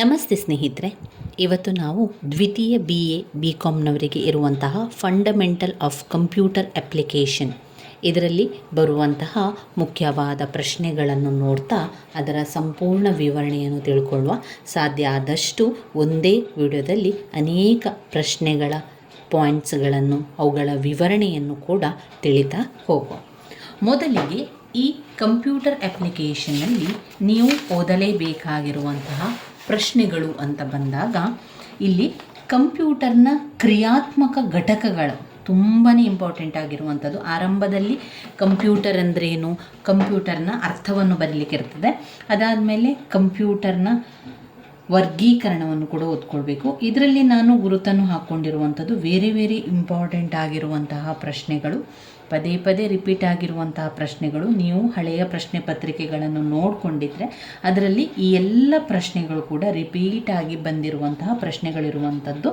ನಮಸ್ತೆ ಸ್ನೇಹಿತರೆ, ಇವತ್ತು ನಾವು ದ್ವಿತೀಯ BA BComನವರಿಗೆ ಇರುವಂತಹ ಫಂಡಮೆಂಟಲ್ ಆಫ್ ಕಂಪ್ಯೂಟರ್ ಅಪ್ಲಿಕೇಶನ್ ಇದರಲ್ಲಿ ಬರುವಂತಹ ಮುಖ್ಯವಾದ ಪ್ರಶ್ನೆಗಳನ್ನು ನೋಡ್ತಾ ಅದರ ಸಂಪೂರ್ಣ ವಿವರಣೆಯನ್ನು ತಿಳ್ಕೊಳ್ಳುವ. ಸಾಧ್ಯ ಆದಷ್ಟು ಒಂದೇ ವಿಡಿಯೋದಲ್ಲಿ ಅನೇಕ ಪ್ರಶ್ನೆಗಳ ಪಾಯಿಂಟ್ಸ್ಗಳನ್ನು ಅವುಗಳ ವಿವರಣೆಯನ್ನು ಕೂಡ ತಿಳಿತಾ ಹೋಗುವ. ಮೊದಲಿಗೆ ಈ ಕಂಪ್ಯೂಟರ್ ಅಪ್ಲಿಕೇಶನ್ನಲ್ಲಿ ನೀವು ಓದಲೇಬೇಕಾಗಿರುವಂತಹ ಪ್ರಶ್ನೆಗಳು ಅಂತ ಬಂದಾಗ ಇಲ್ಲಿ ಕಂಪ್ಯೂಟರ್ನ ಕ್ರಿಯಾತ್ಮಕ ಘಟಕಗಳು ತುಂಬಾ ಇಂಪಾರ್ಟೆಂಟ್ ಆಗಿರುವಂಥದ್ದು. ಆರಂಭದಲ್ಲಿ ಕಂಪ್ಯೂಟರ್ ಅಂದ್ರೇನು, ಕಂಪ್ಯೂಟರ್ನ ಅರ್ಥವನ್ನು ಬರೀಲಿಕ್ಕೆ ಇರ್ತದೆ. ಅದಾದಮೇಲೆ ಕಂಪ್ಯೂಟರ್ನ ವರ್ಗೀಕರಣವನ್ನು ಕೂಡ ಓದ್ಕೊಳ್ಬೇಕು. ಇದರಲ್ಲಿ ನಾನು ಗುರುತನ್ನು ಹಾಕ್ಕೊಂಡಿರುವಂಥದ್ದು ವೆರಿ ಇಂಪಾರ್ಟೆಂಟ್ ಆಗಿರುವಂತಹ ಪ್ರಶ್ನೆಗಳು, ಪದೇ ಪದೇ ರಿಪೀಟ್ ಆಗಿರುವಂತಹ ಪ್ರಶ್ನೆಗಳು. ನೀವು ಹಳೆಯ ಪ್ರಶ್ನೆ ಪತ್ರಿಕೆಗಳನ್ನು ನೋಡಿಕೊಂಡಿದ್ರೆ ಅದರಲ್ಲಿ ಈ ಎಲ್ಲ ಪ್ರಶ್ನೆಗಳು ಕೂಡ ರಿಪೀಟ್ ಆಗಿ ಬಂದಿರುವಂತಹ ಪ್ರಶ್ನೆಗಳಿರುವಂಥದ್ದು.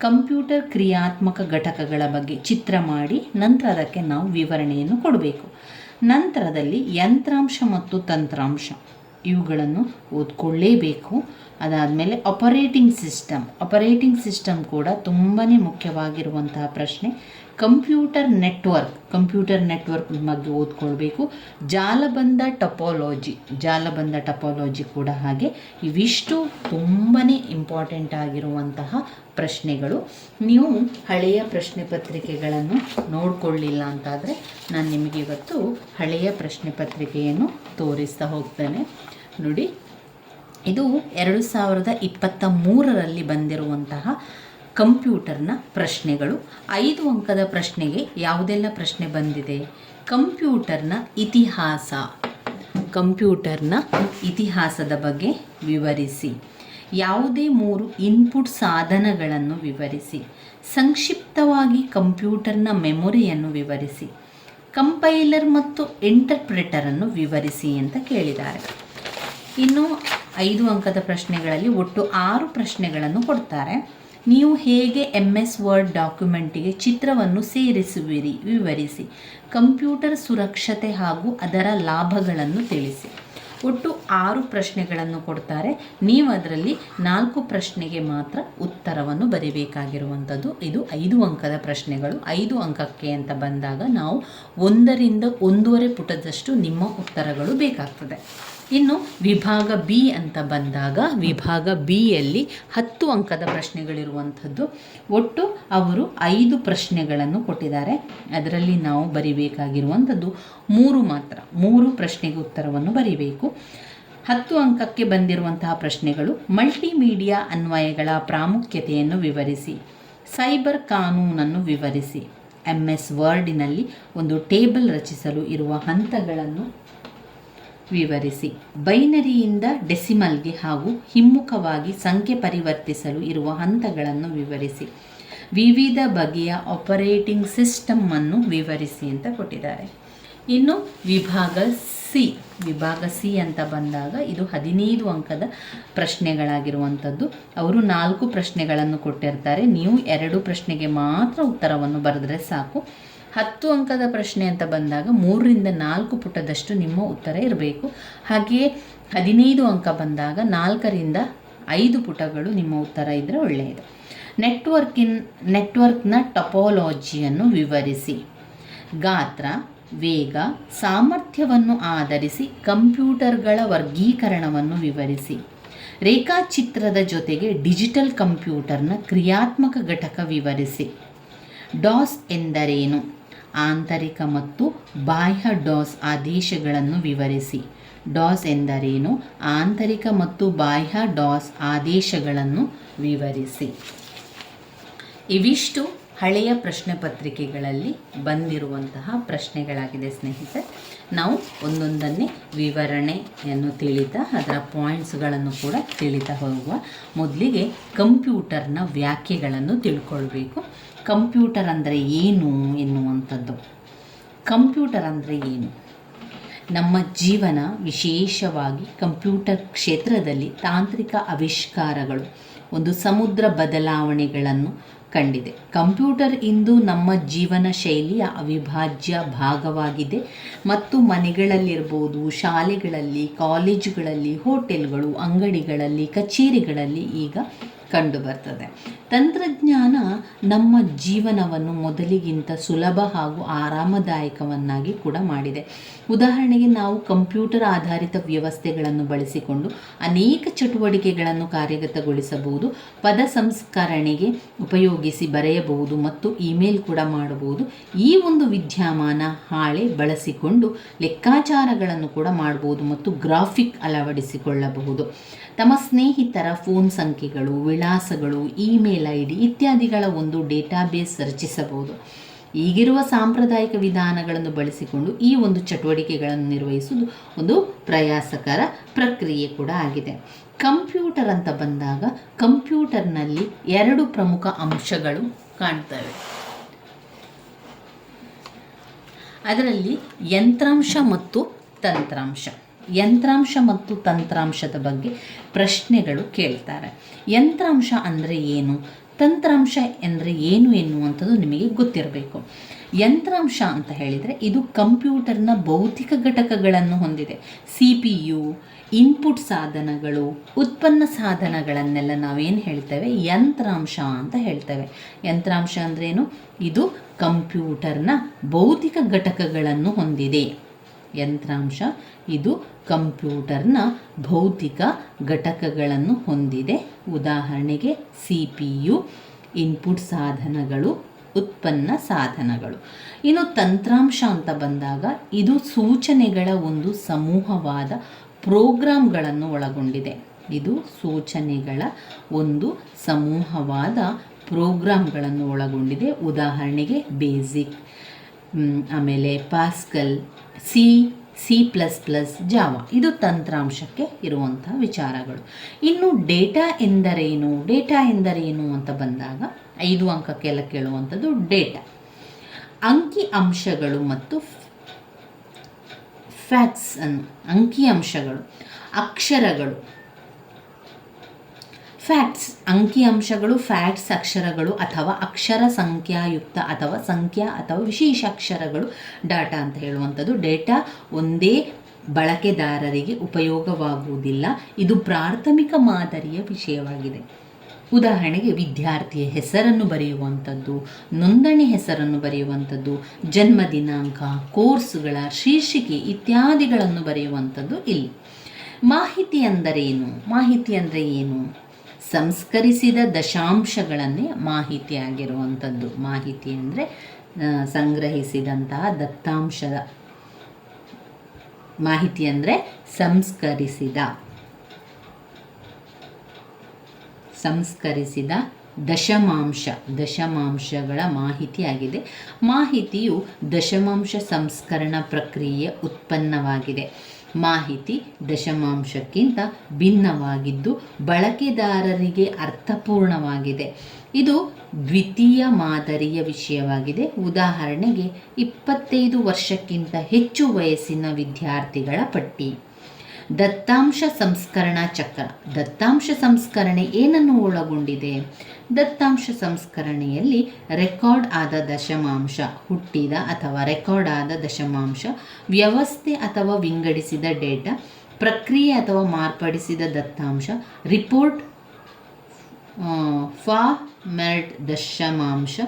ಕಂಪ್ಯೂಟರ್ ಕ್ರಿಯಾತ್ಮಕ ಘಟಕಗಳ ಬಗ್ಗೆ ಚಿತ್ರ ಮಾಡಿ ನಂತರ ಅದಕ್ಕೆ ನಾವು ವಿವರಣೆಯನ್ನು ಕೊಡಬೇಕು. ನಂತರದಲ್ಲಿ ಯಂತ್ರಾಂಶ ಮತ್ತು ತಂತ್ರಾಂಶ ಇವುಗಳನ್ನು ಓದ್ಕೊಳ್ಳೇಬೇಕು. ಅದಾದಮೇಲೆ ಆಪರೇಟಿಂಗ್ ಸಿಸ್ಟಮ್ ಕೂಡ ತುಂಬಾ ಮುಖ್ಯವಾಗಿರುವಂತಹ ಪ್ರಶ್ನೆ. ಕಂಪ್ಯೂಟರ್ ನೆಟ್ವರ್ಕ್ ಬಗ್ಗೆ ಓದ್ಕೊಳ್ಬೇಕು. ಜಾಲಬಂಧ ಟಪೋಲಜಿ ಕೂಡ ಹಾಗೆ. ಇವಿಷ್ಟು ತುಂಬಾ ಇಂಪಾರ್ಟೆಂಟ್ ಆಗಿರುವಂತಹ ಪ್ರಶ್ನೆಗಳು. ನೀವು ಹಳೆಯ ಪ್ರಶ್ನೆ ಪತ್ರಿಕೆಗಳನ್ನು ನೋಡಿಕೊಳ್ಳಿಲ್ಲ ಅಂತಾದರೆ ನಾನು ನಿಮಗೆ ಇವತ್ತು ಹಳೆಯ ಪ್ರಶ್ನೆ ಪತ್ರಿಕೆಯನ್ನು ತೋರಿಸ್ತಾ ಹೋಗ್ತೇನೆ. ನೋಡಿ, ಇದು 2023ರಲ್ಲಿ ಬಂದಿರುವಂತಹ ಕಂಪ್ಯೂಟರ್ನ ಪ್ರಶ್ನೆಗಳು. 5 ಅಂಕದ ಪ್ರಶ್ನೆಗೆ ಯಾವುದೆಲ್ಲ ಪ್ರಶ್ನೆ ಬಂದಿದೆ? ಕಂಪ್ಯೂಟರ್ನ ಇತಿಹಾಸದ ಬಗ್ಗೆ ವಿವರಿಸಿ. ಯಾವುದೇ 3 ಇನ್ಪುಟ್ ಸಾಧನಗಳನ್ನು ವಿವರಿಸಿ. ಸಂಕ್ಷಿಪ್ತವಾಗಿ ಕಂಪ್ಯೂಟರ್ನ ಮೆಮೊರಿಯನ್ನು ವಿವರಿಸಿ. ಕಂಪೈಲರ್ ಮತ್ತು ಇಂಟರ್ಪ್ರಿಟರನ್ನು ವಿವರಿಸಿ ಅಂತ ಕೇಳಿದ್ದಾರೆ. ಇನ್ನು 5 ಅಂಕದ ಪ್ರಶ್ನೆಗಳಲ್ಲಿ ಒಟ್ಟು 6 ಪ್ರಶ್ನೆಗಳನ್ನು ಕೊಡ್ತಾರೆ. ನೀವು ಹೇಗೆ MS ವರ್ಡ್ ಡಾಕ್ಯುಮೆಂಟಿಗೆ ಚಿತ್ರವನ್ನು ಸೇರಿಸುವಿರಿ, ವಿವರಿಸಿ. ಕಂಪ್ಯೂಟರ್ ಸುರಕ್ಷತೆ ಹಾಗೂ ಅದರ ಲಾಭಗಳನ್ನು ತಿಳಿಸಿ. ಒಟ್ಟು 6 ಪ್ರಶ್ನೆಗಳನ್ನು ಕೊಡ್ತಾರೆ. ನೀವು ಅದರಲ್ಲಿ 4 ಪ್ರಶ್ನೆಗೆ ಮಾತ್ರ ಉತ್ತರವನ್ನು ಬರೀಬೇಕಾಗಿರುವಂಥದ್ದು. ಇದು 5 ಅಂಕದ ಪ್ರಶ್ನೆಗಳು. 5 ಅಂಕಕ್ಕೆ ಅಂತ ಬಂದಾಗ ನಾವು 1ರಿಂದ 1.5 ಪುಟದಷ್ಟು ನಿಮ್ಮ ಉತ್ತರಗಳು ಬೇಕಾಗ್ತದೆ. ಇನ್ನು ವಿಭಾಗ B ಅಂತ ಬಂದಾಗ ವಿಭಾಗ Bಯಲ್ಲಿ 10 ಅಂಕದ ಪ್ರಶ್ನೆಗಳಿರುವಂಥದ್ದು. ಒಟ್ಟು ಅವರು 5 ಪ್ರಶ್ನೆಗಳನ್ನು ಕೊಟ್ಟಿದ್ದಾರೆ. ಅದರಲ್ಲಿ ನಾವು ಬರಿಬೇಕಾಗಿರುವಂಥದ್ದು 3 ಮಾತ್ರ. 3 ಪ್ರಶ್ನೆಗೆ ಉತ್ತರವನ್ನು ಬರೀಬೇಕು. 10 ಅಂಕಕ್ಕೆ ಬಂದಿರುವಂತಹ ಪ್ರಶ್ನೆಗಳು: ಮಲ್ಟಿಮೀಡಿಯಾ ಅನ್ವಯಗಳ ಪ್ರಾಮುಖ್ಯತೆಯನ್ನು ವಿವರಿಸಿ. ಸೈಬರ್ ಕಾನೂನನ್ನು ವಿವರಿಸಿ. MS ವರ್ಡಿನಲ್ಲಿ ಒಂದು ಟೇಬಲ್ ರಚಿಸಲು ಇರುವ ಹಂತಗಳನ್ನು ವಿವರಿಸಿ. ಬೈನರಿಯಿಂದ ಡೆಸಿಮಲ್ಗೆ ಹಾಗೂ ಹಿಮ್ಮುಖವಾಗಿ ಸಂಖ್ಯೆ ಪರಿವರ್ತಿಸಲು ಇರುವ ಹಂತಗಳನ್ನು ವಿವರಿಸಿ. ವಿವಿಧ ಬಗೆಯ ಆಪರೇಟಿಂಗ್ ಸಿಸ್ಟಮನ್ನು ವಿವರಿಸಿ ಅಂತ ಕೊಟ್ಟಿದ್ದಾರೆ. ಇನ್ನು ವಿಭಾಗ ಸಿ ಅಂತ ಬಂದಾಗ ಇದು 15 ಅಂಕದ ಪ್ರಶ್ನೆಗಳಾಗಿರುವಂಥದ್ದು. ಅವರು 4 ಪ್ರಶ್ನೆಗಳನ್ನು ಕೊಟ್ಟಿರ್ತಾರೆ. ನೀವು 2 ಪ್ರಶ್ನೆಗೆ ಮಾತ್ರ ಉತ್ತರವನ್ನು ಬರೆದರೆ ಸಾಕು. 10 ಅಂಕದ ಪ್ರಶ್ನೆ ಅಂತ ಬಂದಾಗ 3ರಿಂದ 4 ಪುಟದಷ್ಟು ನಿಮ್ಮ ಉತ್ತರ ಇರಬೇಕು. ಹಾಗೆಯೇ 15 ಅಂಕ ಬಂದಾಗ 4ರಿಂದ 5 ಪುಟಗಳು ನಿಮ್ಮ ಉತ್ತರ ಇದ್ದರೆ ಒಳ್ಳೆಯದು. ನೆಟ್ವರ್ಕ್ನ ಟಪೋಲಜಿಯನ್ನು ವಿವರಿಸಿ. ಗಾತ್ರ, ವೇಗ, ಸಾಮರ್ಥ್ಯವನ್ನು ಆಧರಿಸಿ ಕಂಪ್ಯೂಟರ್ಗಳ ವರ್ಗೀಕರಣವನ್ನು ವಿವರಿಸಿ. ರೇಖಾಚಿತ್ರದ ಜೊತೆಗೆ ಡಿಜಿಟಲ್ ಕಂಪ್ಯೂಟರ್ನ ಕ್ರಿಯಾತ್ಮಕ ಘಟಕ ವಿವರಿಸಿ. ಡಾಸ್ ಎಂದರೇನು? ಆಂತರಿಕ ಮತ್ತು ಬಾಹ್ಯ ಡಾಸ್ ಆದೇಶಗಳನ್ನು ವಿವರಿಸಿ. ಡಾಸ್ ಎಂದರೇನು? ಆಂತರಿಕ ಮತ್ತು ಬಾಹ್ಯ ಡಾಸ್ ಆದೇಶಗಳನ್ನು ವಿವರಿಸಿ. ಇವಿಷ್ಟು ಹಳೆಯ ಪ್ರಶ್ನೆ ಪತ್ರಿಕೆಗಳಲ್ಲಿ ಬಂದಿರುವಂತಹ ಪ್ರಶ್ನೆಗಳಾಗಿದೆ ಸ್ನೇಹಿತರೆ. ನಾವು ಒಂದೊಂದನ್ನೇ ವಿವರಣೆಯನ್ನು ತಿಳಿತಾ ಅದರ ಪಾಯಿಂಟ್ಸ್ಗಳನ್ನು ಕೂಡ ತಿಳಿತಾ ಹೋಗುವ. ಮೊದಲಿಗೆ ಕಂಪ್ಯೂಟರ್ನ ವ್ಯಾಖ್ಯೆಗಳನ್ನು ತಿಳ್ಕೊಳ್ಬೇಕು. ಕಂಪ್ಯೂಟರ್ ಅಂದರೆ ಏನು ಎನ್ನುವಂಥದ್ದು. ಕಂಪ್ಯೂಟರ್ ಅಂದರೆ ಏನು? ನಮ್ಮ ಜೀವನ ವಿಶೇಷವಾಗಿ ಕಂಪ್ಯೂಟರ್ ಕ್ಷೇತ್ರದಲ್ಲಿ ತಾಂತ್ರಿಕ ಆವಿಷ್ಕಾರಗಳು ಒಂದು ಸಮುದ್ರ ಬದಲಾವಣೆಗಳನ್ನು ಕಂಡಿದೆ. ಕಂಪ್ಯೂಟರ್ ಇಂದು ನಮ್ಮ ಜೀವನ ಶೈಲಿಯ ಅವಿಭಾಜ್ಯ ಭಾಗವಾಗಿದೆ ಮತ್ತು ಮನೆಗಳಲ್ಲಿರ್ಬೋದು, ಶಾಲೆಗಳಲ್ಲಿ, ಕಾಲೇಜುಗಳಲ್ಲಿ, ಹೋಟೆಲ್ಗಳು, ಅಂಗಡಿಗಳಲ್ಲಿ, ಕಚೇರಿಗಳಲ್ಲಿ ಈಗ ಕಂಡುಬರ್ತದೆ. ತಂತ್ರಜ್ಞಾನ ನಮ್ಮ ಜೀವನವನ್ನು ಮೊದಲಿಗಿಂತ ಸುಲಭ ಹಾಗೂ ಆರಾಮದಾಯಕವನ್ನಾಗಿ ಕೂಡ ಮಾಡಿದೆ. ಉದಾಹರಣೆಗೆ ನಾವು ಕಂಪ್ಯೂಟರ್ ಆಧಾರಿತ ವ್ಯವಸ್ಥೆಗಳನ್ನು ಬಳಸಿಕೊಂಡು ಅನೇಕ ಚಟುವಟಿಕೆಗಳನ್ನು ಕಾರ್ಯಗತಗೊಳಿಸಬಹುದು. ಪದ ಸಂಸ್ಕರಣೆಗೆ ಉಪಯೋಗಿಸಿ ಬರೆಯಬಹುದು ಮತ್ತು ಇಮೇಲ್ ಕೂಡ ಮಾಡಬಹುದು. ಈ ಒಂದು ವಿದ್ಯಮಾನ ಹಾಳೆ ಬಳಸಿಕೊಂಡು ಲೆಕ್ಕಾಚಾರಗಳನ್ನು ಕೂಡ ಮಾಡಬಹುದು ಮತ್ತು ಗ್ರಾಫಿಕ್ ಅಳವಡಿಸಿಕೊಳ್ಳಬಹುದು. ತಮ್ಮ ಸ್ನೇಹಿತರ ಫೋನ್ ಸಂಖ್ಯೆಗಳು, ವಿಳಾಸಗಳು, ಇಮೇಲ್ ID ಇತ್ಯಾದಿಗಳ ಒಂದು ಡೇಟಾಬೇಸ್ ರಚಿಸಬಹುದು. ಈಗಿರುವ ಸಾಂಪ್ರದಾಯಿಕ ವಿಧಾನಗಳನ್ನು ಬಳಸಿಕೊಂಡು ಈ ಒಂದು ಚಟುವಟಿಕೆಗಳನ್ನು ನಿರ್ವಹಿಸುವುದು ಒಂದು ಪ್ರಯಾಸಕರ ಪ್ರಕ್ರಿಯೆ ಕೂಡ ಆಗಿದೆ. ಕಂಪ್ಯೂಟರ್ ಅಂತ ಬಂದಾಗ ಕಂಪ್ಯೂಟರ್ನಲ್ಲಿ 2 ಪ್ರಮುಖ ಅಂಶಗಳು ಕಾಣ್ತವೆ. ಅದರಲ್ಲಿ ಯಂತ್ರಾಂಶ ಮತ್ತು ತಂತ್ರಾಂಶ. ಯಂತ್ರಾಂಶ ಮತ್ತು ತಂತ್ರಾಂಶದ ಬಗ್ಗೆ ಪ್ರಶ್ನೆಗಳು ಕೇಳ್ತಾರೆ. ಯಂತ್ರಾಂಶ ಅಂದರೆ ಏನು, ತಂತ್ರಾಂಶ ಅಂದರೆ ಏನು ಎನ್ನುವಂಥದ್ದು ನಿಮಗೆ ಗೊತ್ತಿರಬೇಕು. ಯಂತ್ರಾಂಶ ಅಂತ ಹೇಳಿದರೆ ಇದು ಕಂಪ್ಯೂಟರ್ನ ಭೌತಿಕ ಘಟಕಗಳನ್ನು ಹೊಂದಿದೆ. CPU, ಇನ್ಪುಟ್ ಸಾಧನಗಳು, ಉತ್ಪನ್ನ ಸಾಧನಗಳನ್ನೆಲ್ಲ ನಾವೇನು ಹೇಳ್ತೇವೆ, ಯಂತ್ರಾಂಶ ಅಂತ ಹೇಳ್ತೇವೆ. ಯಂತ್ರಾಂಶ ಅಂದ್ರೇನು? ಇದು ಕಂಪ್ಯೂಟರ್ನ ಭೌತಿಕ ಘಟಕಗಳನ್ನು ಹೊಂದಿದೆ. ಯಂತ್ರಾಂಶ ಇದು ಕಂಪ್ಯೂಟರ್ನ ಭೌತಿಕ ಘಟಕಗಳನ್ನು ಹೊಂದಿದೆ. ಉದಾಹರಣೆಗೆ CPU, ಇನ್ಪುಟ್ ಸಾಧನಗಳು, ಉತ್ಪನ್ನ ಸಾಧನಗಳು. ಇನ್ನು ತಂತ್ರಾಂಶ ಅಂತ ಬಂದಾಗ ಇದು ಸೂಚನೆಗಳ ಒಂದು ಸಮೂಹವಾದ ಪ್ರೋಗ್ರಾಮ್ಗಳನ್ನು ಒಳಗೊಂಡಿದೆ. ಇದು ಸೂಚನೆಗಳ ಒಂದು ಸಮೂಹವಾದ ಪ್ರೋಗ್ರಾಮ್ಗಳನ್ನು ಒಳಗೊಂಡಿದೆ. ಉದಾಹರಣೆಗೆ ಬೇಸಿಕ್, ಆಮೇಲೆ ಪಾಸ್ಕಲ್, C++, ಜಾವಾ. ಇದು ತಂತ್ರಾಂಶಕ್ಕೆ ಇರುವಂಥ ವಿಚಾರಗಳು. ಇನ್ನು ಡೇಟಾ ಎಂದರೇನು? ಡೇಟಾ ಎಂದರೇನು ಅಂತ ಬಂದಾಗ 5 ಅಂಕಕ್ಕೆಲ್ಲ ಕೇಳುವಂಥದ್ದು ಡೇಟಾ. ಅಂಕಿ ಅಂಶಗಳು ಮತ್ತು ಫ್ಯಾಕ್ಟ್ಸ್ ಅನ್ನು, ಅಂಕಿ ಅಂಶಗಳು, ಅಕ್ಷರಗಳು, ಫ್ಯಾಕ್ಟ್ಸ್ ಅಂಕಿ ಅಂಶಗಳು, ಫ್ಯಾಕ್ಟ್ಸ್ ಅಕ್ಷರಗಳು ಅಥವಾ ಅಕ್ಷರ ಸಂಖ್ಯಾಯುಕ್ತ ಅಥವಾ ಸಂಖ್ಯಾ ಅಥವಾ ವಿಶೇಷ ಅಕ್ಷರಗಳು ಡಾಟಾ ಅಂತ ಹೇಳುವಂಥದ್ದು. ಡೇಟಾ ಒಂದೇ ಬಳಕೆದಾರರಿಗೆ ಉಪಯೋಗವಾಗುವುದಿಲ್ಲ. ಇದು ಪ್ರಾಥಮಿಕ ಮಾದರಿಯ ವಿಷಯವಾಗಿದೆ. ಉದಾಹರಣೆಗೆ ವಿದ್ಯಾರ್ಥಿಯ ಹೆಸರನ್ನು ಬರೆಯುವಂಥದ್ದು, ನೋಂದಣಿ ಹೆಸರನ್ನು ಬರೆಯುವಂಥದ್ದು, ಜನ್ಮ ದಿನಾಂಕ, ಕೋರ್ಸುಗಳ ಶೀರ್ಷಿಕೆ ಇತ್ಯಾದಿಗಳನ್ನು ಬರೆಯುವಂಥದ್ದು ಇಲ್ಲಿ. ಮಾಹಿತಿ ಎಂದರೇನು? ಮಾಹಿತಿ ಅಂದರೆ ಏನು? ಸಂಸ್ಕರಿಸಿದ ದತ್ತಾಂಶಗಳನ್ನೇ ಮಾಹಿತಿ ಆಗಿರುವಂಥದ್ದು. ಮಾಹಿತಿ ಅಂದರೆ ಸಂಗ್ರಹಿಸಿದಂತಹ ದತ್ತಾಂಶದ ಮಾಹಿತಿ ಅಂದರೆ ಸಂಸ್ಕರಿಸಿದ ದಶಮಾಂಶಗಳ ಮಾಹಿತಿಯಾಗಿದೆ. ಮಾಹಿತಿಯು ದಶಮಾಂಶ ಸಂಸ್ಕರಣಾ ಪ್ರಕ್ರಿಯೆಯ ಉತ್ಪನ್ನವಾಗಿದೆ. ಮಾಹಿತಿ ದಶಮಾಂಶಕ್ಕಿಂತ ಭಿನ್ನವಾಗಿದ್ದು ಬಳಕೆದಾರರಿಗೆ ಅರ್ಥಪೂರ್ಣವಾಗಿದೆ. ಇದು ದ್ವಿತೀಯ ಮಾದರಿಯ ವಿಷಯವಾಗಿದೆ. ಉದಾಹರಣೆಗೆ 25 ವರ್ಷಕ್ಕಿಂತ ಹೆಚ್ಚು ವಯಸ್ಸಿನ ವಿದ್ಯಾರ್ಥಿಗಳ ಪಟ್ಟಿ. ದತ್ತಾಂಶ ಸಂಸ್ಕರಣಾ ಚಕ್ರ. ದತ್ತಾಂಶ ಸಂಸ್ಕರಣೆ ಏನನ್ನು ಒಳಗೊಂಡಿದೆ? ದತ್ತಾಂಶ ಸಂಸ್ಕರಣೆಯಲ್ಲಿ ರೆಕಾರ್ಡ್ ಆದ ದಶಮಾಂಶ, ಹುಟ್ಟಿದ ಅಥವಾ ರೆಕಾರ್ಡ್ ಆದ ದಶಮಾಂಶ, ವ್ಯವಸ್ಥೆ ಅಥವಾ ವಿಂಗಡಿಸಿದ ಡೇಟಾ, ಪ್ರಕ್ರಿಯೆ ಅಥವಾ ಮಾರ್ಪಡಿಸಿದ ದತ್ತಾಂಶ, ರಿಪೋರ್ಟ್ ಫಾರ್ಮ್ಯಾಟ್ ದಶಮಾಂಶ,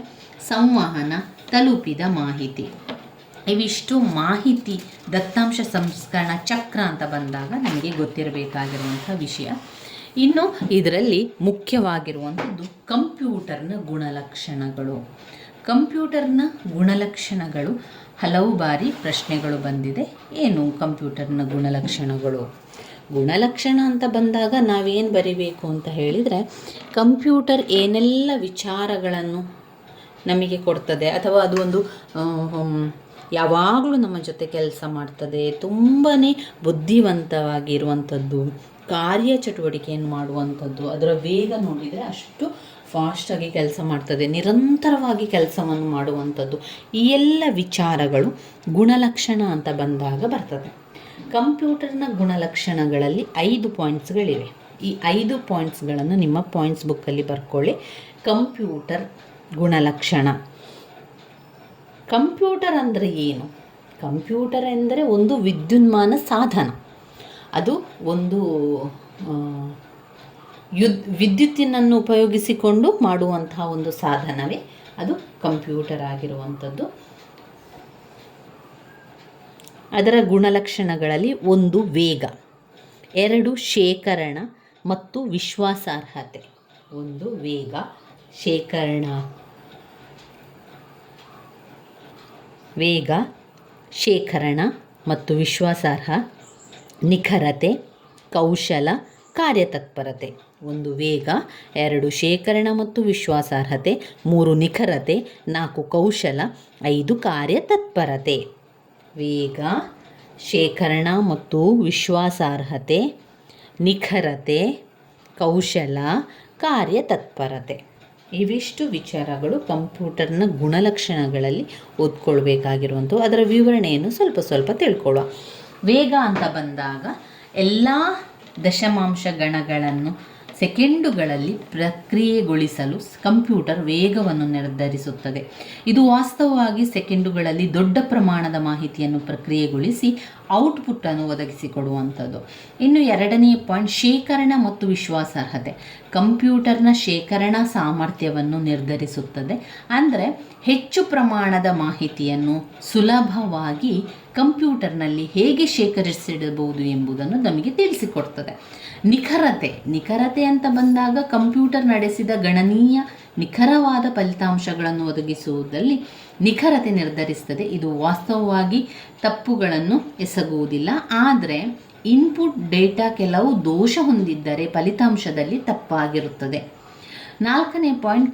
ಸಂವಹನ, ತಲುಪಿದ ಮಾಹಿತಿ. ಇವಿಷ್ಟು ಮಾಹಿತಿ ದತ್ತಾಂಶ ಸಂಸ್ಕರಣಾ ಚಕ್ರ ಅಂತ ಬಂದಾಗ ನಮಗೆ ಗೊತ್ತಿರಬೇಕಾಗಿರುವಂಥ ವಿಷಯ. ಇನ್ನು ಇದರಲ್ಲಿ ಮುಖ್ಯವಾಗಿರುವಂಥದ್ದು ಕಂಪ್ಯೂಟರ್ನ ಗುಣಲಕ್ಷಣಗಳು. ಕಂಪ್ಯೂಟರ್ನ ಗುಣಲಕ್ಷಣಗಳು ಹಲವು ಬಾರಿ ಪ್ರಶ್ನೆಗಳು ಬಂದಿದೆ. ಏನು ಕಂಪ್ಯೂಟರ್ನ ಗುಣಲಕ್ಷಣಗಳು? ಗುಣಲಕ್ಷಣ ಅಂತ ಬಂದಾಗ ನಾವೇನು ಬರಿಬೇಕು ಅಂತ ಹೇಳಿದರೆ, ಕಂಪ್ಯೂಟರ್ ಏನೆಲ್ಲ ವಿಚಾರಗಳನ್ನು ನಮಗೆ ಕೊಡ್ತದೆ ಅಥವಾ ಅದು ಒಂದು ಯಾವಾಗಲೂ ನಮ್ಮ ಜೊತೆ ಕೆಲಸ ಮಾಡ್ತದೆ, ತುಂಬಾ ಬುದ್ಧಿವಂತವಾಗಿರುವಂಥದ್ದು, ಕಾರ್ಯಚಟುವಟಿಕೆಯನ್ನು ಮಾಡುವಂಥದ್ದು, ಅದರ ವೇಗ ನೋಡಿದರೆ ಅಷ್ಟು ಫಾಸ್ಟಾಗಿ ಕೆಲಸ ಮಾಡ್ತದೆ, ನಿರಂತರವಾಗಿ ಕೆಲಸವನ್ನು ಮಾಡುವಂಥದ್ದು. ಈ ಎಲ್ಲ ವಿಚಾರಗಳು ಗುಣಲಕ್ಷಣ ಅಂತ ಬಂದಾಗ ಬರ್ತದೆ. ಕಂಪ್ಯೂಟರ್ನ ಗುಣಲಕ್ಷಣಗಳಲ್ಲಿ 5 ಪಾಯಿಂಟ್ಸ್ಗಳಿವೆ. ಈ 5 ಪಾಯಿಂಟ್ಸ್ಗಳನ್ನು ನಿಮ್ಮ ಪಾಯಿಂಟ್ಸ್ ಬುಕ್ಕಲ್ಲಿ ಬರ್ಕೊಳ್ಳಿ. ಕಂಪ್ಯೂಟರ್ ಗುಣಲಕ್ಷಣ. ಕಂಪ್ಯೂಟರ್ ಅಂದರೆ ಏನು? ಕಂಪ್ಯೂಟರ್ ಎಂದರೆ ಒಂದು ವಿದ್ಯುನ್ಮಾನ ಸಾಧನ. ಅದು ಒಂದು ವಿದ್ಯುತ್ತಿನನ್ನು ಉಪಯೋಗಿಸಿಕೊಂಡು ಮಾಡುವಂತಹ ಒಂದು ಸಾಧನವೇ ಅದು ಕಂಪ್ಯೂಟರ್ ಆಗಿರುವಂಥದ್ದು. ಅದರ ಗುಣಲಕ್ಷಣಗಳಲ್ಲಿ 1 ವೇಗ, 2 ಶೇಖರಣ ಮತ್ತು ವಿಶ್ವಾಸಾರ್ಹತೆ. 1 ವೇಗ, ಶೇಖರಣ ಮತ್ತು ವಿಶ್ವಾಸಾರ್ಹ. ನಿಖರತೆ, ಕೌಶಲ, ಕಾರ್ಯತತ್ಪರತೆ. 1 ವೇಗ, 2 ಶೇಖರಣ ಮತ್ತು ವಿಶ್ವಾಸಾರ್ಹತೆ, 3 ನಿಖರತೆ, 4 ಕೌಶಲ, 5 ಕಾರ್ಯತತ್ಪರತೆ. ವೇಗ, ಶೇಖರಣ ಮತ್ತು ವಿಶ್ವಾಸಾರ್ಹತೆ, ನಿಖರತೆ, ಕೌಶಲ, ಕಾರ್ಯತತ್ಪರತೆ. ಇವಿಷ್ಟು ವಿಚಾರಗಳು ಕಂಪ್ಯೂಟರ್ನ ಗುಣಲಕ್ಷಣಗಳಲ್ಲಿ ಓದ್ಕೊಳ್ಬೇಕಾಗಿರುವಂಥವು. ಅದರ ವಿವರಣೆಯನ್ನು ಸ್ವಲ್ಪ ತಿಳ್ಕೊಳ್ಳುವ. ವೇಗ ಅಂತ ಬಂದಾಗ ಎಲ್ಲ ದಶಮಾಂಶ ಗಣಗಳನ್ನು ಸೆಕೆಂಡುಗಳಲ್ಲಿ ಪ್ರಕ್ರಿಯೆಗೊಳಿಸಲು ಕಂಪ್ಯೂಟರ್ ವೇಗವನ್ನು ನಿರ್ಧರಿಸುತ್ತದೆ. ಇದು ವಾಸ್ತವವಾಗಿ ಸೆಕೆಂಡುಗಳಲ್ಲಿ ದೊಡ್ಡ ಪ್ರಮಾಣದ ಮಾಹಿತಿಯನ್ನು ಪ್ರಕ್ರಿಯೆಗೊಳಿಸಿ ಔಟ್ಪುಟ್ಟನ್ನು ಒದಗಿಸಿಕೊಡುವಂಥದ್ದು. ಇನ್ನು 2ನೇ ಪಾಯಿಂಟ್ ಶೇಖರಣ ಮತ್ತು ವಿಶ್ವಾಸಾರ್ಹತೆ. ಕಂಪ್ಯೂಟರ್ನ ಶೇಖರಣಾ ಸಾಮರ್ಥ್ಯವನ್ನು ನಿರ್ಧರಿಸುತ್ತದೆ. ಅಂದರೆ ಹೆಚ್ಚು ಪ್ರಮಾಣದ ಮಾಹಿತಿಯನ್ನು ಸುಲಭವಾಗಿ ಕಂಪ್ಯೂಟರ್ನಲ್ಲಿ ಹೇಗೆ ಶೇಖರಿಸಿಡಬಹುದು ಎಂಬುದನ್ನು ನಮಗೆ ತಿಳಿಸಿಕೊಡ್ತದೆ. ನಿಖರತೆ ಅಂತ ಬಂದಾಗ ಕಂಪ್ಯೂಟರ್ ನಡೆಸಿದ ಗಣನೀಯ ನಿಖರವಾದ ಫಲಿತಾಂಶಗಳನ್ನು ಒದಗಿಸುವುದರಲ್ಲಿ ನಿಖರತೆ ನಿರ್ಧರಿಸುತ್ತದೆ. ಇದು ವಾಸ್ತವವಾಗಿ ತಪ್ಪುಗಳನ್ನು ಎಸಗುವುದಿಲ್ಲ. ಆದರೆ ಇನ್ಪುಟ್ ಡೇಟಾ ಕೆಲವು ದೋಷ ಹೊಂದಿದ್ದರೆ ಫಲಿತಾಂಶದಲ್ಲಿ ತಪ್ಪಾಗಿರುತ್ತದೆ. 4ನೇ ಪಾಯಿಂಟ್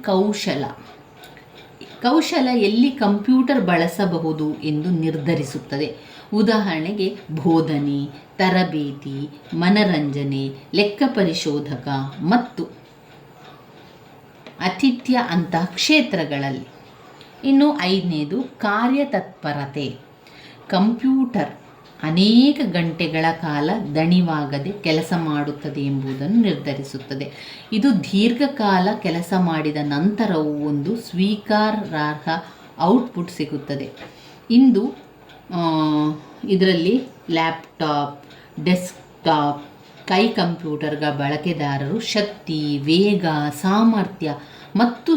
ಕೌಶಲ ಎಲ್ಲಿ ಕಂಪ್ಯೂಟರ್ ಬಳಸಬಹುದು ಎಂದು ನಿರ್ಧರಿಸುತ್ತದೆ. ಉದಾಹರಣೆಗೆ ಬೋಧನೆ, ತರಬೇತಿ, ಮನರಂಜನೆ, ಲೆಕ್ಕ ಪರಿಶೋಧಕ ಮತ್ತು ಆತಿಥ್ಯ ಅಂತ ಕ್ಷೇತ್ರಗಳಲ್ಲಿ. ಇನ್ನು 5ನೇದು ಕಾರ್ಯತತ್ಪರತೆ. ಕಂಪ್ಯೂಟರ್ ಅನೇಕ ಗಂಟೆಗಳ ಕಾಲ ದಣಿವಾಗದೆ ಕೆಲಸ ಮಾಡುತ್ತದೆ ಎಂಬುದನ್ನು ನಿರ್ಧರಿಸುತ್ತದೆ. ಇದು ದೀರ್ಘಕಾಲ ಕೆಲಸ ಮಾಡಿದ ನಂತರವೂ ಒಂದು ಸ್ವೀಕಾರಾರ್ಹ ಔಟ್ಪುಟ್ ಸಿಗುತ್ತದೆ. ಇಂದು ಇದರಲ್ಲಿ ಲ್ಯಾಪ್ಟಾಪ್, ಡೆಸ್ಕ್ಟಾಪ್, ಕೈ ಕಂಪ್ಯೂಟರ್ಗಳ ಬಳಕೆದಾರರು ಶಕ್ತಿ, ವೇಗ, ಸಾಮರ್ಥ್ಯ ಮತ್ತು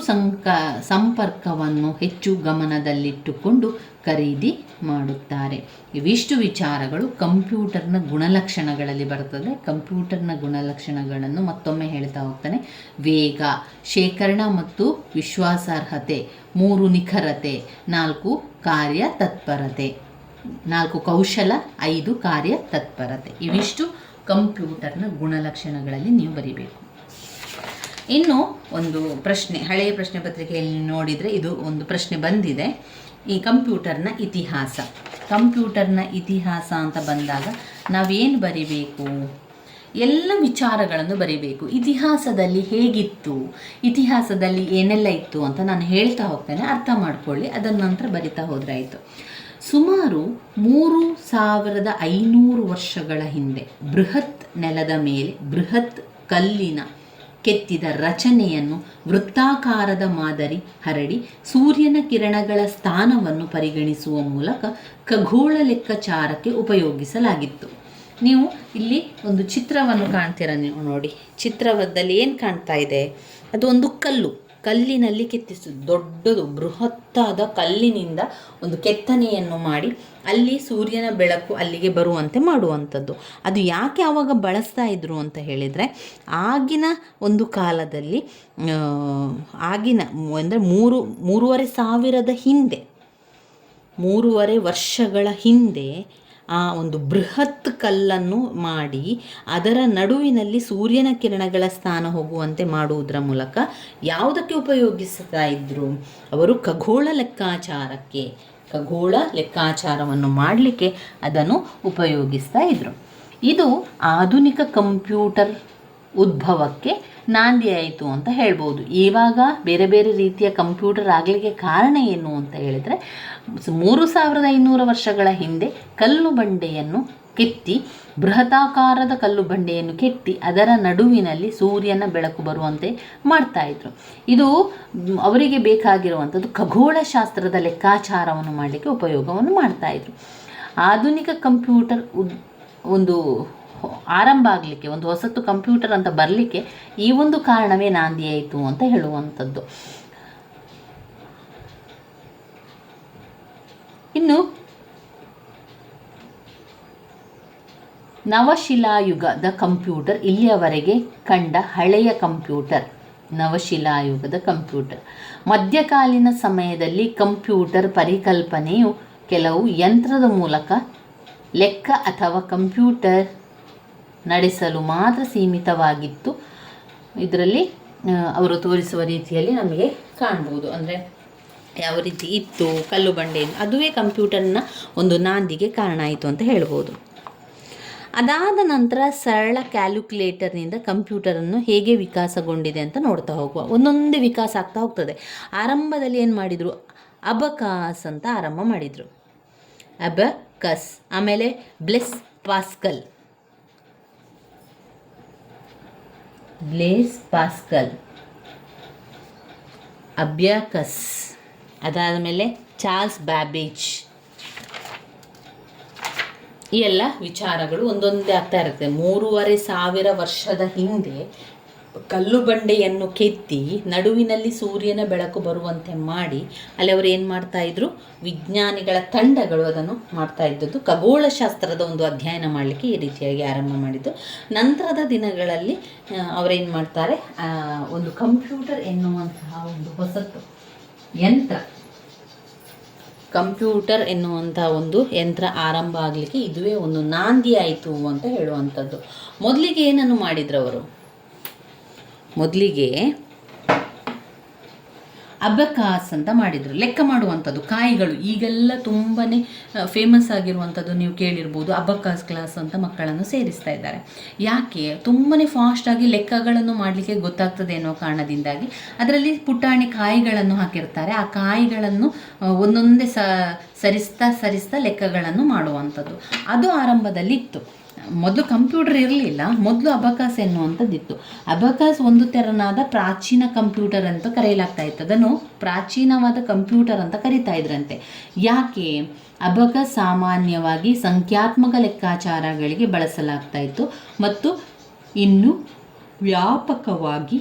ಸಂಪರ್ಕವನ್ನು ಹೆಚ್ಚು ಗಮನದಲ್ಲಿಟ್ಟುಕೊಂಡು ಖರೀದಿ ಮಾಡುತ್ತಾರೆ. ಇವಿಷ್ಟು ವಿಚಾರಗಳು ಕಂಪ್ಯೂಟರ್ನ ಗುಣಲಕ್ಷಣಗಳಲ್ಲಿ ಬರ್ತದೆ. ಕಂಪ್ಯೂಟರ್ನ ಗುಣಲಕ್ಷಣಗಳನ್ನು ಮತ್ತೊಮ್ಮೆ ಹೇಳ್ತಾ ಹೋಗ್ತಾನೆ. ವೇಗ, ಶೇಖರಣ ಮತ್ತು ವಿಶ್ವಾಸಾರ್ಹತೆ, 3 ನಿಖರತೆ, 4 ಕಾರ್ಯತತ್ಪರತೆ, 4 ಕೌಶಲ, 5 ಕಾರ್ಯತತ್ಪರತೆ. ಇವಿಷ್ಟು ಕಂಪ್ಯೂಟರ್ನ ಗುಣಲಕ್ಷಣಗಳಲ್ಲಿ ನೀವು ಬರೀಬೇಕು. ಇನ್ನು ಒಂದು ಪ್ರಶ್ನೆ, ಹಳೆಯ ಪ್ರಶ್ನೆ ಪತ್ರಿಕೆಯಲ್ಲಿ ನೋಡಿದರೆ ಇದು ಒಂದು ಪ್ರಶ್ನೆ ಬಂದಿದೆ. ಈ ಕಂಪ್ಯೂಟರ್ನ ಇತಿಹಾಸ ಅಂತ ಬಂದಾಗ ನಾವೇನು ಬರಿಬೇಕು? ಎಲ್ಲ ವಿಚಾರಗಳನ್ನು ಬರಿಬೇಕು. ಇತಿಹಾಸದಲ್ಲಿ ಹೇಗಿತ್ತು, ಇತಿಹಾಸದಲ್ಲಿ ಏನೆಲ್ಲ ಇತ್ತು ಅಂತ ನಾನು ಹೇಳ್ತಾ ಹೋಗ್ತೇನೆ, ಅರ್ಥ ಮಾಡ್ಕೊಳ್ಳಿ. ಅದರ ನಂತರ ಬರಿತಾ ಹೋದರೆ ಆಯಿತು. ಸುಮಾರು 3500 ವರ್ಷಗಳ ಹಿಂದೆ ಬೃಹತ್ ನೆಲದ ಮೇಲೆ ಬೃಹತ್ ಕಲ್ಲಿನ ಕೆತ್ತಿದ ರಚನೆಯನ್ನು ವೃತ್ತಾಕಾರದ ಮಾದರಿ ಹರಡಿ ಸೂರ್ಯನ ಕಿರಣಗಳ ಸ್ಥಾನವನ್ನು ಪರಿಗಣಿಸುವ ಮೂಲಕ ಖಗೋಳ ಲೆಕ್ಕಾಚಾರಕ್ಕೆ ಉಪಯೋಗಿಸಲಾಗಿತ್ತು. ನೀವು ಇಲ್ಲಿ ಒಂದು ಚಿತ್ರವನ್ನು ಕಾಣ್ತೀರ, ನೀವು ನೋಡಿ. ಚಿತ್ರದಲ್ಲಿ ಏನು ಕಾಣ್ತಾ ಇದೆ? ಅದು ಒಂದು ಕಲ್ಲಿನಲ್ಲಿ ದೊಡ್ಡದು ಬೃಹತ್ತಾದ ಕಲ್ಲಿನಿಂದ ಒಂದು ಕೆತ್ತನೆಯನ್ನು ಮಾಡಿ ಅಲ್ಲಿ ಸೂರ್ಯನ ಬೆಳಕು ಅಲ್ಲಿಗೆ ಬರುವಂತೆ ಮಾಡುವಂಥದ್ದು. ಅದು ಯಾಕೆ ಆವಾಗ ಬಳಸ್ತಾ ಇದ್ರು ಅಂತ ಹೇಳಿದರೆ, ಆಗಿನ ಒಂದು ಕಾಲದಲ್ಲಿ ಅಂದರೆ 3,500 ವರ್ಷಗಳ ಹಿಂದೆ ಆ ಒಂದು ಬೃಹತ್ ಕಲ್ಲನ್ನು ಮಾಡಿ ಅದರ ನಡುವಿನಲ್ಲಿ ಸೂರ್ಯನ ಕಿರಣಗಳ ಸ್ಥಾನ ಹೋಗುವಂತೆ ಮಾಡುವುದರ ಮೂಲಕ ಯಾವುದಕ್ಕೆ ಉಪಯೋಗಿಸ್ತಾ ಇದ್ದರು? ಅವರು ಖಗೋಳ ಲೆಕ್ಕಾಚಾರವನ್ನು ಮಾಡಲಿಕ್ಕೆ ಅದನ್ನು ಉಪಯೋಗಿಸ್ತಾ ಇದ್ದರು. ಇದು ಆಧುನಿಕ ಕಂಪ್ಯೂಟರ್ ಉದ್ಭವಕ್ಕೆ ನಾಂದಿಯಾಯಿತು ಅಂತ ಹೇಳ್ಬೋದು. ಇವಾಗ ಬೇರೆ ಬೇರೆ ರೀತಿಯ ಕಂಪ್ಯೂಟರ್ ಆಗಲಿಕ್ಕೆ ಕಾರಣ ಏನು ಅಂತ ಹೇಳಿದರೆ, 3500 ವರ್ಷಗಳ ಹಿಂದೆ ಕಲ್ಲು ಬಂಡೆಯನ್ನು ಕೆತ್ತಿ ಬೃಹತಾಕಾರದ ಕಲ್ಲು ಬಂಡೆಯನ್ನು ಕೆತ್ತಿ ಅದರ ನಡುವಿನಲ್ಲಿ ಸೂರ್ಯನ ಬೆಳಕು ಬರುವಂತೆ ಮಾಡ್ತಾಯಿದ್ರು. ಇದು ಅವರಿಗೆ ಬೇಕಾಗಿರುವಂಥದ್ದು ಖಗೋಳಶಾಸ್ತ್ರದ ಲೆಕ್ಕಾಚಾರವನ್ನು ಮಾಡಲಿಕ್ಕೆ ಉಪಯೋಗವನ್ನು ಮಾಡ್ತಾಯಿದ್ರು. ಆಧುನಿಕ ಕಂಪ್ಯೂಟರ್ ಒಂದು ಆರಂಭ ಆಗಲಿಕ್ಕೆ, ಒಂದು ಹೊಸತು ಕಂಪ್ಯೂಟರ್ ಅಂತ ಬರಲಿಕ್ಕೆ ಈ ಒಂದು ಕಾರಣವೇ ನಾಂದಿಯಾಯಿತು ಅಂತ ಹೇಳುವಂಥದ್ದು. ಇನ್ನು ನವಶಿಲಾಯುಗದ ಕಂಪ್ಯೂಟರ್ ಇಲ್ಲಿಯವರೆಗೆ ಕಂಡ ಹಳೆಯ ಕಂಪ್ಯೂಟರ್. ನವಶಿಲಾಯುಗದ ಕಂಪ್ಯೂಟರ್ ಮಧ್ಯಕಾಲೀನ ಸಮಯದಲ್ಲಿ ಕಂಪ್ಯೂಟರ್ ಪರಿಕಲ್ಪನೆಯು ಕೆಲವು ಯಂತ್ರದ ಮೂಲಕ ಲೆಕ್ಕ ಅಥವಾ ಕಂಪ್ಯೂಟರ್ ನಡೆಸಲು ಮಾತ್ರ ಸೀಮಿತವಾಗಿತ್ತು. ಇದರಲ್ಲಿ ಅವರು ತೋರಿಸುವ ರೀತಿಯಲ್ಲಿ ನಮಗೆ ಕಾಣ್ಬೋದು. ಅಂದರೆ ಯಾವ ರೀತಿ ಇತ್ತು ಕಲ್ಲು ಬಂಡೆ, ಅದುವೇ ಕಂಪ್ಯೂಟರ್ನ ಒಂದು ನಾಂದಿಗೆ ಕಾರಣ ಆಯಿತು ಅಂತ ಹೇಳ್ಬೋದು. ಅದಾದ ನಂತರ ಸರಳ ಕ್ಯಾಲ್ಕುಲೇಟರ್ನಿಂದ ಕಂಪ್ಯೂಟರನ್ನು ಹೇಗೆ ವಿಕಾಸಗೊಂಡಿದೆ ಅಂತ ನೋಡ್ತಾ ಹೋಗುವ. ಒಂದೊಂದೇ ವಿಕಾಸ ಆಗ್ತಾ ಹೋಗ್ತದೆ. ಆರಂಭದಲ್ಲಿ ಏನು ಮಾಡಿದರು, ಅಬಕಾಸ್ ಅಂತ ಆರಂಭ ಮಾಡಿದರು. ಅಬಕಸ್, ಆಮೇಲೆ ಬ್ಲೇಸ್ ಪಾಸ್ಕಲ್, ಅಬ್ಯಾಕಸ್, ಅದಾದ ಮೇಲೆ ಚಾರ್ಲ್ಸ್ ಬ್ಯಾಬೇಜ್. ಈ ಎಲ್ಲ ವಿಚಾರಗಳು ಒಂದೊಂದೇ ಆಗ್ತಾ ಇರುತ್ತೆ. 3500 ವರ್ಷದ ಹಿಂದೆ ಕಲ್ಲು ಬಂಡೆಯನ್ನು ಕೆತ್ತಿ ನಡುವಿನಲ್ಲಿ ಸೂರ್ಯನ ಬೆಳಕು ಬರುವಂತೆ ಮಾಡಿ ಅಲ್ಲಿ ಅವರು ಏನು ಮಾಡ್ತಾಯಿದ್ರು, ವಿಜ್ಞಾನಿಗಳ ತಂಡಗಳು ಅದನ್ನು ಮಾಡ್ತಾ ಇದ್ದದ್ದು. ಖಗೋಳಶಾಸ್ತ್ರದ ಒಂದು ಅಧ್ಯಯನ ಮಾಡಲಿಕ್ಕೆ ಈ ರೀತಿಯಾಗಿ ಆರಂಭ ಮಾಡಿದ್ದು. ನಂತರದ ದಿನಗಳಲ್ಲಿ ಅವರೇನು ಮಾಡ್ತಾರೆ, ಒಂದು ಕಂಪ್ಯೂಟರ್ ಎನ್ನುವಂತಹ ಒಂದು ಹೊಸತು ಯಂತ್ರ, ಕಂಪ್ಯೂಟರ್ ಎನ್ನುವಂಥ ಒಂದು ಯಂತ್ರ ಆರಂಭ ಆಗಲಿಕ್ಕೆ ಇದುವೇ ಒಂದು ನಾಂದಿ ಆಯಿತು ಅಂತ ಹೇಳುವಂಥದ್ದು. ಮೊದಲಿಗೆ ಏನನ್ನು ಮಾಡಿದ್ರು ಅವರು, ಮೊದಲಿಗೆ ಅಬಕಾಸ್ ಅಂತ ಮಾಡಿದರು. ಲೆಕ್ಕ ಮಾಡುವಂಥದ್ದು ಕಾಯಿಗಳು ಈಗೆಲ್ಲ ತುಂಬಾ ಫೇಮಸ್ ಆಗಿರುವಂಥದ್ದು ನೀವು ಕೇಳಿರ್ಬೋದು. ಅಬಕಾಸ್ ಕ್ಲಾಸ್ ಅಂತ ಮಕ್ಕಳನ್ನು ಸೇರಿಸ್ತಾ ಇದ್ದಾರೆ. ಯಾಕೆ, ತುಂಬಾ ಫಾಸ್ಟಾಗಿ ಲೆಕ್ಕಗಳನ್ನು ಮಾಡಲಿಕ್ಕೆ ಗೊತ್ತಾಗ್ತದೆ ಅನ್ನೋ ಕಾರಣದಿಂದಾಗಿ ಅದರಲ್ಲಿ ಪುಟಾಣಿ ಕಾಯಿಗಳನ್ನು ಹಾಕಿರ್ತಾರೆ. ಆ ಕಾಯಿಗಳನ್ನು ಒಂದೊಂದೇ ಸರಿಸ್ತಾ ಲೆಕ್ಕಗಳನ್ನು ಮಾಡುವಂಥದ್ದು ಅದು ಆರಂಭದಲ್ಲಿ ಇತ್ತು. ಮೊದಲು ಕಂಪ್ಯೂಟರ್ ಇರಲಿಲ್ಲ, ಮೊದಲು ಅಬಕಾಸ್ ಎನ್ನುವಂಥದ್ದಿತ್ತು. ಅಬಕಾಸ್ ಒಂದು ತೆರನಾದ ಪ್ರಾಚೀನ ಕಂಪ್ಯೂಟರ್ ಅಂತ ಕರೆಯಲಾಗ್ತಾ ಇತ್ತು. ಅದನ್ನು ಪ್ರಾಚೀನವಾದ ಕಂಪ್ಯೂಟರ್ ಅಂತ ಕರಿತಾ ಇದ್ರಂತೆ. ಯಾಕೆ, ಅಬಕಾಸ್ ಸಾಮಾನ್ಯವಾಗಿ ಸಂಖ್ಯಾತ್ಮಕ ಲೆಕ್ಕಾಚಾರಗಳಿಗೆ ಬಳಸಲಾಗ್ತಾ ಇತ್ತು ಮತ್ತು ಇನ್ನು ವ್ಯಾಪಕವಾಗಿ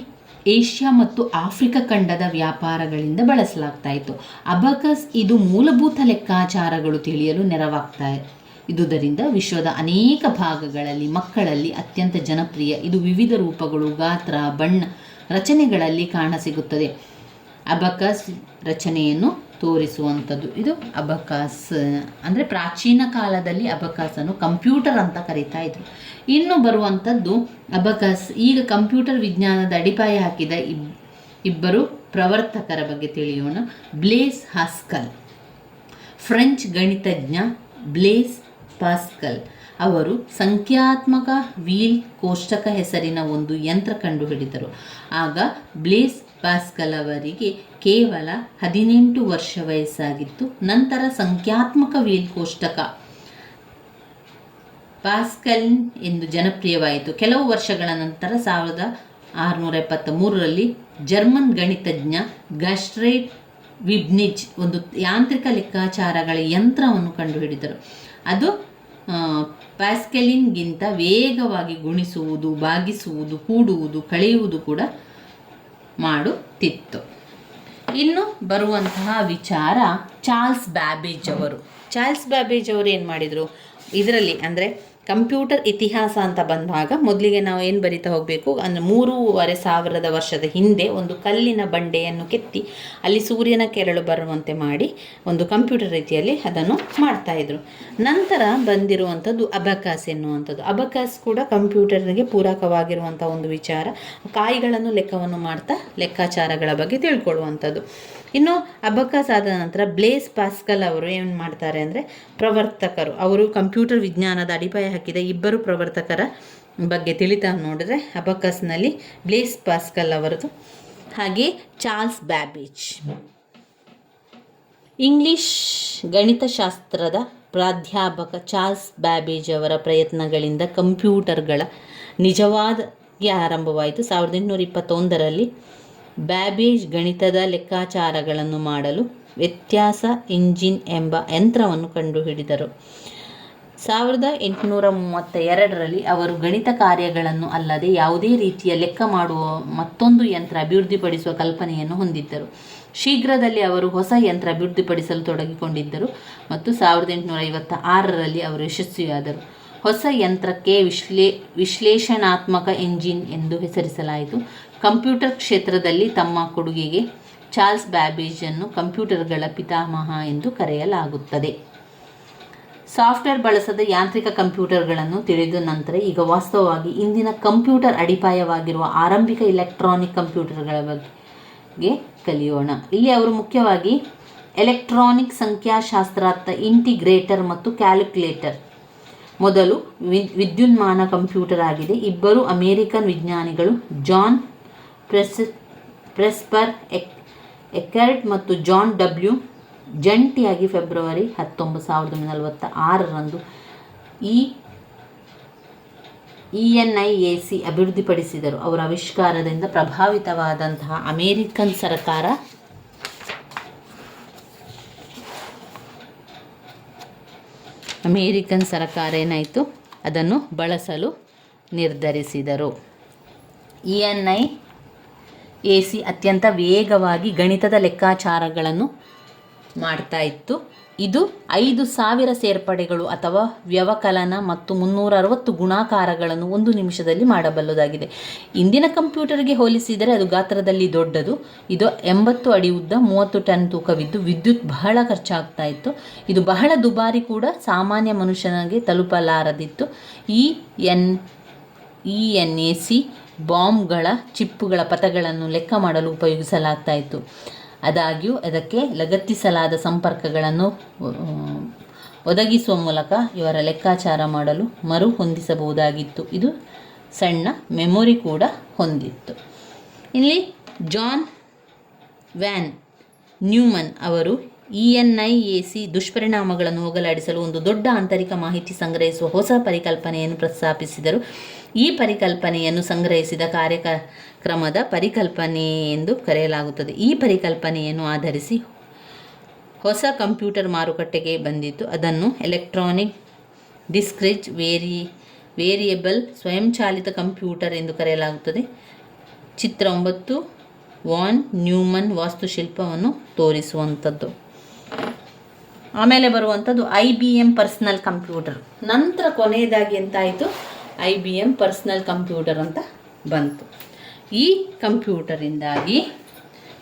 ಏಷ್ಯಾ ಮತ್ತು ಆಫ್ರಿಕಾ ಖಂಡದ ವ್ಯಾಪಾರಗಳಿಂದ ಬಳಸಲಾಗ್ತಾ ಇತ್ತು. ಅಬಕಾಸ್ ಇದು ಮೂಲಭೂತ ಲೆಕ್ಕಾಚಾರಗಳು ತಿಳಿಯಲು ನೆರವಾಗ್ತಾ ಇದುದರಿಂದ ವಿಶ್ವದ ಅನೇಕ ಭಾಗಗಳಲ್ಲಿ ಮಕ್ಕಳಲ್ಲಿ ಅತ್ಯಂತ ಜನಪ್ರಿಯ. ಇದು ವಿವಿಧ ರೂಪಗಳು, ಗಾತ್ರ, ಬಣ್ಣ, ರಚನೆಗಳಲ್ಲಿ ಕಾಣಸಿಗುತ್ತದೆ. ಅಬಕಾಸ್ ರಚನೆಯನ್ನು ತೋರಿಸುವಂಥದ್ದು ಇದು ಅಬಕಾಸ್. ಅಂದರೆ ಪ್ರಾಚೀನ ಕಾಲದಲ್ಲಿ ಅಬಕಾಸನ್ನು ಕಂಪ್ಯೂಟರ್ ಅಂತ ಕರೀತಾ ಇದ್ರು. ಇನ್ನು ಬರುವಂಥದ್ದು ಅಬಕಾಸ್. ಈಗ ಕಂಪ್ಯೂಟರ್ ವಿಜ್ಞಾನದ ಅಡಿಪಾಯ ಹಾಕಿದ ಇಬ್ಬರು ಪ್ರವರ್ತಕರ ಬಗ್ಗೆ ತಿಳಿಯೋಣ. ಬ್ಲೇಸ್ ಹಾಸ್ಕಲ್, ಫ್ರೆಂಚ್ ಗಣಿತಜ್ಞ ಬ್ಲೇಸ್ ಪಾಸ್ಕಲ್ ಅವರು ಸಂಖ್ಯಾತ್ಮಕ ವೀಲ್ ಕೋಷ್ಟಕ ಹೆಸರಿನ ಒಂದು ಯಂತ್ರ ಕಂಡುಹಿಡಿದರು. ಆಗ ಬ್ಲೇಸ್ ಪಾಸ್ಕಲ್ ಅವರಿಗೆ ಕೇವಲ 18 ವರ್ಷ ವಯಸ್ಸಾಗಿತ್ತು. ನಂತರ ಸಂಖ್ಯಾತ್ಮಕ ವೀಲ್ ಕೋಷ್ಟಕ ಪಾಸ್ಕಲ್ ಎಂದು ಜನಪ್ರಿಯವಾಯಿತು. ಕೆಲವು ವರ್ಷಗಳ ನಂತರ 1673ರಲ್ಲಿ ಜರ್ಮನ್ ಗಣಿತಜ್ಞ ಗಾಸ್ಟ್ರೇಡ್ ವಿಬ್ನಿಚ್ ಒಂದು ಯಾಂತ್ರಿಕ ಲೆಕ್ಕಾಚಾರಗಳ ಯಂತ್ರವನ್ನು ಕಂಡುಹಿಡಿದರು. ಅದು ಪ್ಯಾಸ್ಕಲಿನ್ಗಿಂತ ವೇಗವಾಗಿ ಗುಣಿಸುವುದು, ಭಾಗಿಸುವುದು, ಕೂಡುವುದು, ಕಳೆಯುವುದು ಕೂಡ ಮಾಡುತ್ತಿತ್ತು. ಇನ್ನು ಬರುವಂತಹ ವಿಚಾರ ಚಾರ್ಲ್ಸ್ ಬ್ಯಾಬೇಜ್ ಅವರು. ಚಾರ್ಲ್ಸ್ ಬ್ಯಾಬೇಜ್ ಅವರು ಏನು ಮಾಡಿದರು, ಇದರಲ್ಲಿ ಅಂದರೆ ಕಂಪ್ಯೂಟರ್ ಇತಿಹಾಸ ಅಂತ ಬಂದಾಗ ಮೊದಲಿಗೆ ನಾವು ಏನು ಬರಿತಾ ಹೋಗಬೇಕು ಅಂದರೆ 3500 ವರ್ಷದ ಹಿಂದೆ ಒಂದು ಕಲ್ಲಿನ ಬಂಡೆಯನ್ನು ಕೆತ್ತಿ ಅಲ್ಲಿ ಸೂರ್ಯನ ಕೆರಳು ಬರುವಂತೆ ಮಾಡಿ ಒಂದು ಕಂಪ್ಯೂಟರ್ ರೀತಿಯಲ್ಲಿ ಅದನ್ನು ಮಾಡ್ತಾಯಿದ್ರು. ನಂತರ ಬಂದಿರುವಂಥದ್ದು ಅಬಕಾಸ್ ಎನ್ನುವಂಥದ್ದು. ಅಬಕಾಸ್ ಕೂಡ ಕಂಪ್ಯೂಟರ್ಗೆ ಪೂರಕವಾಗಿರುವಂಥ ಒಂದು ವಿಚಾರ. ಕಾಯಿಗಳನ್ನು ಲೆಕ್ಕವನ್ನು ಮಾಡ್ತಾ ಲೆಕ್ಕಾಚಾರಗಳ ಬಗ್ಗೆ ತಿಳ್ಕೊಳ್ಳುವಂಥದ್ದು. ಇನ್ನು ಅಬಕಾಸ್ ಆದ ನಂತರ ಬ್ಲೇಸ್ ಪಾಸ್ಕಲ್ ಅವರು ಏನು ಮಾಡ್ತಾರೆ ಅಂದರೆ ಪ್ರವರ್ತಕರು. ಅವರು ಕಂಪ್ಯೂಟರ್ ವಿಜ್ಞಾನದ ಅಡಿಪಾಯ ಹಾಕಿದ ಇಬ್ಬರು ಪ್ರವರ್ತಕರ ಬಗ್ಗೆ ತಿಳಿತಾ ನೋಡಿದ್ರೆ ಅಬಕಾಸ್ನಲ್ಲಿ ಬ್ಲೇಸ್ ಪಾಸ್ಕಲ್ ಅವರದು, ಹಾಗೆ ಚಾರ್ಲ್ಸ್ ಬ್ಯಾಬೇಜ್. ಇಂಗ್ಲಿಷ್ ಗಣಿತಶಾಸ್ತ್ರದ ಪ್ರಾಧ್ಯಾಪಕ ಚಾರ್ಲ್ಸ್ ಬ್ಯಾಬೇಜ್ ಅವರ ಪ್ರಯತ್ನಗಳಿಂದ ಕಂಪ್ಯೂಟರ್ಗಳ ನಿಜವಾಗಿ ಆರಂಭವಾಯಿತು. 1821ರಲ್ಲಿ ಬ್ಯಾಬೇಜ್ ಗಣಿತದ ಲೆಕ್ಕಾಚಾರಗಳನ್ನು ಮಾಡಲು ವ್ಯತ್ಯಾಸ ಇಂಜಿನ್ ಎಂಬ ಯಂತ್ರವನ್ನು ಕಂಡುಹಿಡಿದರು. 1832ರಲ್ಲಿ ಅವರು ಗಣಿತ ಕಾರ್ಯಗಳನ್ನು ಅಲ್ಲದೆ ಯಾವುದೇ ರೀತಿಯ ಲೆಕ್ಕ ಮಾಡುವ ಮತ್ತೊಂದು ಯಂತ್ರ ಅಭಿವೃದ್ಧಿಪಡಿಸುವ ಕಲ್ಪನೆಯನ್ನು ಹೊಂದಿದ್ದರು. ಶೀಘ್ರದಲ್ಲಿ ಅವರು ಹೊಸ ಯಂತ್ರ ಅಭಿವೃದ್ಧಿಪಡಿಸಲು ತೊಡಗಿಕೊಂಡಿದ್ದರು ಮತ್ತು 1856ರಲ್ಲಿ ಅವರು ಯಶಸ್ವಿಯಾದರು. ಹೊಸ ಯಂತ್ರಕ್ಕೆ ವಿಶ್ಲೇಷಣಾತ್ಮಕ ಎಂಜಿನ್ ಎಂದು ಹೆಸರಿಸಲಾಯಿತು. ಕಂಪ್ಯೂಟರ್ ಕ್ಷೇತ್ರದಲ್ಲಿ ತಮ್ಮ ಕೊಡುಗೆಗೆ ಚಾರ್ಲ್ಸ್ ಬ್ಯಾಬೇಜನ್ನು ಕಂಪ್ಯೂಟರ್ಗಳ ಪಿತಾಮಹ ಎಂದು ಕರೆಯಲಾಗುತ್ತದೆ. ಸಾಫ್ಟ್ವೇರ್ ಬಳಸದ ಯಾಂತ್ರಿಕ ಕಂಪ್ಯೂಟರ್ಗಳನ್ನು ತಿಳಿದ ನಂತರ ಈಗ ವಾಸ್ತವವಾಗಿ ಇಂದಿನ ಕಂಪ್ಯೂಟರ್ ಅಡಿಪಾಯವಾಗಿರುವ ಆರಂಭಿಕ ಇಲೆಕ್ಟ್ರಾನಿಕ್ ಕಂಪ್ಯೂಟರ್ಗಳ ಬಗ್ಗೆ ಕಲಿಯೋಣ. ಇಲ್ಲಿ ಅವರು ಮುಖ್ಯವಾಗಿ ಎಲೆಕ್ಟ್ರಾನಿಕ್ ಸಂಖ್ಯಾಶಾಸ್ತ್ರಾರ್ಥ ಇಂಟಿಗ್ರೇಟರ್ ಮತ್ತು ಕ್ಯಾಲ್ಕುಲೇಟರ್ ಮೊದಲು ವಿದ್ಯುನ್ಮಾನ ಕಂಪ್ಯೂಟರ್ ಆಗಿದೆ. ಇಬ್ಬರು ಅಮೇರಿಕನ್ ವಿಜ್ಞಾನಿಗಳು ಜಾನ್ ಪ್ರೆಸ್ಪರ್ ಎಕರ್ಟ್ ಮತ್ತು ಜಾನ್ ಡಬ್ಲ್ಯೂ ಜಂಟಿಯಾಗಿ ಫೆಬ್ರವರಿ 1946ರಂದು ENIAC ಅಭಿವೃದ್ಧಿಪಡಿಸಿದರು. ಅವರ ಆವಿಷ್ಕಾರದಿಂದ ಪ್ರಭಾವಿತವಾದಂತಹ ಅಮೇರಿಕನ್ ಸರ್ಕಾರ ಏನಾಯಿತು, ಅದನ್ನು ಬಳಸಲು ನಿರ್ಧರಿಸಿದರು. ENIAC ಅತ್ಯಂತ ವೇಗವಾಗಿ ಗಣಿತದ ಲೆಕ್ಕಾಚಾರಗಳನ್ನು ಮಾಡ್ತಾ ಇತ್ತು. ಇದು 5000 ಸೇರ್ಪಡೆಗಳು ಅಥವಾ ವ್ಯವಕಲನ ಮತ್ತು 360 ಗುಣಾಕಾರಗಳನ್ನು 1 ನಿಮಿಷದಲ್ಲಿ ಮಾಡಬಲ್ಲುದಾಗಿದೆ. ಇಂದಿನ ಕಂಪ್ಯೂಟರ್ಗೆ ಹೋಲಿಸಿದರೆ ಅದು ಗಾತ್ರದಲ್ಲಿ ದೊಡ್ಡದು. ಇದು 80 ಅಡಿ ಉದ್ದ, 30 ಟನ್ ತೂಕವಿದ್ದು ವಿದ್ಯುತ್ ಬಹಳ ಖರ್ಚಾಗ್ತಾ ಇತ್ತು. ಇದು ಬಹಳ ದುಬಾರಿ ಕೂಡ, ಸಾಮಾನ್ಯ ಮನುಷ್ಯನಿಗೆ ತಲುಪಲಾರದಿತ್ತು. ENIAC ಬಾಂಬ್ಗಳ ಚಿಪ್ಪುಗಳ ಪಥಗಳನ್ನು ಲೆಕ್ಕ ಮಾಡಲು ಉಪಯೋಗಿಸಲಾಗ್ತಾ ಇತ್ತು. ಆದಾಗ್ಯೂ ಅದಕ್ಕೆ ಲಗತ್ತಿಸಲಾದ ಸಂಪರ್ಕಗಳನ್ನು ಒದಗಿಸುವ ಮೂಲಕ ಇವರ ಲೆಕ್ಕಾಚಾರ ಮಾಡಲು ಮರು ಹೊಂದಿಸಬಹುದಾಗಿತ್ತು. ಇದು ಸಣ್ಣ ಮೆಮೊರಿ ಕೂಡ ಹೊಂದಿತ್ತು. ಇಲ್ಲಿ ಜಾನ್ ವ್ಯಾನ್ ನ್ಯೂಮನ್ ಅವರು ENIAC ದುಷ್ಪರಿಣಾಮಗಳನ್ನು ಹೋಗಲಾಡಿಸಲು ಒಂದು ದೊಡ್ಡ ಆಂತರಿಕ ಮಾಹಿತಿ ಸಂಗ್ರಹಿಸುವ ಹೊಸ ಪರಿಕಲ್ಪನೆಯನ್ನು ಪ್ರಸ್ತಾಪಿಸಿದರು. ಈ ಪರಿಕಲ್ಪನೆಯನ್ನು ಸಂಗ್ರಹಿಸಿದ ಕಾರ್ಯಕ್ರಮದ ಪರಿಕಲ್ಪನೆ ಎಂದು ಕರೆಯಲಾಗುತ್ತದೆ. ಈ ಪರಿಕಲ್ಪನೆಯನ್ನು ಆಧರಿಸಿ ಹೊಸ ಕಂಪ್ಯೂಟರ್ ಮಾರುಕಟ್ಟೆಗೆ ಬಂದಿತು. ಅದನ್ನು ಎಲೆಕ್ಟ್ರಾನಿಕ್ ಡಿಸ್ಕ್ರೀಟ್ ವೇರಿಯೇಬಲ್ ಸ್ವಯಂಚಾಲಿತ ಕಂಪ್ಯೂಟರ್ ಎಂದು ಕರೆಯಲಾಗುತ್ತದೆ. ಚಿತ್ರ 9 ವಾನ್ ನ್ಯೂಮನ್ ವಾಸ್ತುಶಿಲ್ಪವನ್ನು ತೋರಿಸುವಂಥದ್ದು. ಆಮೇಲೆ ಬರುವಂಥದ್ದು IBM ಪರ್ಸನಲ್ ಕಂಪ್ಯೂಟರ್. ನಂತರ ಕೊನೆಯದಾಗಿ ಎಂತಾಯಿತು, IBM ಪರ್ಸನಲ್ ಕಂಪ್ಯೂಟರ್ ಅಂತ ಬಂತು. ಈ ಕಂಪ್ಯೂಟರಿಂದಾಗಿ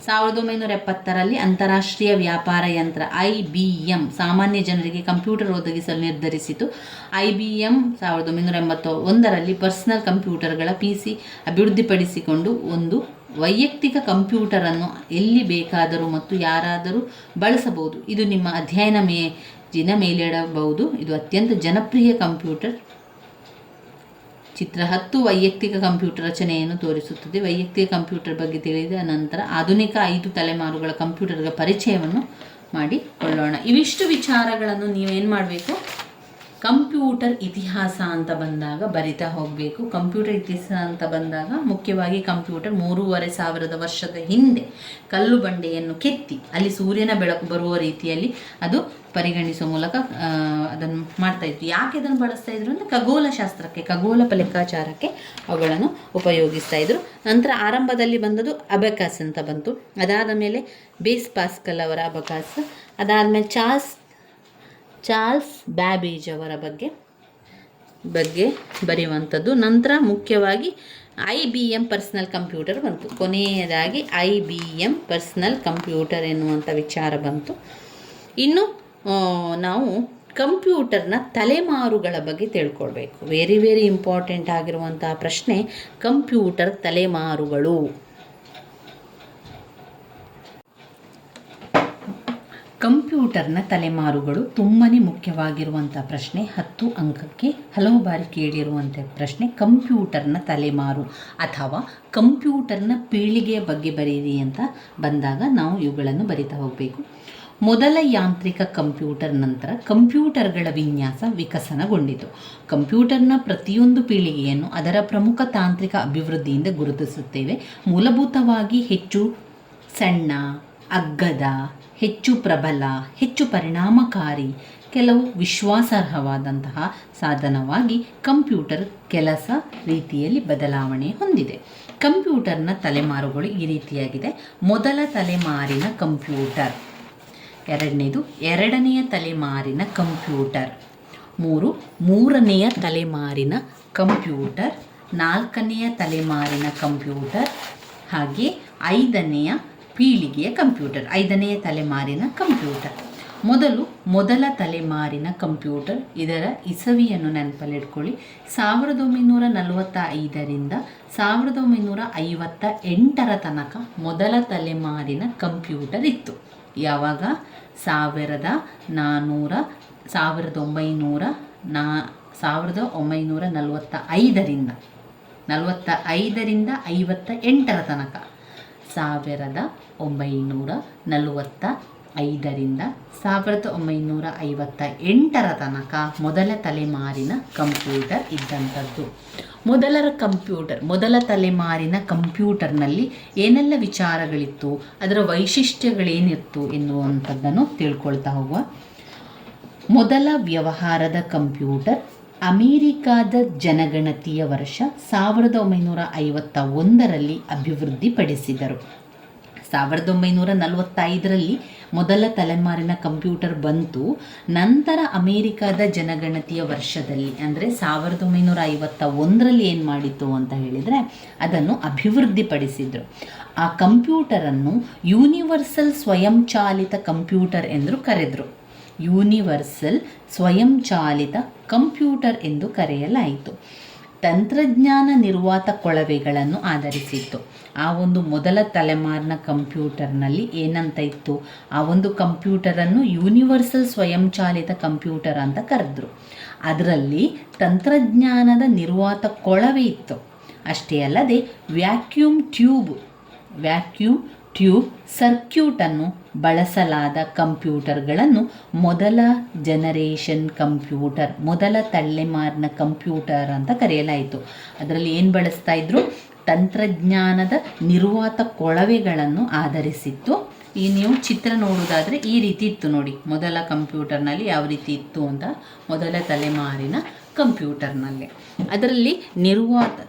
1970ರಲ್ಲಿ ಅಂತಾರಾಷ್ಟ್ರೀಯ ವ್ಯಾಪಾರ ಯಂತ್ರ IBM ಸಾಮಾನ್ಯ ಜನರಿಗೆ ಕಂಪ್ಯೂಟರ್ ಒದಗಿಸಲು ನಿರ್ಧರಿಸಿತು. IBM 1981ರಲ್ಲಿ ಪರ್ಸನಲ್ ಕಂಪ್ಯೂಟರ್ಗಳ PC ಅಭಿವೃದ್ಧಿಪಡಿಸಿಕೊಂಡು ಒಂದು ವೈಯಕ್ತಿಕ ಕಂಪ್ಯೂಟರನ್ನು ಎಲ್ಲಿ ಬೇಕಾದರೂ ಮತ್ತು ಯಾರಾದರೂ ಬಳಸಬಹುದು. ಇದು ನಿಮ್ಮ ಅಧ್ಯಯನ ಮೇಜಿನ ಮೇಲಿಡಬಹುದು. ಇದು ಅತ್ಯಂತ ಜನಪ್ರಿಯ ಕಂಪ್ಯೂಟರ್. ಚಿತ್ರ 10 ವೈಯಕ್ತಿಕ ಕಂಪ್ಯೂಟರ್ ರಚನೆಯನ್ನು ತೋರಿಸುತ್ತದೆ. ವೈಯಕ್ತಿಕ ಕಂಪ್ಯೂಟರ್ ಬಗ್ಗೆ ತಿಳಿದ ನಂತರ ಆಧುನಿಕ 5 ತಲೆಮಾರುಗಳ ಕಂಪ್ಯೂಟರ್ಗಳ ಪರಿಚಯವನ್ನು ಮಾಡಿಕೊಳ್ಳೋಣ. ಇವಿಷ್ಟು ವಿಚಾರಗಳನ್ನು ನೀವೇನು ಮಾಡಬೇಕು, ಕಂಪ್ಯೂಟರ್ ಇತಿಹಾಸ ಅಂತ ಬಂದಾಗ ಬರಿತಾ ಹೋಗಬೇಕು. ಕಂಪ್ಯೂಟರ್ ಇತಿಹಾಸ ಅಂತ ಬಂದಾಗ ಮುಖ್ಯವಾಗಿ ಕಂಪ್ಯೂಟರ್ 3500 ವರ್ಷದ ಹಿಂದೆ ಕಲ್ಲು ಬಂಡೆಯನ್ನು ಕೆತ್ತಿ ಅಲ್ಲಿ ಸೂರ್ಯನ ಬೆಳಕು ಬರುವ ರೀತಿಯಲ್ಲಿ ಅದು ಪರಿಗಣಿಸುವ ಮೂಲಕ ಅದನ್ನು ಮಾಡ್ತಾಯಿದ್ರು. ಯಾಕೆ ಅದನ್ನು ಬಳಸ್ತಾ ಇದ್ರು ಅಂದರೆ ಖಗೋಳಶಾಸ್ತ್ರಕ್ಕೆ, ಖಗೋಳ ಲೆಕ್ಕಾಚಾರಕ್ಕೆ ಅವುಗಳನ್ನು ಉಪಯೋಗಿಸ್ತಾ ಇದ್ರು. ನಂತರ ಆರಂಭದಲ್ಲಿ ಬಂದದ್ದು ಅಬಕಾಸ್ ಅಂತ ಬಂತು. ಅದಾದ ಮೇಲೆ ಬೇಸ್ ಪಾಸ್ಕಲ್ ಅವರ ಅಬಕಾಸ್, ಅದಾದಮೇಲೆ ಚಾರ್ಲ್ಸ್ ಬ್ಯಾಬೇಜ್ ಅವರ ಬಗ್ಗೆ ಬರೆಯುವಂಥದ್ದು. ನಂತರ ಮುಖ್ಯವಾಗಿ IBM ಪರ್ಸನಲ್ ಕಂಪ್ಯೂಟರ್ ಬಂತು. ಕೊನೆಯದಾಗಿ IBM ಪರ್ಸನಲ್ ಕಂಪ್ಯೂಟರ್ ಎನ್ನುವಂಥ ವಿಚಾರ ಬಂತು. ಇನ್ನು ನಾವು ಕಂಪ್ಯೂಟರ್ನ ತಲೆಮಾರುಗಳ ಬಗ್ಗೆ ತಿಳ್ಕೊಳ್ಬೇಕು. ವೆರಿ ಇಂಪಾರ್ಟೆಂಟ್ ಆಗಿರುವಂಥ ಪ್ರಶ್ನೆ ಕಂಪ್ಯೂಟರ್ ತಲೆಮಾರುಗಳು. ಕಂಪ್ಯೂಟರ್ನ ತಲೆಮಾರುಗಳು ತುಂಬಾ ಮುಖ್ಯವಾಗಿರುವಂಥ ಪ್ರಶ್ನೆ. 10 ಅಂಕಕ್ಕೆ ಹಲವು ಬಾರಿ ಕೇಳಿರುವಂಥ ಪ್ರಶ್ನೆ. ಕಂಪ್ಯೂಟರ್ನ ತಲೆಮಾರು ಅಥವಾ ಕಂಪ್ಯೂಟರ್ನ ಪೀಳಿಗೆಯ ಬಗ್ಗೆ ಬರೀರಿ ಅಂತ ಬಂದಾಗ ನಾವು ಇವುಗಳನ್ನು ಬರಿತಾ ಹೋಗಬೇಕು. ಮೊದಲ ಯಾಂತ್ರಿಕ ಕಂಪ್ಯೂಟರ್ ನಂತರ ಕಂಪ್ಯೂಟರ್ಗಳ ವಿನ್ಯಾಸ ವಿಕಸನಗೊಂಡಿತು. ಕಂಪ್ಯೂಟರ್ನ ಪ್ರತಿಯೊಂದು ಪೀಳಿಗೆಯನ್ನು ಅದರ ಪ್ರಮುಖ ತಾಂತ್ರಿಕ ಅಭಿವೃದ್ಧಿಯಿಂದ ಗುರುತಿಸುತ್ತೇವೆ. ಮೂಲಭೂತವಾಗಿ ಹೆಚ್ಚು ಸಣ್ಣ, ಅಗ್ಗದ, ಹೆಚ್ಚು ಪ್ರಬಲ, ಹೆಚ್ಚು ಪರಿಣಾಮಕಾರಿ, ಕೆಲವು ವಿಶ್ವಾಸಾರ್ಹವಾದಂತಹ ಸಾಧನವಾಗಿ ಕಂಪ್ಯೂಟರ್ ಕೆಲಸ ರೀತಿಯಲ್ಲಿ ಬದಲಾವಣೆ ಹೊಂದಿದೆ. ಕಂಪ್ಯೂಟರ್ನ ತಲೆಮಾರುಗಳು ಈ ರೀತಿಯಾಗಿದೆ. ಮೊದಲ ತಲೆಮಾರಿನ ಕಂಪ್ಯೂಟರ್, ಎರಡನೆಯ ತಲೆಮಾರಿನ ಕಂಪ್ಯೂಟರ್, ಮೂರನೆಯ ತಲೆಮಾರಿನ ಕಂಪ್ಯೂಟರ್, ನಾಲ್ಕನೆಯ ತಲೆಮಾರಿನ ಕಂಪ್ಯೂಟರ್, ಹಾಗೆ ಐದನೆಯ ಪೀಳಿಗೆಯ ಕಂಪ್ಯೂಟರ್, ಐದನೆಯ ತಲೆಮಾರಿನ ಕಂಪ್ಯೂಟರ್. ಮೊದಲ ತಲೆಮಾರಿನ ಕಂಪ್ಯೂಟರ್, ಇದರ ಇಸವಿಯನ್ನು ನೆನಪಲ್ಲಿಟ್ಕೊಳ್ಳಿ. 1945ರಿಂದ 1958 ತನಕ ಮೊದಲ ತಲೆಮಾರಿನ ಕಂಪ್ಯೂಟರ್ ಇತ್ತು. ಯಾವಾಗ? 1945ರಿಂದ 58 ತನಕ, 1945ರಿಂದ 1958 ತನಕ ಮೊದಲ ತಲೆಮಾರಿನ ಕಂಪ್ಯೂಟರ್ ಇದ್ದಂಥದ್ದು. ಮೊದಲ ತಲೆಮಾರಿನ ಕಂಪ್ಯೂಟರ್ನಲ್ಲಿ ಏನೆಲ್ಲ ವಿಚಾರಗಳಿತ್ತು, ಅದರ ವೈಶಿಷ್ಟ್ಯಗಳೇನಿತ್ತು ಎನ್ನುವಂಥದ್ದನ್ನು ತಿಳ್ಕೊಳ್ತಾ ಹೋಗುವ. ಮೊದಲ ವ್ಯವಹಾರದ ಕಂಪ್ಯೂಟರ್ ಅಮೇರಿಕಾದ ಜನಗಣತಿಯ ವರ್ಷ 1951ರಲ್ಲಿ ಅಭಿವೃದ್ಧಿಪಡಿಸಿದರು. 1945ರಲ್ಲಿ ಮೊದಲ ತಲೆಮಾರಿನ ಕಂಪ್ಯೂಟರ್ ಬಂತು. ನಂತರ ಅಮೇರಿಕಾದ ಜನಗಣತಿಯ ವರ್ಷದಲ್ಲಿ ಅಂದರೆ 1951ರಲ್ಲಿ ಏನು ಮಾಡಿತು ಅಂತ ಹೇಳಿದರೆ ಅದನ್ನು ಅಭಿವೃದ್ಧಿಪಡಿಸಿದರು. ಆ ಕಂಪ್ಯೂಟರನ್ನು ಯೂನಿವರ್ಸಲ್ ಸ್ವಯಂಚಾಲಿತ ಕಂಪ್ಯೂಟರ್ ಎಂದು ಕರೆದರು. ಯೂನಿವರ್ಸಲ್ ಸ್ವಯಂಚಾಲಿತ ಕಂಪ್ಯೂಟರ್ ಎಂದು ಕರೆಯಲಾಯಿತು. ತಂತ್ರಜ್ಞಾನ ನಿರ್ವಾತ ಕೊಳವೆಗಳನ್ನು ಆಧರಿಸಿತ್ತು. ಆ ಒಂದು ಮೊದಲ ತಲೆಮಾರಿನ ಕಂಪ್ಯೂಟರ್ನಲ್ಲಿ ಏನಂತ ಇತ್ತು, ಆ ಒಂದು ಕಂಪ್ಯೂಟರನ್ನು ಯೂನಿವರ್ಸಲ್ ಸ್ವಯಂಚಾಲಿತ ಕಂಪ್ಯೂಟರ್ ಅಂತ ಕರೆದ್ರು. ಅದರಲ್ಲಿ ತಂತ್ರಜ್ಞಾನದ ನಿರ್ವಾತ ಕೊಳವೆ ಇತ್ತು. ಅಷ್ಟೇ ಅಲ್ಲದೆ ವ್ಯಾಕ್ಯೂಮ್ ಟ್ಯೂಬ್ ಸರ್ಕ್ಯೂಟನ್ನು ಬಳಸಲಾದ ಕಂಪ್ಯೂಟರ್ಗಳನ್ನು ಮೊದಲ ಜನರೇಷನ್ ಕಂಪ್ಯೂಟರ್, ಮೊದಲ ತಲೆಮಾರಿನ ಕಂಪ್ಯೂಟರ್ ಅಂತ ಕರೆಯಲಾಯಿತು. ಅದರಲ್ಲಿ ಏನು ಬಳಸ್ತಾ ಇದ್ರು? ತಂತ್ರಜ್ಞಾನದ ನಿರ್ವಾತ ಕೊಳವೆಗಳನ್ನು ಆಧರಿಸಿತ್ತು. ಈ ನೀವು ಚಿತ್ರ ನೋಡೋದಾದರೆ ಈ ರೀತಿ ಇತ್ತು ನೋಡಿ, ಮೊದಲ ಕಂಪ್ಯೂಟರ್ನಲ್ಲಿ ಯಾವ ರೀತಿ ಇತ್ತು ಅಂತ. ಮೊದಲ ತಲೆಮಾರಿನ ಕಂಪ್ಯೂಟರ್ನಲ್ಲಿ ಅದರಲ್ಲಿ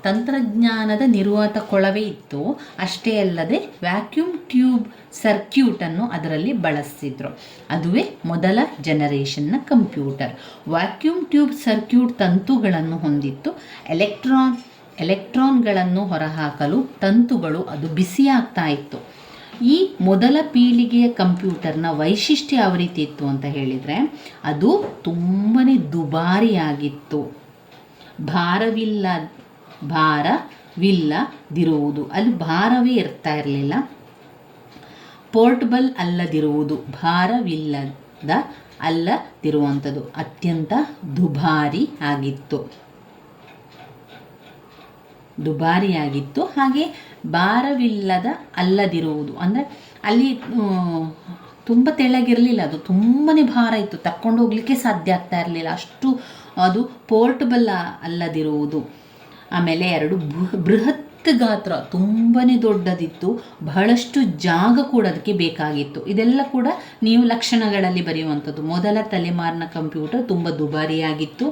ತಂತ್ರಜ್ಞಾನದ ನಿರ್ವಾತ ಕೊಳವೆ ಇತ್ತು. ಅಷ್ಟೇ ಅಲ್ಲದೆ ವ್ಯಾಕ್ಯೂಮ್ ಟ್ಯೂಬ್ ಸರ್ಕ್ಯೂಟನ್ನು ಅದರಲ್ಲಿ ಬಳಸ್ತಿದ್ರು. ಅದುವೇ ಮೊದಲ ಜನರೇಷನ್ನ ಕಂಪ್ಯೂಟರ್. ವ್ಯಾಕ್ಯೂಮ್ ಟ್ಯೂಬ್ ಸರ್ಕ್ಯೂಟ್ ತಂತುಗಳನ್ನು ಹೊಂದಿತ್ತು. ಎಲೆಕ್ಟ್ರಾನ್ಗಳನ್ನು ಹೊರಹಾಕಲು ತಂತುಗಳು ಅದು ಬಿಸಿಯಾಗ್ತಾ ಇತ್ತು. ಈ ಮೊದಲ ಪೀಳಿಗೆಯ ಕಂಪ್ಯೂಟರ್ನ ವೈಶಿಷ್ಟ್ಯ ಯಾವ ರೀತಿ ಇತ್ತು ಅಂತ ಹೇಳಿದರೆ, ಅದು ತುಂಬಾ ದುಬಾರಿಯಾಗಿತ್ತು. ಭಾರವಿಲ್ಲದಿರುವುದು, ಅಲ್ಲಿ ಭಾರವೇ ಇರ್ತಾ ಇರಲಿಲ್ಲ. ಪೋರ್ಟಬಲ್ ಅಲ್ಲದಿರುವಂಥದ್ದು, ಅತ್ಯಂತ ದುಬಾರಿಯಾಗಿತ್ತು. ಹಾಗೆ ಅಲ್ಲದಿರುವುದು ಅಂದರೆ ಅಲ್ಲಿ ತುಂಬ ತೆಳ್ಳಗಿರಲಿಲ್ಲ, ಅದು ತುಂಬಾ ಭಾರ ಇತ್ತು, ತಕ್ಕೊಂಡು ಹೋಗಲಿಕ್ಕೆ ಸಾಧ್ಯ ಆಗ್ತಾ ಇರಲಿಲ್ಲ, ಅಷ್ಟು ಅದು ಪೋರ್ಟಬಲ್ ಅಲ್ಲದಿರುವುದು. ಆಮೇಲೆ 2 ಬೃಹತ್ ಗಾತ್ರ, ತುಂಬಾ ದೊಡ್ಡದಿತ್ತು, ಬಹಳಷ್ಟು ಜಾಗ ಕೂಡ ಅದಕ್ಕೆ ಬೇಕಾಗಿತ್ತು. ಇದೆಲ್ಲ ಕೂಡ ನೀವು ಲಕ್ಷಣಗಳಲ್ಲಿ ಬರೆಯುವಂಥದ್ದು. ಮೊದಲ ತಲೆಮಾರಿನ ಕಂಪ್ಯೂಟರ್ ತುಂಬ ದುಬಾರಿಯಾಗಿತ್ತು,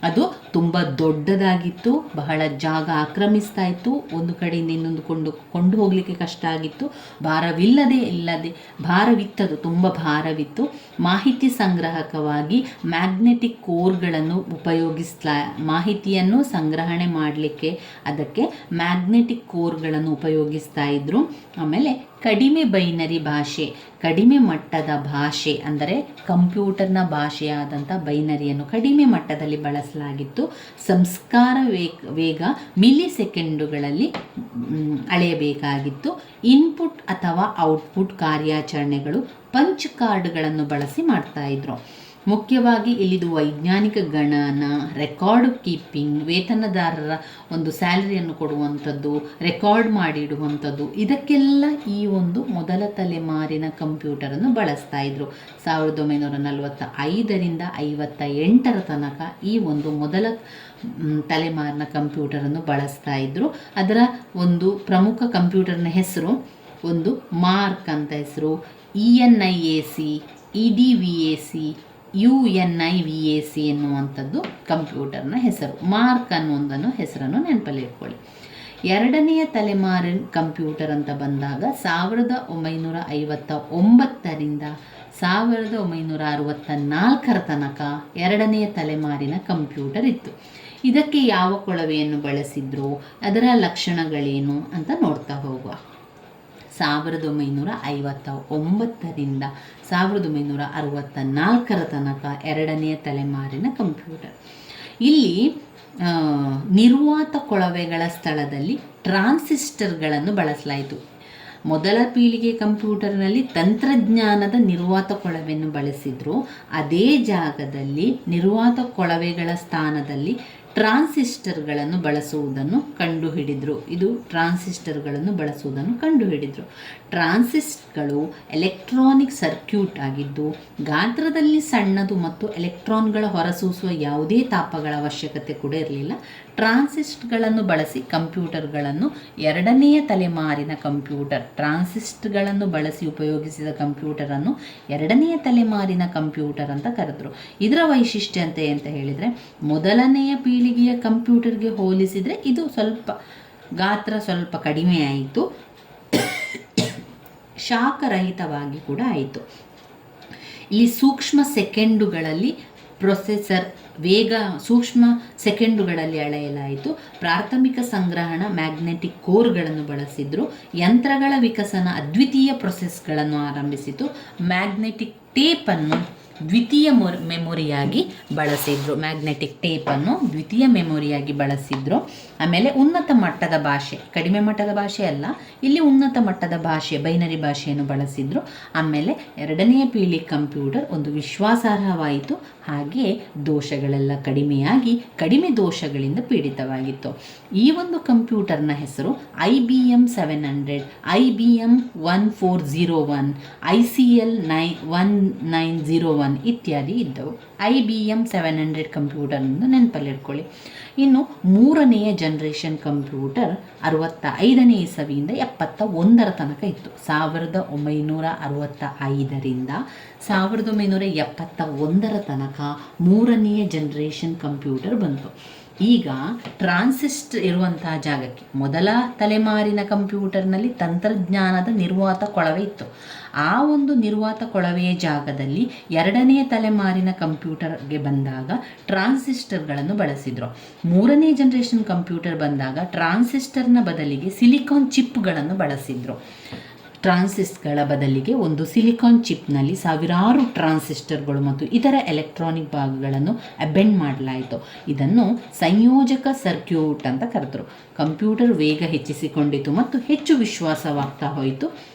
ಅದು ತುಂಬ ದೊಡ್ಡದಾಗಿತ್ತು, ಬಹಳ ಜಾಗ ಆಕ್ರಮಿಸ್ತಾ ಇತ್ತು, ಒಂದು ಕಡೆಯಿಂದ ಇನ್ನೊಂದು ಕೊಂಡು ಹೋಗಲಿಕ್ಕೆ ಕಷ್ಟ ಆಗಿತ್ತು. ಭಾರವಿತ್ತದು, ತುಂಬ ಭಾರವಿತ್ತು. ಮಾಹಿತಿ ಸಂಗ್ರಾಹಕವಾಗಿ ಮ್ಯಾಗ್ನೆಟಿಕ್ ಕೋರ್ಗಳನ್ನು ಮಾಹಿತಿಯನ್ನು ಸಂಗ್ರಹಣೆ ಮಾಡಲಿಕ್ಕೆ ಅದಕ್ಕೆ ಮ್ಯಾಗ್ನೆಟಿಕ್ ಕೋರ್ಗಳನ್ನು ಉಪಯೋಗಿಸ್ತಾ ಇದ್ರು. ಆಮೇಲೆ ಕಡಿಮೆ ಬೈನರಿ ಭಾಷೆ, ಕಡಿಮೆ ಮಟ್ಟದ ಭಾಷೆ ಅಂದರೆ ಕಂಪ್ಯೂಟರ್ನ ಭಾಷೆಯಾದಂಥ ಬೈನರಿಯನ್ನು ಕಡಿಮೆ ಮಟ್ಟದಲ್ಲಿ ಬಳಸಲಾಗಿತ್ತು. ಸಂಸ್ಕಾರ ವೇಗ ಮಿಲಿ ಸೆಕೆಂಡುಗಳಲ್ಲಿ ಅಳೆಯಬೇಕಾಗಿತ್ತು. ಇನ್ಪುಟ್ ಅಥವಾ ಔಟ್ಪುಟ್ ಕಾರ್ಯಾಚರಣೆಗಳು ಪಂಚ್ ಕಾರ್ಡ್ಗಳನ್ನು ಬಳಸಿ ಮಾಡ್ತಾ ಇದ್ರು. ಮುಖ್ಯವಾಗಿ ಇಲ್ಲಿದು ವೈಜ್ಞಾನಿಕ ಗಣನ, ರೆಕಾರ್ಡ್ ಕೀಪಿಂಗ್, ವೇತನದಾರರ ಒಂದು ಸ್ಯಾಲರಿಯನ್ನು ಕೊಡುವಂಥದ್ದು, ರೆಕಾರ್ಡ್ ಮಾಡಿಡುವಂಥದ್ದು, ಇದಕ್ಕೆಲ್ಲ ಈ ಒಂದು ಮೊದಲ ತಲೆಮಾರಿನ ಕಂಪ್ಯೂಟರನ್ನು ಬಳಸ್ತಾ ಇದ್ರು. 1945ರಿಂದ 58 ತನಕ ಈ ಒಂದು ಮೊದಲ ತಲೆಮಾರಿನ ಕಂಪ್ಯೂಟರನ್ನು ಬಳಸ್ತಾ ಇದ್ರು. ಅದರ ಒಂದು ಪ್ರಮುಖ ಕಂಪ್ಯೂಟರ್ನ ಹೆಸರು ಒಂದು ಮಾರ್ಕ್ ಅಂತ ಹೆಸರು, ENIAC, EDVAC, UNIVAC ಎನ್ನುವಂಥದ್ದು ಕಂಪ್ಯೂಟರ್ನ ಹೆಸರು. ಮಾರ್ಕ್ ಅನ್ನುವಂಥನ್ನು ಹೆಸರನ್ನು ನೆನಪಲ್ಲಿ ಇಟ್ಕೊಳ್ಳಿ. ಎರಡನೆಯ ತಲೆಮಾರಿನ ಕಂಪ್ಯೂಟರ್ ಅಂತ ಬಂದಾಗ 1959ರಿಂದ 1964 ತನಕ ಎರಡನೆಯ ತಲೆಮಾರಿನ ಕಂಪ್ಯೂಟರ್ ಇತ್ತು. ಇದಕ್ಕೆ ಯಾವ ಕೊಳವೆಯನ್ನು ಬಳಸಿದ್ರು, ಅದರ ಲಕ್ಷಣಗಳೇನು ಅಂತ ನೋಡ್ತಾ ಹೋಗುವ. 1959ರಿಂದ 1964 ತನಕ ಎರಡನೆಯ ತಲೆಮಾರಿನ ಕಂಪ್ಯೂಟರ್. ಇಲ್ಲಿ ನಿರ್ವಾತ ಕೊಳವೆಗಳ ಸ್ಥಳದಲ್ಲಿ ಟ್ರಾನ್ಸಿಸ್ಟರ್ಗಳನ್ನು ಬಳಸಲಾಯಿತು. ಮೊದಲ ಪೀಳಿಗೆ ಕಂಪ್ಯೂಟರ್ನಲ್ಲಿ ತಂತ್ರಜ್ಞಾನದ ನಿರ್ವಾತ ಕೊಳವೆಯನ್ನು ಬಳಸಿದ್ರು. ಅದೇ ಜಾಗದಲ್ಲಿ ನಿರ್ವಾತ ಕೊಳವೆಗಳ ಸ್ಥಾನದಲ್ಲಿ ಟ್ರಾನ್ಸಿಸ್ಟರ್ಗಳನ್ನು ಬಳಸುವುದನ್ನು ಕಂಡುಹಿಡಿದರು. ಟ್ರಾನ್ಸಿಸ್ಟರ್ಗಳು ಎಲೆಕ್ಟ್ರಾನಿಕ್ ಸರ್ಕ್ಯೂಟ್ ಆಗಿದ್ದು, ಗಾತ್ರದಲ್ಲಿ ಸಣ್ಣದು ಮತ್ತು ಎಲೆಕ್ಟ್ರಾನ್ಗಳ ಹೊರಸೂಸುವ ಯಾವುದೇ ತಾಪಗಳ ಅವಶ್ಯಕತೆ ಕೂಡ ಇರಲಿಲ್ಲ. ಟ್ರಾನ್ಸಿಸ್ಟರ್ಗಳನ್ನು ಬಳಸಿ ಕಂಪ್ಯೂಟರ್ಗಳನ್ನು ಎರಡನೆಯ ತಲೆಮಾರಿನ ಟ್ರಾನ್ಸಿಸ್ಟರ್ಗಳನ್ನು ಬಳಸಿ ಉಪಯೋಗಿಸಿದ ಕಂಪ್ಯೂಟರನ್ನು ಎರಡನೆಯ ತಲೆಮಾರಿನ ಕಂಪ್ಯೂಟರ್ ಅಂತ ಕರೆದರು. ಇದರ ವೈಶಿಷ್ಟ್ಯ ಅಂತ ಹೇಳಿದರೆ, ಮೊದಲನೆಯ ಪೀಳಿಗೆಯ ಕಂಪ್ಯೂಟರ್ಗೆ ಹೋಲಿಸಿದರೆ ಇದು ಗಾತ್ರ ಸ್ವಲ್ಪ ಕಡಿಮೆ ಆಯಿತು, ಶಾಖರಹಿತವಾಗಿ ಕೂಡ ಆಯಿತು. ಇಲ್ಲಿ ಸೂಕ್ಷ್ಮ ಸೆಕೆಂಡುಗಳಲ್ಲಿ ಪ್ರೊಸೆಸರ್ ಸೂಕ್ಷ್ಮ ಸೆಕೆಂಡುಗಳಲ್ಲಿ ಅಳೆಯಲಾಯಿತು. ಪ್ರಾಥಮಿಕ ಸಂಗ್ರಹಣ ಮ್ಯಾಗ್ನೆಟಿಕ್ ಕೋರ್ಗಳನ್ನು ಬಳಸಿದ್ರು. ಯಂತ್ರಗಳ ವಿಕಸನ ಅದ್ವಿತೀಯ ಪ್ರೊಸೆಸ್ಗಳನ್ನು ಆರಂಭಿಸಿತು. ಮ್ಯಾಗ್ನೆಟಿಕ್ ಟೇಪನ್ನು ದ್ವಿತೀಯ ಮೆಮೊರಿಯಾಗಿ ಬಳಸಿದ್ರು. ಆಮೇಲೆ ಉನ್ನತ ಮಟ್ಟದ ಭಾಷೆ, ಕಡಿಮೆ ಮಟ್ಟದ ಭಾಷೆ ಅಲ್ಲ, ಇಲ್ಲಿ ಉನ್ನತ ಮಟ್ಟದ ಭಾಷೆ, ಬೈನರಿ ಭಾಷೆಯನ್ನು ಬಳಸಿದ್ರು. ಆಮೇಲೆ ಎರಡನೆಯ ಪೀಳಿಗೆ ಕಂಪ್ಯೂಟರ್ ಒಂದು ವಿಶ್ವಾಸಾರ್ಹವಾಯಿತು. ಹಾಗೆಯೇ ದೋಷಗಳೆಲ್ಲ ಕಡಿಮೆ ದೋಷಗಳಿಂದ ಪೀಡಿತವಾಗಿತ್ತು. ಈ ಒಂದು ಕಂಪ್ಯೂಟರ್ನ ಹೆಸರು IBM 700, IBM 1401, ICL 1901 ಇತ್ಯಾದಿ ಇದ್ದವು. IBM 700 ಕಂಪ್ಯೂಟರ್ ಎಂದು ನೆನಪಲ್ಲಿಟ್ಕೊಳ್ಳಿ. ಇನ್ನು ಮೂರನೆಯ ಜನರೇಷನ್ ಕಂಪ್ಯೂಟರ್ 65ನೇ ಇಸವಿಯಿಂದ 71 ತನಕ ಇತ್ತು. 1965ರಿಂದ 1971 ತನಕ ಮೂರನೆಯ ಜನರೇಷನ್ ಕಂಪ್ಯೂಟರ್ ಬಂತು. ಈಗ ಟ್ರಾನ್ಸಿಸ್ಟರ್ ಇರುವಂತಹ ಜಾಗಕ್ಕೆ, ಮೊದಲ ತಲೆಮಾರಿನ ಕಂಪ್ಯೂಟರ್ನಲ್ಲಿ ತಂತ್ರಜ್ಞಾನದ ನಿರ್ವಾತ ಕೊಳವೆ ಇತ್ತು. ಆ ಒಂದು ನಿರ್ವಾತ ಕೊಳವೆಯ ಜಾಗದಲ್ಲಿ ಎರಡನೆಯ ತಲೆಮಾರಿನ ಕಂಪ್ಯೂಟರ್ಗೆ ಬಂದಾಗ ಟ್ರಾನ್ಸಿಸ್ಟರ್ಗಳನ್ನು ಬಳಸಿದರು. ಮೂರನೇ ಜನರೇಷನ್ ಕಂಪ್ಯೂಟರ್ ಬಂದಾಗ ಟ್ರಾನ್ಸಿಸ್ಟರ್ನ ಬದಲಿಗೆ ಸಿಲಿಕಾನ್ ಚಿಪ್ಗಳನ್ನು ಬಳಸಿದರು. ಟ್ರಾನ್ಸಿಸ್ಟರ್ಗಳ ಬದಲಿಗೆ ಒಂದು ಸಿಲಿಕಾನ್ ಚಿಪ್ನಲ್ಲಿ ಸಾವಿರಾರು ಟ್ರಾನ್ಸಿಸ್ಟರ್ಗಳು ಮತ್ತು ಇತರ ಎಲೆಕ್ಟ್ರಾನಿಕ್ ಭಾಗಗಳನ್ನು ಅಬೆಂಡ್ ಮಾಡಲಾಯಿತು. ಇದನ್ನು ಸಂಯೋಜಕ ಸರ್ಕ್ಯೂಟ್ ಅಂತ ಕರೆದರು. ಕಂಪ್ಯೂಟರ್ ವೇಗ ಹೆಚ್ಚಿಸಿಕೊಂಡಿತು ಮತ್ತು ಹೆಚ್ಚು ವಿಶ್ವಾಸವಾಗ್ತಾ ಹೋಯಿತು.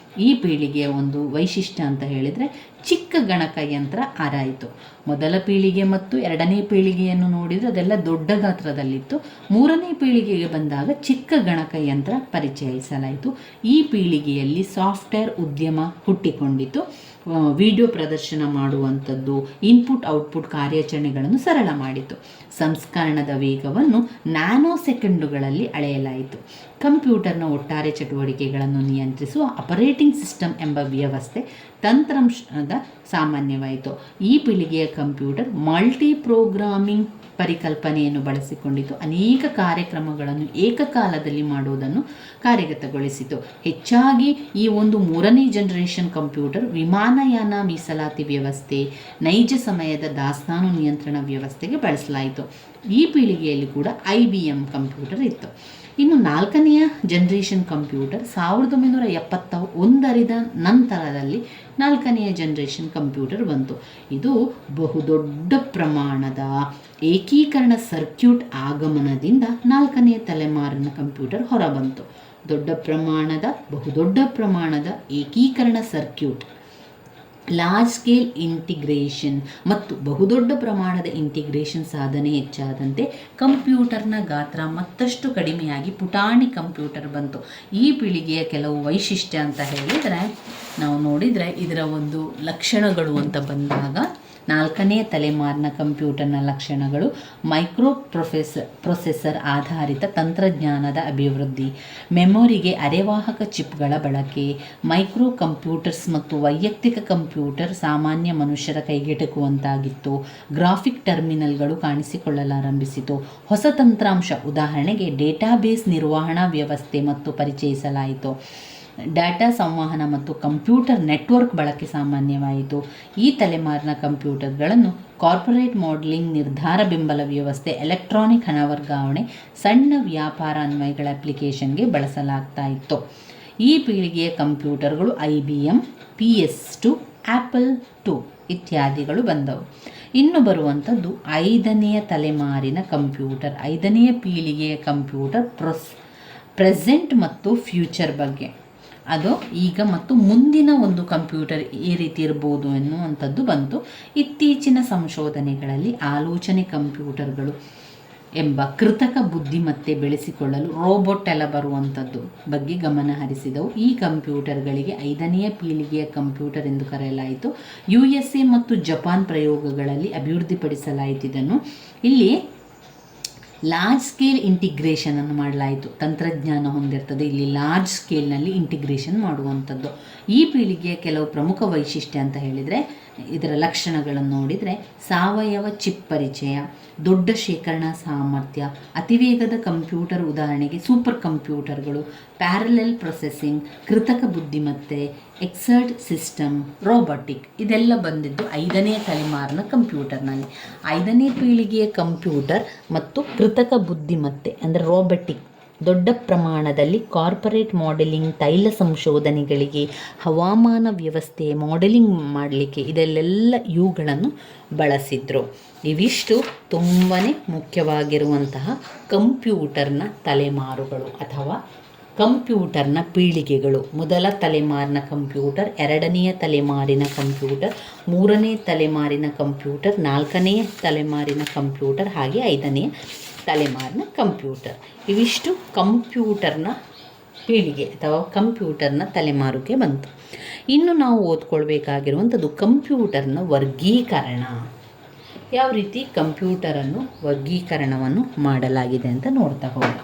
ಈ ಪೀಳಿಗೆಯ ಒಂದು ವೈಶಿಷ್ಟ್ಯ ಅಂತ ಹೇಳಿದರೆ, ಚಿಕ್ಕ ಗಣಕಯಂತ್ರ ಆರಾಯಿತು. ಮೊದಲ ಪೀಳಿಗೆ ಮತ್ತು ಎರಡನೇ ಪೀಳಿಗೆಯನ್ನು ನೋಡಿದರೆ ಅದೆಲ್ಲ ದೊಡ್ಡ ಗಾತ್ರದಲ್ಲಿತ್ತು. ಮೂರನೇ ಪೀಳಿಗೆಗೆ ಬಂದಾಗ ಚಿಕ್ಕ ಗಣಕಯಂತ್ರ ಪರಿಚಯಿಸಲಾಯಿತು. ಈ ಪೀಳಿಗೆಯಲ್ಲಿ ಸಾಫ್ಟ್ವೇರ್ ಉದ್ಯಮ ಹುಟ್ಟಿಕೊಂಡಿತು. ವಿಡಿಯೋ ಪ್ರದರ್ಶನ ಮಾಡುವಂಥದ್ದು, ಇನ್ಪುಟ್ ಔಟ್ಪುಟ್ ಕಾರ್ಯಾಚರಣೆಗಳನ್ನು ಸರಳ ಮಾಡಿತು. ಸಂಸ್ಕರಣದ ವೇಗವನ್ನು ನ್ಯಾನೋ ಸೆಕೆಂಡುಗಳಲ್ಲಿ ಅಳೆಯಲಾಯಿತು. ಕಂಪ್ಯೂಟರ್ನ ಒಟ್ಟಾರೆ ಚಟುವಟಿಕೆಗಳನ್ನು ನಿಯಂತ್ರಿಸುವ ಆಪರೇಟಿಂಗ್ ಸಿಸ್ಟಮ್ ಎಂಬ ವ್ಯವಸ್ಥೆ ತಂತ್ರಾಂಶದ ಸಾಮಾನ್ಯವಾಯಿತು. ಈ ಪೀಳಿಗೆಯ ಕಂಪ್ಯೂಟರ್ ಮಲ್ಟಿ ಪ್ರೋಗ್ರಾಮಿಂಗ್ ಪರಿಕಲ್ಪನೆಯನ್ನು ಬಳಸಿಕೊಂಡಿತು. ಅನೇಕ ಕಾರ್ಯಕ್ರಮಗಳನ್ನು ಏಕಕಾಲದಲ್ಲಿ ಮಾಡುವುದನ್ನು ಕಾರ್ಯಗತಗೊಳಿಸಿತು. ಹೆಚ್ಚಾಗಿ ಈ ಒಂದು ಮೂರನೇ ಜನರೇಷನ್ ಕಂಪ್ಯೂಟರ್ ವಿಮಾನಯಾನ ಮೀಸಲಾತಿ ವ್ಯವಸ್ಥೆ, ನೈಜ ಸಮಯದ ದಾಸ್ತಾನು ನಿಯಂತ್ರಣ ವ್ಯವಸ್ಥೆಗೆ ಬಳಸಲಾಯಿತು. ಈ ಪೀಳಿಗೆಯಲ್ಲಿ ಕೂಡ IBM ಕಂಪ್ಯೂಟರ್ ಇತ್ತು. ಇನ್ನು ನಾಲ್ಕನೆಯ ಜನರೇಷನ್ ಕಂಪ್ಯೂಟರ್ 1971 ನಂತರದಲ್ಲಿ ನಾಲ್ಕನೆಯ ಜನರೇಷನ್ ಕಂಪ್ಯೂಟರ್ ಬಂತು. ಇದು ಬಹುದೊಡ್ಡ ಪ್ರಮಾಣದ ಏಕೀಕರಣ ಸರ್ಕ್ಯೂಟ್ ಆಗಮನದಿಂದ ನಾಲ್ಕನೆಯ ತಲೆಮಾರಿನ ಕಂಪ್ಯೂಟರ್ ಹೊರಬಂತು. ಬಹುದೊಡ್ಡ ಪ್ರಮಾಣದ ಏಕೀಕರಣ ಸರ್ಕ್ಯೂಟ್ ಲಾರ್ಜ್ ಸ್ಕೇಲ್ ಇಂಟಿಗ್ರೇಷನ್ ಮತ್ತು ಬಹುದೊಡ್ಡ ಪ್ರಮಾಣದ ಇಂಟಿಗ್ರೇಷನ್ ಸಾಧನೆ ಹೆಚ್ಚಾದಂತೆ ಕಂಪ್ಯೂಟರ್ನ ಗಾತ್ರ ಮತ್ತಷ್ಟು ಕಡಿಮೆಯಾಗಿ ಪುಟಾಣಿ ಕಂಪ್ಯೂಟರ್ ಬಂತು. ಈ ಪೀಳಿಗೆಯ ಕೆಲವು ವೈಶಿಷ್ಟ್ಯ ಅಂತ ಹೇಳಿದರೆ ನಾವು ನೋಡಿದರೆ ಇದರ ಒಂದು ಲಕ್ಷಣಗಳು ಅಂತ ಬಂದಾಗ, 4ನೇ ತಲೆಮಾರಿನ ಕಂಪ್ಯೂಟರ್ನ ಲಕ್ಷಣಗಳು: ಮೈಕ್ರೋ ಪ್ರೊಸೆಸರ್ ಆಧಾರಿತ ತಂತ್ರಜ್ಞಾನದ ಅಭಿವೃದ್ಧಿ, ಮೆಮೊರಿಗೆ ಅರೆವಾಹಕ ಚಿಪ್ಗಳ ಬಳಕೆ, ಮೈಕ್ರೋ ಕಂಪ್ಯೂಟರ್ಸ್ ಮತ್ತು ವೈಯಕ್ತಿಕ ಕಂಪ್ಯೂಟರ್ ಸಾಮಾನ್ಯ ಮನುಷ್ಯರ ಕೈಗೆಟುಕುವಂತಾಗಿತ್ತು, ಗ್ರಾಫಿಕ್ ಟರ್ಮಿನಲ್ಗಳು ಕಾಣಿಸಿಕೊಳ್ಳಲಾರಂಭಿಸಿತು, ಹೊಸ ತಂತ್ರಾಂಶ ಉದಾಹರಣೆಗೆ ಡೇಟಾಬೇಸ್ ನಿರ್ವಹಣಾ ವ್ಯವಸ್ಥೆ ಮತ್ತು ಪರಿಚಯಿಸಲಾಯಿತು, ಡಾಟಾ ಸಂವಹನ ಮತ್ತು ಕಂಪ್ಯೂಟರ್ ನೆಟ್ವರ್ಕ್ ಬಳಕೆ ಸಾಮಾನ್ಯವಾಯಿತು. ಈ ತಲೆಮಾರಿನ ಕಂಪ್ಯೂಟರ್ಗಳನ್ನು ಕಾರ್ಪೊರೇಟ್ ಮಾಡೆಲಿಂಗ್, ನಿರ್ಧಾರ ಬೆಂಬಲ ವ್ಯವಸ್ಥೆ, ಎಲೆಕ್ಟ್ರಾನಿಕ್ ಹಣ ವರ್ಗಾವಣೆ, ಸಣ್ಣ ವ್ಯಾಪಾರ ಅನ್ವಯಗಳ ಅಪ್ಲಿಕೇಶನ್ಗೆ ಬಳಸಲಾಗ್ತಾ ಇತ್ತು. ಈ ಪೀಳಿಗೆಯ ಕಂಪ್ಯೂಟರ್ಗಳು IBM, PS2, ಆ್ಯಪಲ್ II ಇತ್ಯಾದಿಗಳು ಬಂದವು. ಇನ್ನು ಬರುವಂಥದ್ದು 5ನೇ ತಲೆಮಾರಿನ ಕಂಪ್ಯೂಟರ್, 5ನೇ ಪೀಳಿಗೆಯ ಕಂಪ್ಯೂಟರ್ ಪ್ರೆಸೆಂಟ್ ಮತ್ತು ಫ್ಯೂಚರ್ ಬಗ್ಗೆ. ಅದು ಈಗ ಮತ್ತು ಮುಂದಿನ ಒಂದು ಕಂಪ್ಯೂಟರ್ ಈ ರೀತಿ ಇರ್ಬೋದು ಎನ್ನುವಂಥದ್ದು ಬಂತು. ಇತ್ತೀಚಿನ ಸಂಶೋಧನೆಗಳಲ್ಲಿ ಆಲೋಚನೆ ಕಂಪ್ಯೂಟರ್ಗಳು ಎಂಬ ಕೃತಕ ಬುದ್ಧಿಮತ್ತೆ ಬೆಳೆಸಿಕೊಳ್ಳಲು ರೋಬೋಟ್ ಎಲ್ಲ ಬರುವಂಥದ್ದು ಬಗ್ಗೆ ಗಮನ ಹರಿಸಿದವು. ಈ ಕಂಪ್ಯೂಟರ್ಗಳಿಗೆ 5ನೇ ಪೀಳಿಗೆಯ ಕಂಪ್ಯೂಟರ್ ಎಂದು ಕರೆಯಲಾಯಿತು. USA ಮತ್ತು ಜಪಾನ್ ಪ್ರಯೋಗಗಳಲ್ಲಿ ಅಭಿವೃದ್ಧಿಪಡಿಸಲಾಯಿತು. ಇದನ್ನು ಇಲ್ಲಿ ಲಾರ್ಜ್ ಸ್ಕೇಲ್ ಇಂಟಿಗ್ರೇಷನ್ ಅನ್ನು ಮಾಡಲಾಯಿತು. ತಂತ್ರಜ್ಞಾನ ಹೊಂದಿರ್ತದೆ, ಇಲ್ಲಿ ಲಾರ್ಜ್ ಸ್ಕೇಲ್ನಲ್ಲಿ ಇಂಟಿಗ್ರೇಷನ್ ಮಾಡುವಂಥದ್ದು. ಈ ಪೀಳಿಗೆಯ ಕೆಲವು ಪ್ರಮುಖ ವೈಶಿಷ್ಟ್ಯ ಅಂತ ಹೇಳಿದರೆ, ಇದರ ಲಕ್ಷಣಗಳನ್ನು ನೋಡಿದರೆ: ಸಾವಯವ ಚಿಪ್ ಪರಿಚಯ, ದೊಡ್ಡ ಶೇಖರಣಾ ಸಾಮರ್ಥ್ಯ, ಅತಿವೇಗದ ಕಂಪ್ಯೂಟರ್ ಉದಾಹರಣೆಗೆ ಸೂಪರ್ ಕಂಪ್ಯೂಟರ್ಗಳು, ಪ್ಯಾರಲೆಲ್ ಪ್ರೊಸೆಸಿಂಗ್, ಕೃತಕ ಬುದ್ಧಿಮತ್ತೆ, ಎಕ್ಸರ್ಟ್ ಸಿಸ್ಟಮ್, ರೋಬೋಟಿಕ್ ಇದೆಲ್ಲ ಬಂದಿದ್ದು 5ನೇ ತಲೆಮಾರಿನ ಕಂಪ್ಯೂಟರ್ನಲ್ಲಿ. 5ನೇ ಪೀಳಿಗೆಯ ಕಂಪ್ಯೂಟರ್ ಮತ್ತು ಕೃತಕ ಬುದ್ಧಿಮತ್ತೆ ಅಂದರೆ ರೋಬೋಟಿಕ್ ದೊಡ್ಡ ಪ್ರಮಾಣದಲ್ಲಿ ಕಾರ್ಪೊರೇಟ್ ಮಾಡೆಲಿಂಗ್, ತೈಲ ಸಂಶೋಧನೆಗಳಿಗೆ, ಹವಾಮಾನ ವ್ಯವಸ್ಥೆ ಮಾಡೆಲಿಂಗ್ ಮಾಡಲಿಕ್ಕೆ ಇದೆಲ್ಲ ಇವುಗಳನ್ನು ಬಳಸಿದರು. ಇವಿಷ್ಟು ತುಂಬಾ ಮುಖ್ಯವಾಗಿರುವಂತಹ ಕಂಪ್ಯೂಟರ್ನ ತಲೆಮಾರುಗಳು ಅಥವಾ ಕಂಪ್ಯೂಟರ್ನ ಪೀಳಿಗೆಗಳು. ಮೊದಲ ತಲೆಮಾರಿನ ಕಂಪ್ಯೂಟರ್, 2ನೇ ತಲೆಮಾರಿನ ಕಂಪ್ಯೂಟರ್, 3ನೇ ತಲೆಮಾರಿನ ಕಂಪ್ಯೂಟರ್, 4ನೇ ತಲೆಮಾರಿನ ಕಂಪ್ಯೂಟರ್, ಹಾಗೆ 5ನೇ ತಲೆಮಾರಿನ ಕಂಪ್ಯೂಟರ್. ಇವಿಷ್ಟು ಕಂಪ್ಯೂಟರ್ನ ಪೀಳಿಗೆ ಅಥವಾ ಕಂಪ್ಯೂಟರ್ನ ತಲೆಮಾರುಗೆ ಬಂತು. ಇನ್ನು ನಾವು ಓದ್ಕೊಳ್ಬೇಕಾಗಿರುವಂಥದ್ದು ಕಂಪ್ಯೂಟರ್ನ ವರ್ಗೀಕರಣ. ಯಾವ ರೀತಿ ಕಂಪ್ಯೂಟರನ್ನು ವರ್ಗೀಕರಣವನ್ನು ಮಾಡಲಾಗಿದೆ ಅಂತ ನೋಡ್ತಾ ಹೋಗೋಣ.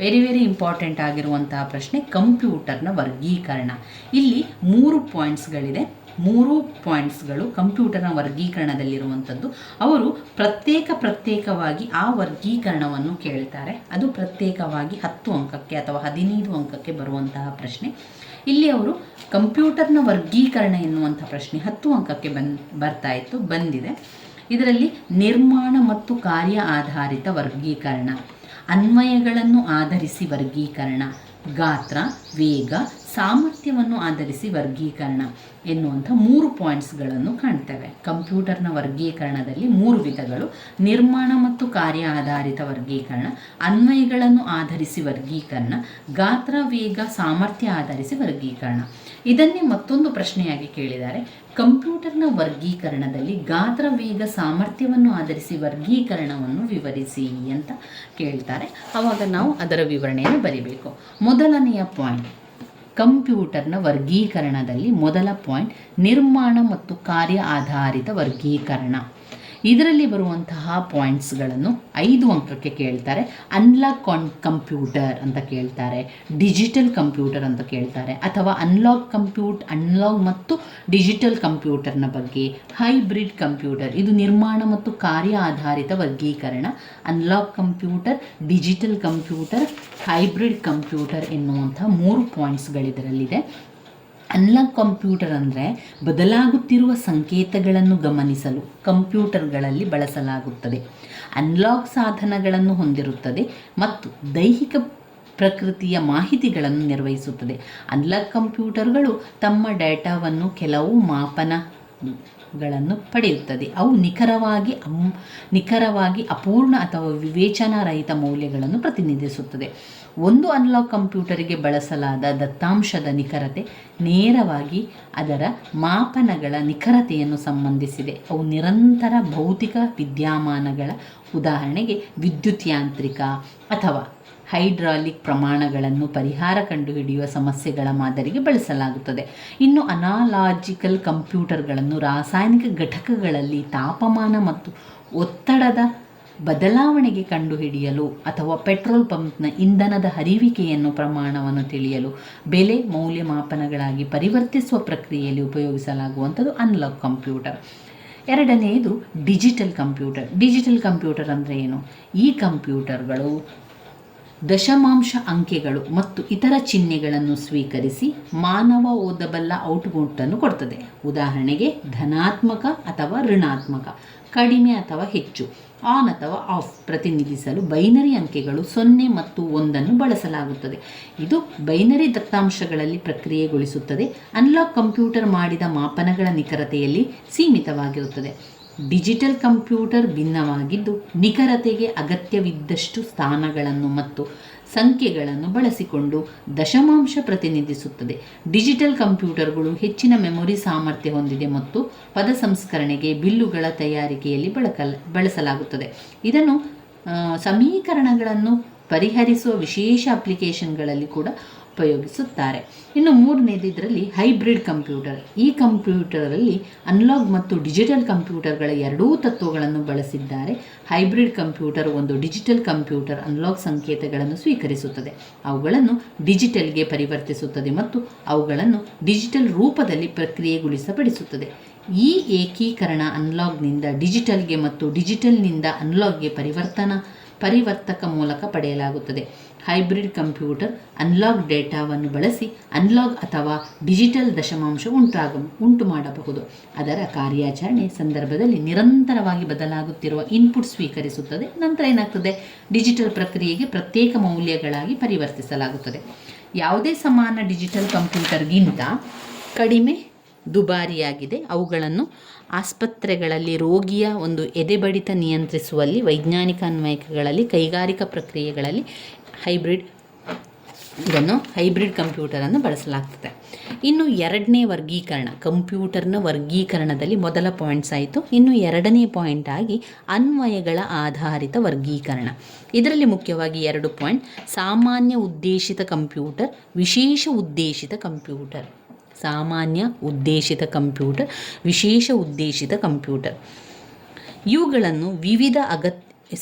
ವೆರಿ ಇಂಪಾರ್ಟೆಂಟ್ ಆಗಿರುವಂತಹ ಪ್ರಶ್ನೆ ಕಂಪ್ಯೂಟರ್ನ ವರ್ಗೀಕರಣ. ಇಲ್ಲಿ 3 ಪಾಯಿಂಟ್ಸ್ಗಳಿದೆ. 3 ಪಾಯಿಂಟ್ಸ್ಗಳು ಕಂಪ್ಯೂಟರ್ನ ವರ್ಗೀಕರಣದಲ್ಲಿರುವಂಥದ್ದು. ಅವರು ಪ್ರತ್ಯೇಕವಾಗಿ ಆ ವರ್ಗೀಕರಣವನ್ನು ಕೇಳ್ತಾರೆ. ಅದು ಪ್ರತ್ಯೇಕವಾಗಿ 10 ಅಂಕಕ್ಕೆ ಅಥವಾ 15 ಅಂಕಕ್ಕೆ ಬರುವಂತಹ ಪ್ರಶ್ನೆ. ಇಲ್ಲಿ ಅವರು ಕಂಪ್ಯೂಟರ್ನ ವರ್ಗೀಕರಣ ಎನ್ನುವಂಥ ಪ್ರಶ್ನೆ 10 ಅಂಕಕ್ಕೆ ಬಂದಿದೆ. ಇದರಲ್ಲಿ ನಿರ್ಮಾಣ ಮತ್ತು ಕಾರ್ಯ ಆಧಾರಿತ ವರ್ಗೀಕರಣ, ಅನ್ವಯಗಳನ್ನು ಆಧರಿಸಿ ವರ್ಗೀಕರಣ, ಗಾತ್ರ, ವೇಗ, ಸಾಮರ್ಥ್ಯವನ್ನು ಆಧರಿಸಿ ವರ್ಗೀಕರಣ ಎನ್ನುವಂಥ 3 ಪಾಯಿಂಟ್ಸ್ಗಳನ್ನು ಕಾಣ್ತೇವೆ. ಕಂಪ್ಯೂಟರ್ನ ವರ್ಗೀಕರಣದಲ್ಲಿ 3 ವಿಧಗಳು: ನಿರ್ಮಾಣ ಮತ್ತು ಕಾರ್ಯ ಆಧಾರಿತ ವರ್ಗೀಕರಣ, ಅನ್ವಯಗಳನ್ನು ಆಧರಿಸಿ ವರ್ಗೀಕರಣ, ಗಾತ್ರ, ವೇಗ, ಸಾಮರ್ಥ್ಯ ಆಧರಿಸಿ ವರ್ಗೀಕರಣ. ಇದನ್ನೇ ಮತ್ತೊಂದು ಪ್ರಶ್ನೆಯಾಗಿ ಕೇಳಿದ್ದಾರೆ. ಕಂಪ್ಯೂಟರ್ನ ವರ್ಗೀಕರಣದಲ್ಲಿ ಗಾತ್ರ, ವೇಗ, ಸಾಮರ್ಥ್ಯವನ್ನು ಆಧರಿಸಿ ವರ್ಗೀಕರಣವನ್ನು ವಿವರಿಸಿ ಅಂತ ಕೇಳ್ತಾರೆ. ಆವಾಗ ನಾವು ಅದರ ವಿವರಣೆಯನ್ನು ಬರೀಬೇಕು. ಮೊದಲನೆಯ ಪಾಯಿಂಟ್, ಕಂಪ್ಯೂಟರ್ನ ವರ್ಗೀಕರಣದಲ್ಲಿ ಮೊದಲ ಪಾಯಿಂಟ್ ನಿರ್ಮಾಣ ಮತ್ತು ಕಾರ್ಯ ಆಧಾರಿತ ವರ್ಗೀಕರಣ. ಇದರಲ್ಲಿ ಬರುವಂತಹ ಪಾಯಿಂಟ್ಸ್ಗಳನ್ನು 5 ಅಂಕಕ್ಕೆ ಕೇಳ್ತಾರೆ. ಅನ್ಲಾಕ್ ಕಂಪ್ಯೂಟರ್ ಅಂತ ಕೇಳ್ತಾರೆ, ಡಿಜಿಟಲ್ ಕಂಪ್ಯೂಟರ್ ಅಂತ ಕೇಳ್ತಾರೆ, ಅಥವಾ ಅನ್ಲಾಗ್ ಮತ್ತು ಡಿಜಿಟಲ್ ಕಂಪ್ಯೂಟರ್ನ ಬಗ್ಗೆ, ಹೈಬ್ರಿಡ್ ಕಂಪ್ಯೂಟರ್ ಇದು ನಿರ್ಮಾಣ ಮತ್ತು ಕಾರ್ಯ ಆಧಾರಿತ ವರ್ಗೀಕರಣ, unlock computer, digital computer, hybrid computer ಎನ್ನುವಂಥ 3 ಪಾಯಿಂಟ್ಸ್ಗಳಿದರಲ್ಲಿದೆ. ಅನ್ಲಾಕ್ ಕಂಪ್ಯೂಟರ್ ಅಂದರೆ ಬದಲಾಗುತ್ತಿರುವ ಸಂಕೇತಗಳನ್ನು ಗಮನಿಸಲು ಕಂಪ್ಯೂಟರ್ಗಳಲ್ಲಿ ಬಳಸಲಾಗುತ್ತದೆ. ಅನ್ಲಾಕ್ ಸಾಧನಗಳನ್ನು ಹೊಂದಿರುತ್ತದೆ ಮತ್ತು ದೈಹಿಕ ಪ್ರಕೃತಿಯ ಮಾಹಿತಿಗಳನ್ನು ನಿರ್ವಹಿಸುತ್ತದೆ. ಅನ್ಲಾಕ್ ಕಂಪ್ಯೂಟರ್ಗಳು ತಮ್ಮ ಡೇಟಾವನ್ನು ಕೆಲವು ಮಾಪನಗಳನ್ನು ಪಡೆಯುತ್ತದೆ. ಅವು ನಿಖರವಾಗಿ ಅಪೂರ್ಣ ಅಥವಾ ವಿವೇಚನಾರಹಿತ ಮೌಲ್ಯಗಳನ್ನು ಪ್ರತಿನಿಧಿಸುತ್ತದೆ. ಒಂದು ಅನಲಾಗ್ ಕಂಪ್ಯೂಟರಿಗೆ ಬಳಸಲಾದ ದತ್ತಾಂಶದ ನಿಖರತೆ ನೇರವಾಗಿ ಅದರ ಮಾಪನಗಳ ನಿಖರತೆಯನ್ನು ಸಂಬಂಧಿಸಿದೆ. ಅವು ನಿರಂತರ ಭೌತಿಕ ವಿದ್ಯಮಾನಗಳ, ಉದಾಹರಣೆಗೆ ವಿದ್ಯುತ್ ಯಾಂತ್ರಿಕ ಅಥವಾ ಹೈಡ್ರಾಲಿಕ್ ಪ್ರಮಾಣಗಳನ್ನು ಪರಿಹಾರ ಕಂಡುಹಿಡಿಯುವ ಸಮಸ್ಯೆಗಳ ಮಾದರಿಗೆ ಬಳಸಲಾಗುತ್ತದೆ. ಇನ್ನು ಅನಾಲಾಜಿಕಲ್ ಕಂಪ್ಯೂಟರ್ಗಳನ್ನು ರಾಸಾಯನಿಕ ಘಟಕಗಳಲ್ಲಿ ತಾಪಮಾನ ಮತ್ತು ಒತ್ತಡದ ಬದಲಾವಣೆಗೆ ಕಂಡುಹಿಡಿಯಲು ಅಥವಾ ಪೆಟ್ರೋಲ್ ಪಂಪ್ನ ಇಂಧನದ ಹರಿವಿಕೆಯನ್ನು ಪ್ರಮಾಣವನ್ನು ತಿಳಿಯಲು ಬೆಲೆ ಮೌಲ್ಯಮಾಪನಗಳಾಗಿ ಪರಿವರ್ತಿಸುವ ಪ್ರಕ್ರಿಯೆಯಲ್ಲಿ ಉಪಯೋಗಿಸಲಾಗುವಂಥದ್ದು ಅನಲಾಗ್ ಕಂಪ್ಯೂಟರ್. ಎರಡನೆಯದು ಡಿಜಿಟಲ್ ಕಂಪ್ಯೂಟರ್. ಡಿಜಿಟಲ್ ಕಂಪ್ಯೂಟರ್ ಅಂದರೆ ಏನು? ಈ ಕಂಪ್ಯೂಟರ್ಗಳು ದಶಮಾಂಶ ಅಂಕೆಗಳು ಮತ್ತು ಇತರ ಚಿಹ್ನೆಗಳನ್ನು ಸ್ವೀಕರಿಸಿ ಮಾನವ ಓದಬಲ್ಲ ಔಟ್ಪುಟ್ಟನ್ನು ಕೊಡ್ತದೆ. ಉದಾಹರಣೆಗೆ ಧನಾತ್ಮಕ ಅಥವಾ ಋಣಾತ್ಮಕ, ಕಡಿಮೆ ಅಥವಾ ಹೆಚ್ಚು, ಆನ್ ಅಥವಾ ಆಫ್ ಪ್ರತಿನಿಧಿಸಲು ಬೈನರಿ ಅಂಕೆಗಳು 0 ಮತ್ತು 1 ಬಳಸಲಾಗುತ್ತದೆ. ಇದು ಬೈನರಿ ದತ್ತಾಂಶಗಳಲ್ಲಿ ಪ್ರಕ್ರಿಯೆಗೊಳಿಸುತ್ತದೆ. ಅನಲಾಗ್ ಕಂಪ್ಯೂಟರ್ ಮಾಡಿದ ಮಾಪನಗಳ ನಿಖರತೆಯಲ್ಲಿ ಸೀಮಿತವಾಗಿರುತ್ತದೆ. ಡಿಜಿಟಲ್ ಕಂಪ್ಯೂಟರ್ ಭಿನ್ನವಾಗಿದ್ದು ನಿಖರತೆಗೆ ಅಗತ್ಯವಿದ್ದಷ್ಟು ಸ್ಥಾನಗಳನ್ನು ಮತ್ತು ಸಂಖ್ಯೆಗಳನ್ನು ಬಳಸಿಕೊಂಡು ದಶಮಾಂಶ ಪ್ರತಿನಿಧಿಸುತ್ತದೆ. ಡಿಜಿಟಲ್ ಕಂಪ್ಯೂಟರ್ಗಳು ಹೆಚ್ಚಿನ ಮೆಮೊರಿ ಸಾಮರ್ಥ್ಯ ಹೊಂದಿದೆ ಮತ್ತು ಪದ ಸಂಸ್ಕರಣೆಗೆ, ಬಿಲ್ಲುಗಳ ತಯಾರಿಕೆಯಲ್ಲಿ ಬಳಸಲಾಗುತ್ತದೆ. ಇದನ್ನು ಸಮೀಕರಣಗಳನ್ನು ಪರಿಹರಿಸುವ ವಿಶೇಷ ಅಪ್ಲಿಕೇಶನ್ಗಳಲ್ಲಿ ಕೂಡ ಉಪಯೋಗಿಸುತ್ತಾರೆ. ಇನ್ನು ಮೂರನೇದು ಇದರಲ್ಲಿ ಹೈಬ್ರಿಡ್ ಕಂಪ್ಯೂಟರ್. ಈ ಕಂಪ್ಯೂಟರಲ್ಲಿ ಅನಲಾಗ್ ಮತ್ತು ಡಿಜಿಟಲ್ ಕಂಪ್ಯೂಟರ್ಗಳ ಎರಡೂ ತತ್ವಗಳನ್ನು ಬಳಸಿದ್ದಾರೆ. ಹೈಬ್ರಿಡ್ ಕಂಪ್ಯೂಟರ್ ಒಂದು ಡಿಜಿಟಲ್ ಕಂಪ್ಯೂಟರ್ ಅನಲಾಗ್ ಸಂಕೇತಗಳನ್ನು ಸ್ವೀಕರಿಸುತ್ತದೆ, ಅವುಗಳನ್ನು ಡಿಜಿಟಲ್ಗೆ ಪರಿವರ್ತಿಸುತ್ತದೆ ಮತ್ತು ಅವುಗಳನ್ನು ಡಿಜಿಟಲ್ ರೂಪದಲ್ಲಿ ಪ್ರಕ್ರಿಯೆಗೊಳಿಸಪಡಿಸುತ್ತದೆ. ಈ ಏಕೀಕರಣ ಅನಲಾಗ್ನಿಂದ ಡಿಜಿಟಲ್ಗೆ ಮತ್ತು ಡಿಜಿಟಲ್ನಿಂದ ಅನಲಾಗ್ಗೆ ಪರಿವರ್ತಕ ಮೂಲಕ ಪಡೆಯಲಾಗುತ್ತದೆ. ಹೈಬ್ರಿಡ್ ಕಂಪ್ಯೂಟರ್ ಅನಲಾಗ್ ಡೇಟಾವನ್ನು ಬಳಸಿ ಅನಲಾಗ್ ಅಥವಾ ಡಿಜಿಟಲ್ ದಶಮಾಂಶ ಉಂಟು ಮಾಡಬಹುದು. ಅದರ ಕಾರ್ಯಾಚರಣೆ ಸಂದರ್ಭದಲ್ಲಿ ನಿರಂತರವಾಗಿ ಬದಲಾಗುತ್ತಿರುವ ಇನ್ಪುಟ್ ಸ್ವೀಕರಿಸುತ್ತದೆ. ನಂತರ ಏನಾಗ್ತದೆ? ಡಿಜಿಟಲ್ ಪ್ರಕ್ರಿಯೆಗೆ ಪ್ರತ್ಯೇಕ ಮೌಲ್ಯಗಳಾಗಿ ಪರಿವರ್ತಿಸಲಾಗುತ್ತದೆ. ಯಾವುದೇ ಸಮಾನ ಡಿಜಿಟಲ್ ಕಂಪ್ಯೂಟರ್ಗಿಂತ ಕಡಿಮೆ ದುಬಾರಿಯಾಗಿದೆ. ಅವುಗಳನ್ನು ಆಸ್ಪತ್ರೆಗಳಲ್ಲಿ ರೋಗಿಯ ಒಂದು ಎದೆಬಡಿತ ನಿಯಂತ್ರಿಸುವಲ್ಲಿ, ವೈಜ್ಞಾನಿಕ ಅನ್ವಯಿಕೆಗಳಲ್ಲಿ, ಕೈಗಾರಿಕಾ ಪ್ರಕ್ರಿಯೆಗಳಲ್ಲಿ ಹೈಬ್ರಿಡ್ ಕಂಪ್ಯೂಟರನ್ನು ಬಳಸಲಾಗ್ತದೆ. ಇನ್ನು ಎರಡನೇ ವರ್ಗೀಕರಣ, ಕಂಪ್ಯೂಟರ್ನ ವರ್ಗೀಕರಣದಲ್ಲಿ ಮೊದಲ ಪಾಯಿಂಟ್ಸ್ ಆಯಿತು. ಇನ್ನು ಎರಡನೇ ಪಾಯಿಂಟ್ ಆಗಿ ಅನ್ವಯಗಳ ಆಧಾರಿತ ವರ್ಗೀಕರಣ. ಇದರಲ್ಲಿ ಮುಖ್ಯವಾಗಿ 2 ಪಾಯಿಂಟ್: ಸಾಮಾನ್ಯ ಉದ್ದೇಶಿತ ಕಂಪ್ಯೂಟರ್, ವಿಶೇಷ ಉದ್ದೇಶಿತ ಕಂಪ್ಯೂಟರ್. ಸಾಮಾನ್ಯ ಉದ್ದೇಶಿತ ಕಂಪ್ಯೂಟರ್, ವಿಶೇಷ ಉದ್ದೇಶಿತ ಕಂಪ್ಯೂಟರ್. ಇವುಗಳನ್ನು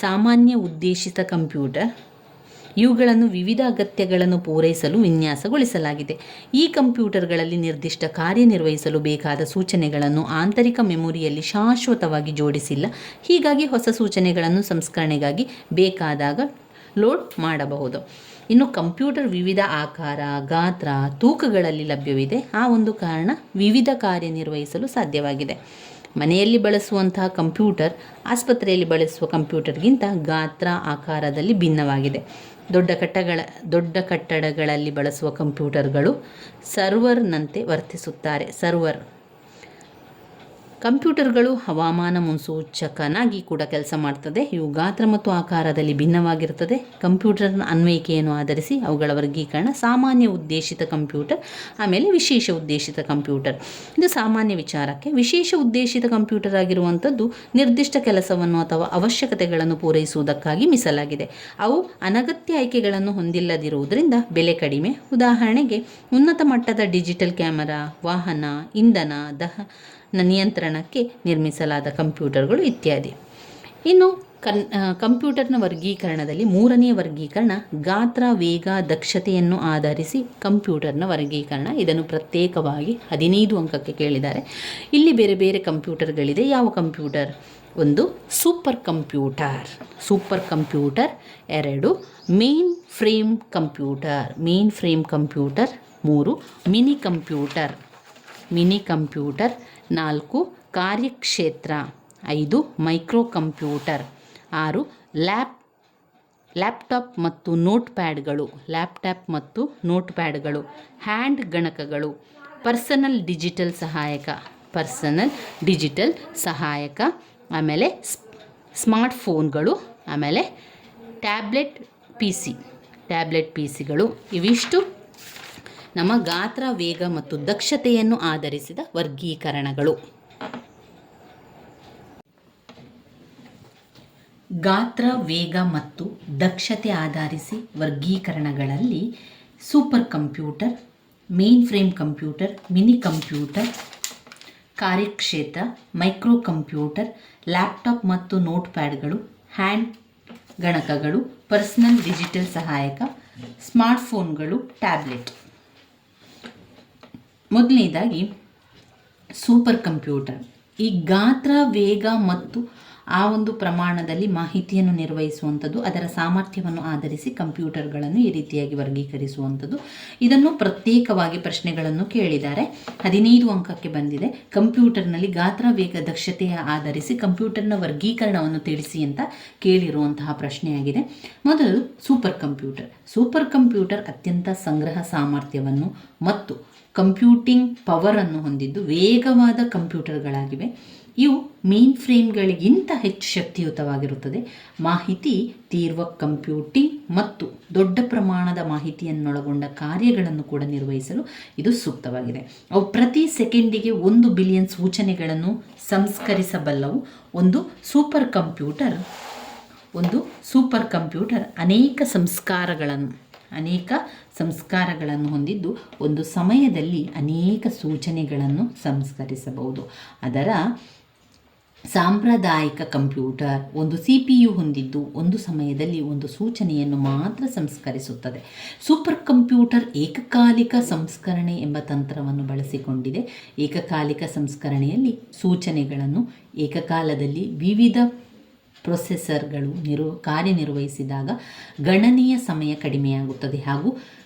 ಸಾಮಾನ್ಯ ಉದ್ದೇಶಿತ ಕಂಪ್ಯೂಟರ್ ಇವುಗಳನ್ನು ವಿವಿಧ ಅಗತ್ಯಗಳನ್ನು ಪೂರೈಸಲು ವಿನ್ಯಾಸಗೊಳಿಸಲಾಗಿದೆ. ಈ ಕಂಪ್ಯೂಟರ್ಗಳಲ್ಲಿ ನಿರ್ದಿಷ್ಟ ಕಾರ್ಯನಿರ್ವಹಿಸಲು ಬೇಕಾದ ಸೂಚನೆಗಳನ್ನು ಆಂತರಿಕ ಮೆಮೊರಿಯಲ್ಲಿ ಶಾಶ್ವತವಾಗಿ ಜೋಡಿಸಿಲ್ಲ. ಹೀಗಾಗಿ ಹೊಸ ಸೂಚನೆಗಳನ್ನು ಸಂಸ್ಕರಣೆಗಾಗಿ ಬೇಕಾದಾಗ ಲೋಡ್ ಮಾಡಬಹುದು. ಇನ್ನು ಕಂಪ್ಯೂಟರ್ ವಿವಿಧ ಆಕಾರ, ಗಾತ್ರ, ತೂಕಗಳಲ್ಲಿ ಲಭ್ಯವಿದೆ. ಆ ಒಂದು ಕಾರಣ ವಿವಿಧ ಕಾರ್ಯನಿರ್ವಹಿಸಲು ಸಾಧ್ಯವಾಗಿದೆ. ಮನೆಯಲ್ಲಿ ಬಳಸುವಂತಹ ಕಂಪ್ಯೂಟರ್ ಆಸ್ಪತ್ರೆಯಲ್ಲಿ ಬಳಸುವ ಕಂಪ್ಯೂಟರ್ಗಿಂತ ಗಾತ್ರ, ಆಕಾರದಲ್ಲಿ ಭಿನ್ನವಾಗಿದೆ. ದೊಡ್ಡ ಕಟ್ಟಡಗಳಲ್ಲಿ ಬಳಸುವ ಕಂಪ್ಯೂಟರ್ಗಳು ಸರ್ವರ್ನಂತೆ ವರ್ತಿಸುತ್ತಾರೆ. ಕಂಪ್ಯೂಟರ್ಗಳು ಹವಾಮಾನ ಮುನ್ಸೂಚಕನಾಗಿ ಕೂಡ ಕೆಲಸ ಮಾಡ್ತದೆ. ಇವು ಗಾತ್ರ ಮತ್ತು ಆಕಾರದಲ್ಲಿ ಭಿನ್ನವಾಗಿರುತ್ತದೆ. ಕಂಪ್ಯೂಟರ್ನ ಅನ್ವಯಿಕೆಯನ್ನು ಆಧರಿಸಿ ಅವುಗಳ ವರ್ಗೀಕರಣ: ಸಾಮಾನ್ಯ ಉದ್ದೇಶಿತ ಕಂಪ್ಯೂಟರ್, ಆಮೇಲೆ ವಿಶೇಷ ಉದ್ದೇಶಿತ ಕಂಪ್ಯೂಟರ್. ಇದು ಸಾಮಾನ್ಯ ವಿಚಾರಕ್ಕೆ. ವಿಶೇಷ ಉದ್ದೇಶಿತ ಕಂಪ್ಯೂಟರ್ ಆಗಿರುವಂಥದ್ದು ನಿರ್ದಿಷ್ಟ ಕೆಲಸವನ್ನು ಅಥವಾ ಅವಶ್ಯಕತೆಗಳನ್ನು ಪೂರೈಸುವುದಕ್ಕಾಗಿ ಮೀಸಲಾಗಿದೆ. ಅವು ಅನಗತ್ಯ ಆಯ್ಕೆಗಳನ್ನು ಹೊಂದಿಲ್ಲದಿರುವುದರಿಂದ ಬೆಲೆ ಕಡಿಮೆ. ಉದಾಹರಣೆಗೆ ಉನ್ನತ ಮಟ್ಟದ ಡಿಜಿಟಲ್ ಕ್ಯಾಮೆರಾ, ವಾಹನ, ಇಂಧನ, ದಹನ ನಿಯಂತ್ರಣಕ್ಕೆ ನಿರ್ಮಿಸಲಾದ ಕಂಪ್ಯೂಟರ್ಗಳು ಇತ್ಯಾದಿ. ಇನ್ನು ಕಂಪ್ಯೂಟರ್ನ ವರ್ಗೀಕರಣದಲ್ಲಿ ಮೂರನೆಯ ವರ್ಗೀಕರಣ ಗಾತ್ರ, ವೇಗ, ದಕ್ಷತೆಯನ್ನು ಆಧರಿಸಿ ಕಂಪ್ಯೂಟರ್ನ ವರ್ಗೀಕರಣ. ಇದನ್ನು ಪ್ರತ್ಯೇಕವಾಗಿ 15 ಅಂಕಕ್ಕೆ ಕೇಳಿದ್ದಾರೆ. ಇಲ್ಲಿ ಬೇರೆ ಬೇರೆ ಕಂಪ್ಯೂಟರ್ಗಳಿದೆ. ಯಾವ computer? 1 super computer. 2 main frame computer. 3 mini computer. 4 ಕಾರ್ಯಕ್ಷೇತ್ರ. 5 ಮೈಕ್ರೋ ಕಂಪ್ಯೂಟರ್. 6 ಲ್ಯಾಪ್ಟಾಪ್ ಮತ್ತು ನೋಟ್ಪ್ಯಾಡ್ಗಳು. ಹ್ಯಾಂಡ್ ಗಣಕಗಳು. ಪರ್ಸನಲ್ ಡಿಜಿಟಲ್ ಸಹಾಯಕ. ಆಮೇಲೆ ಸ್ಮಾರ್ಟ್ಫೋನ್ಗಳು. ಆಮೇಲೆ ಟ್ಯಾಬ್ಲೆಟ್ ಟ್ಯಾಬ್ಲೆಟ್ PCಗಳು. ಇವಿಷ್ಟು ನಮ್ಮ ಗಾತ್ರ, ವೇಗ ಮತ್ತು ದಕ್ಷತೆಯನ್ನು ಆಧರಿಸಿದ ವರ್ಗೀಕರಣಗಳು. ಗಾತ್ರ, ವೇಗ ಮತ್ತು ದಕ್ಷತೆ ಆಧರಿಸಿ ವರ್ಗೀಕರಣಗಳಲ್ಲಿ super computer, main frame computer, mini computer, ಕಾರ್ಯಕ್ಷೇತ್ರ, ಮೈಕ್ರೋ ಕಂಪ್ಯೂಟರ್, ಲ್ಯಾಪ್ಟಾಪ್ ಮತ್ತು ನೋಟ್ ಪ್ಯಾಡ್ಗಳು, ಹ್ಯಾಂಡ್ ಗಣಕಗಳು, ಪರ್ಸನಲ್ ಡಿಜಿಟಲ್ ಸಹಾಯಕ, ಸ್ಮಾರ್ಟ್ಫೋನ್ಗಳು, ಟ್ಯಾಬ್ಲೆಟ್. ಮೊದಲನೇದಾಗಿ ಸೂಪರ್ ಕಂಪ್ಯೂಟರ್. ಈ ಗಾತ್ರ, ವೇಗ ಮತ್ತು ಆ ಒಂದು ಪ್ರಮಾಣದಲ್ಲಿ ಮಾಹಿತಿಯನ್ನು ನಿರ್ವಹಿಸುವಂಥದ್ದು, ಅದರ ಸಾಮರ್ಥ್ಯವನ್ನು ಆಧರಿಸಿ ಕಂಪ್ಯೂಟರ್ಗಳನ್ನು ಈ ರೀತಿಯಾಗಿ ವರ್ಗೀಕರಿಸುವಂಥದ್ದು. ಇದನ್ನು ಪ್ರತ್ಯೇಕವಾಗಿ ಪ್ರಶ್ನೆಗಳನ್ನು ಕೇಳಿದ್ದಾರೆ. 15 ಅಂಕಕ್ಕೆ ಬಂದಿದೆ. ಕಂಪ್ಯೂಟರ್ನಲ್ಲಿ ಗಾತ್ರ, ವೇಗ, ದಕ್ಷತೆಯ ಆಧರಿಸಿ ಕಂಪ್ಯೂಟರ್ನ ವರ್ಗೀಕರಣವನ್ನು ತಿಳಿಸಿ ಅಂತ ಕೇಳಿರುವಂತಹ ಪ್ರಶ್ನೆಯಾಗಿದೆ. ಮೊದಲು ಸೂಪರ್ ಕಂಪ್ಯೂಟರ್. ಸೂಪರ್ ಕಂಪ್ಯೂಟರ್ ಅತ್ಯಂತ ಸಂಗ್ರಹ ಸಾಮರ್ಥ್ಯವನ್ನು ಮತ್ತು ಕಂಪ್ಯೂಟಿಂಗ್ ಪವರನ್ನು ಹೊಂದಿದ್ದು ವೇಗವಾದ ಕಂಪ್ಯೂಟರ್ಗಳಾಗಿವೆ. ಇವು ಮೇನ್ ಫ್ರೇಮ್ಗಳಿಗಿಂತ ಹೆಚ್ಚು ಶಕ್ತಿಯುತವಾಗಿರುತ್ತದೆ. ಮಾಹಿತಿ ತೀವ್ರ ಕಂಪ್ಯೂಟಿಂಗ್ ಮತ್ತು ದೊಡ್ಡ ಪ್ರಮಾಣದ ಮಾಹಿತಿಯನ್ನೊಳಗೊಂಡ ಕಾರ್ಯಗಳನ್ನು ಕೂಡ ನಿರ್ವಹಿಸಲು ಇದು ಸೂಕ್ತವಾಗಿದೆ. ಅವು ಪ್ರತಿ ಸೆಕೆಂಡಿಗೆ 1 ಬಿಲಿಯನ್ ಸೂಚನೆಗಳನ್ನು ಸಂಸ್ಕರಿಸಬಲ್ಲವು. ಒಂದು ಸೂಪರ್ ಕಂಪ್ಯೂಟರ್ ಅನೇಕ ಸಂಸ್ಕಾರಗಳನ್ನು ಹೊಂದಿದ್ದು ಒಂದು ಸಮಯದಲ್ಲಿ ಅನೇಕ ಸೂಚನೆಗಳನ್ನು ಸಂಸ್ಕರಿಸಬಹುದು. ಅದರ ಸಾಂಪ್ರದಾಯಿಕ ಕಂಪ್ಯೂಟರ್ ಒಂದು CPU ಹೊಂದಿದ್ದು ಒಂದು ಸಮಯದಲ್ಲಿ ಒಂದು ಸೂಚನೆಯನ್ನು ಮಾತ್ರ ಸಂಸ್ಕರಿಸುತ್ತದೆ. ಸೂಪರ್ ಕಂಪ್ಯೂಟರ್ ಏಕಕಾಲಿಕ ಸಂಸ್ಕರಣೆ ಎಂಬ ತಂತ್ರವನ್ನು ಬಳಸಿಕೊಂಡಿದೆ. ಏಕಕಾಲಿಕ ಸಂಸ್ಕರಣೆಯಲ್ಲಿ ಸೂಚನೆಗಳನ್ನು ಏಕಕಾಲದಲ್ಲಿ ವಿವಿಧ ಪ್ರೊಸೆಸರ್ಗಳು ಕಾರ್ಯನಿರ್ವಹಿಸಿದಾಗ ಗಣನೀಯ ಸಮಯ ಕಡಿಮೆಯಾಗುತ್ತದೆ ಹಾಗೂ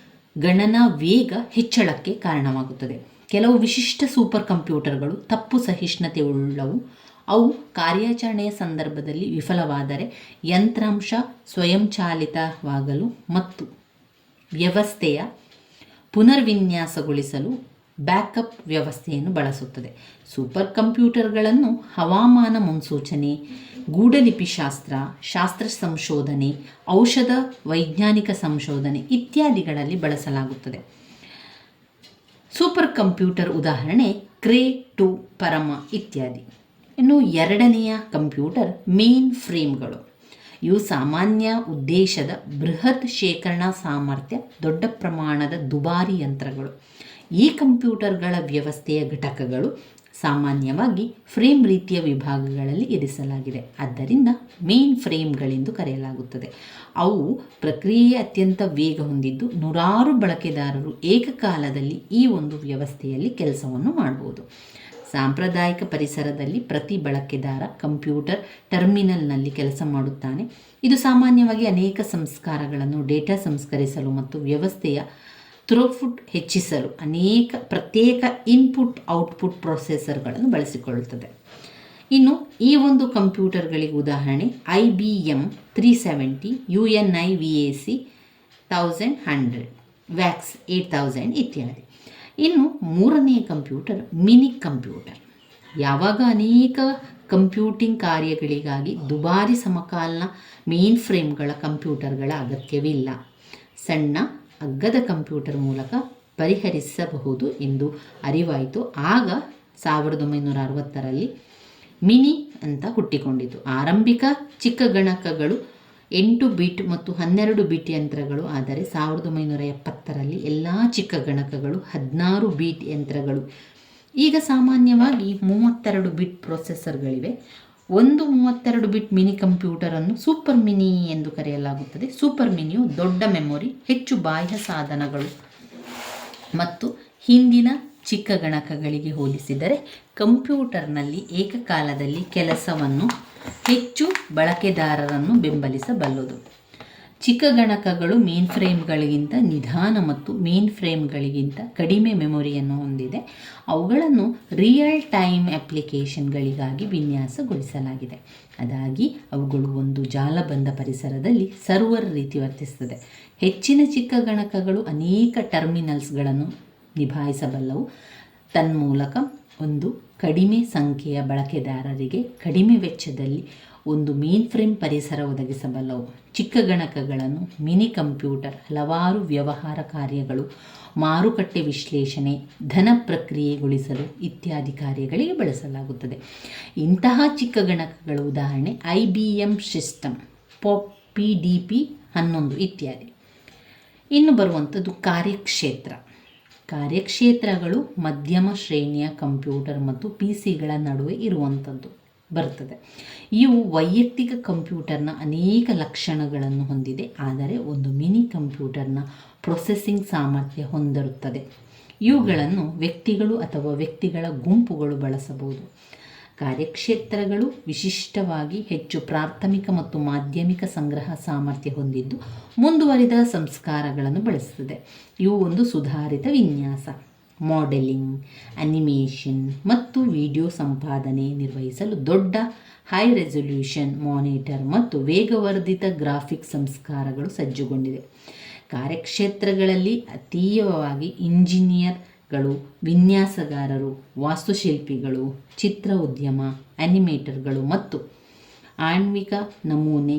ಗಣನಾ ವೇಗ ಹೆಚ್ಚಳಕ್ಕೆ ಕಾರಣವಾಗುತ್ತದೆ. ಕೆಲವು ವಿಶಿಷ್ಟ ಸೂಪರ್ ಕಂಪ್ಯೂಟರ್ಗಳು ತಪ್ಪು ಸಹಿಷ್ಣುತೆಯುಳ್ಳವು. ಅವು ಕಾರ್ಯಾಚರಣೆಯ ಸಂದರ್ಭದಲ್ಲಿ ವಿಫಲವಾದರೆ ಯಂತ್ರಾಂಶ ಸ್ವಯಂಚಾಲಿತವಾಗಲು ಮತ್ತು ವ್ಯವಸ್ಥೆಯ ಪುನರ್ವಿನ್ಯಾಸಗೊಳಿಸಲು ಬ್ಯಾಕಪ್ ವ್ಯವಸ್ಥೆಯನ್ನು ಬಳಸುತ್ತದೆ. ಸೂಪರ್ ಕಂಪ್ಯೂಟರ್ಗಳನ್ನು ಹವಾಮಾನ ಮುನ್ಸೂಚನೆ, ಗೂಢಲಿಪಿಶಾಸ್ತ್ರ, ಶಾಸ್ತ್ರ ಸಂಶೋಧನೆ, ಔಷಧ ವೈಜ್ಞಾನಿಕ ಸಂಶೋಧನೆ ಇತ್ಯಾದಿಗಳಲ್ಲಿ ಬಳಸಲಾಗುತ್ತದೆ. ಸೂಪರ್ ಕಂಪ್ಯೂಟರ್ ಉದಾಹರಣೆ ಕ್ರೇ 2, ಪರಮ ಇತ್ಯಾದಿ. ಇನ್ನು ಎರಡನೆಯ ಕಂಪ್ಯೂಟರ್ ಮೇನ್ ಫ್ರೇಮ್ಗಳು. ಇವು ಸಾಮಾನ್ಯ ಉದ್ದೇಶದ ಬೃಹತ್ ಶೇಖರಣಾ ಸಾಮರ್ಥ್ಯ, ದೊಡ್ಡ ಪ್ರಮಾಣದ ದುಬಾರಿ ಯಂತ್ರಗಳು. ಈ ಕಂಪ್ಯೂಟರ್ಗಳ ವ್ಯವಸ್ಥೆಯ ಘಟಕಗಳು ಸಾಮಾನ್ಯವಾಗಿ ಫ್ರೇಮ್ ರೀತಿಯ ವಿಭಾಗಗಳಲ್ಲಿ ಇರಿಸಲಾಗಿದೆ. ಆದ್ದರಿಂದ ಮೇನ್ ಫ್ರೇಮ್ಗಳೆಂದು ಕರೆಯಲಾಗುತ್ತದೆ. ಅವು ಪ್ರಕ್ರಿಯೆಯ ಅತ್ಯಂತ ವೇಗ ಹೊಂದಿದ್ದು ನೂರಾರು ಬಳಕೆದಾರರು ಏಕಕಾಲದಲ್ಲಿ ಈ ಒಂದು ವ್ಯವಸ್ಥೆಯಲ್ಲಿ ಕೆಲಸವನ್ನು ಮಾಡಬಹುದು. ಸಾಂಪ್ರದಾಯಿಕ ಪರಿಸರದಲ್ಲಿ ಪ್ರತಿ ಬಳಕೆದಾರ ಕಂಪ್ಯೂಟರ್ ಟರ್ಮಿನಲ್ನಲ್ಲಿ ಕೆಲಸ ಮಾಡುತ್ತಾನೆ. ಇದು ಸಾಮಾನ್ಯವಾಗಿ ಅನೇಕ ಸಂಸ್ಕಾರಗಳನ್ನು ಡೇಟಾ ಸಂಸ್ಕರಿಸಲು ಮತ್ತು ವ್ಯವಸ್ಥೆಯ ಥ್ರೋಪುಟ್ ಹೆಚ್ಚಿಸಲು ಅನೇಕ ಪ್ರತ್ಯೇಕ ಇನ್ಪುಟ್ ಔಟ್ಪುಟ್ ಪ್ರೊಸೆಸರ್ಗಳನ್ನು ಬಳಸಿಕೊಳ್ಳುತ್ತದೆ. ಇನ್ನು ಈ ಒಂದು ಕಂಪ್ಯೂಟರ್ಗಳಿಗೆ ಉದಾಹರಣೆ IBM 370, UNI-VAC 1100, VAX 8000 ಇತ್ಯಾದಿ. ಇನ್ನು ಮೂರನೆಯ ಕಂಪ್ಯೂಟರ್ ಮಿನಿ ಕಂಪ್ಯೂಟರ್. ಯಾವಾಗ ಅನೇಕ ಕಂಪ್ಯೂಟಿಂಗ್ ಕಾರ್ಯಗಳಿಗಾಗಿ ದುಬಾರಿ ಸಮಕಾಲೀನ ಮೇನ್ ಫ್ರೇಮ್ಗಳ ಕಂಪ್ಯೂಟರ್ಗಳ ಅಗತ್ಯವಿಲ್ಲ, ಸಣ್ಣ ಅಗ್ಗದ ಕಂಪ್ಯೂಟರ್ ಮೂಲಕ ಪರಿಹರಿಸಬಹುದು ಎಂದು ಅರಿವಾಯಿತು. ಆಗ 1960ರಲ್ಲಿ ಮಿನಿ ಅಂತ ಹುಟ್ಟಿಕೊಂಡಿತು. ಆರಂಭಿಕ ಚಿಕ್ಕ ಗಣಕಗಳು 8 ಬಿಟ್ ಮತ್ತು 12 ಬಿಟ್ ಯಂತ್ರಗಳು. ಆದರೆ 1970ರಲ್ಲಿ ಎಲ್ಲ ಚಿಕ್ಕ ಗಣಕಗಳು 16 ಬಿಟ್ ಯಂತ್ರಗಳು. ಈಗ ಸಾಮಾನ್ಯವಾಗಿ 32 ಬಿಟ್ ಪ್ರೊಸೆಸರ್ಗಳಿವೆ. ಒಂದು 32 ಬಿಟ್ ಮಿನಿ ಕಂಪ್ಯೂಟರನ್ನು ಸೂಪರ್ ಮಿನಿ ಎಂದು ಕರೆಯಲಾಗುತ್ತದೆ. ಸೂಪರ್ ಮಿನಿಯು ದೊಡ್ಡ ಮೆಮೊರಿ, ಹೆಚ್ಚು ಬಾಹ್ಯ ಸಾಧನಗಳು ಮತ್ತು ಹಿಂದಿನ ಚಿಕ್ಕ ಗಣಕಗಳಿಗೆ ಹೋಲಿಸಿದರೆ ಕಂಪ್ಯೂಟರ್ನಲ್ಲಿ ಏಕಕಾಲದಲ್ಲಿ ಕೆಲಸವನ್ನು ಹೆಚ್ಚು ಬಳಕೆದಾರರನ್ನು ಬೆಂಬಲಿಸಬಲ್ಲದು. ಚಿಕ್ಕ ಗಣಕಗಳು ಮೇನ್ ಫ್ರೇಮ್ಗಳಿಗಿಂತ ನಿಧಾನ ಮತ್ತು ಮೇನ್ ಫ್ರೇಮ್ಗಳಿಗಿಂತ ಕಡಿಮೆ ಮೆಮೊರಿಯನ್ನು ಹೊಂದಿದೆ. ಅವುಗಳನ್ನು ರಿಯಲ್ ಟೈಮ್ ಅಪ್ಲಿಕೇಶನ್ಗಳಿಗಾಗಿ ವಿನ್ಯಾಸಗೊಳಿಸಲಾಗಿದೆ. ಅದಾಗಿ ಅವುಗಳು ಒಂದು ಜಾಲಬಂಧ ಪರಿಸರದಲ್ಲಿ ಸರ್ವರ್ ರೀತಿ ವರ್ತಿಸುತ್ತದೆ. ಹೆಚ್ಚಿನ ಚಿಕ್ಕ ಗಣಕಗಳು ಅನೇಕ ಟರ್ಮಿನಲ್ಸ್ಗಳನ್ನು ನಿಭಾಯಿಸಬಲ್ಲವು. ತನ್ಮೂಲಕ ಒಂದು ಕಡಿಮೆ ಸಂಖ್ಯೆಯ ಬಳಕೆದಾರರಿಗೆ ಕಡಿಮೆ ವೆಚ್ಚದಲ್ಲಿ ಒಂದು ಮೇನ್ ಫ್ರೇಮ್ ಪರಿಸರ ಒದಗಿಸಬಲ್ಲವು. ಚಿಕ್ಕ ಗಣಕಗಳನ್ನು ಮಿನಿ ಕಂಪ್ಯೂಟರ್ ಹಲವಾರು ವ್ಯವಹಾರ ಕಾರ್ಯಗಳು, ಮಾರುಕಟ್ಟೆ ವಿಶ್ಲೇಷಣೆ, ಧನ ಪ್ರಕ್ರಿಯೆಗೊಳಿಸಲು ಇತ್ಯಾದಿ ಕಾರ್ಯಗಳಿಗೆ ಬಳಸಲಾಗುತ್ತದೆ. ಇಂತಹ ಚಿಕ್ಕ ಗಣಕಗಳ ಉದಾಹರಣೆ IBM ಸಿಸ್ಟಮ್, POP 11 ಇತ್ಯಾದಿ. ಇನ್ನು ಬರುವಂಥದ್ದು ಕಾರ್ಯಕ್ಷೇತ್ರ. ಕಾರ್ಯಕ್ಷೇತ್ರಗಳು ಮಧ್ಯಮ ಶ್ರೇಣಿಯ ಕಂಪ್ಯೂಟರ್ ಮತ್ತು PCಗಳ ನಡುವೆ ಇರುವಂಥದ್ದು ಬರ್ತದೆ. ಇವು ವೈಯಕ್ತಿಕ ಕಂಪ್ಯೂಟರ್ನ ಅನೇಕ ಲಕ್ಷಣಗಳನ್ನು ಹೊಂದಿದೆ, ಆದರೆ ಒಂದು ಮಿನಿ ಕಂಪ್ಯೂಟರ್ನ ಪ್ರೊಸೆಸಿಂಗ್ ಸಾಮರ್ಥ್ಯ ಹೊಂದಿರುತ್ತದೆ. ಇವುಗಳನ್ನು ವ್ಯಕ್ತಿಗಳು ಅಥವಾ ವ್ಯಕ್ತಿಗಳ ಗುಂಪುಗಳು ಬಳಸಬಹುದು. ಕಾರ್ಯಕ್ಷೇತ್ರಗಳು ವಿಶಿಷ್ಟವಾಗಿ ಹೆಚ್ಚು ಪ್ರಾಥಮಿಕ ಮತ್ತು ಮಾಧ್ಯಮಿಕ ಸಂಗ್ರಹ ಸಾಮರ್ಥ್ಯ ಹೊಂದಿದ್ದು ಮುಂದುವರಿದ ಸಂಸ್ಕಾರಗಳನ್ನು ಬಳಸುತ್ತದೆ. ಇವು ಒಂದು ಸುಧಾರಿತ ವಿನ್ಯಾಸ, ಮಾಡೆಲಿಂಗ್, ಅನಿಮೇಷನ್ ಮತ್ತು ವಿಡಿಯೋ ಸಂಪಾದನೆ ನಿರ್ವಹಿಸಲು ದೊಡ್ಡ ಹೈ ರೆಸೊಲ್ಯೂಷನ್ ಮಾನಿಟರ್ ಮತ್ತು ವೇಗವರ್ಧಿತ ಗ್ರಾಫಿಕ್ ಸಂಸ್ಕಾರಗಳು ಸಜ್ಜುಗೊಂಡಿದೆ. ಕಾರ್ಯಕ್ಷೇತ್ರಗಳಲ್ಲಿ ಅತೀವವಾಗಿ ಇಂಜಿನಿಯರ್ಗಳು, ವಿನ್ಯಾಸಗಾರರು, ವಾಸ್ತುಶಿಲ್ಪಿಗಳು, ಚಿತ್ರ ಉದ್ಯಮ, ಅನಿಮೇಟರ್ಗಳು ಮತ್ತು ಆಣ್ವಿಕ ನಮೂನೆ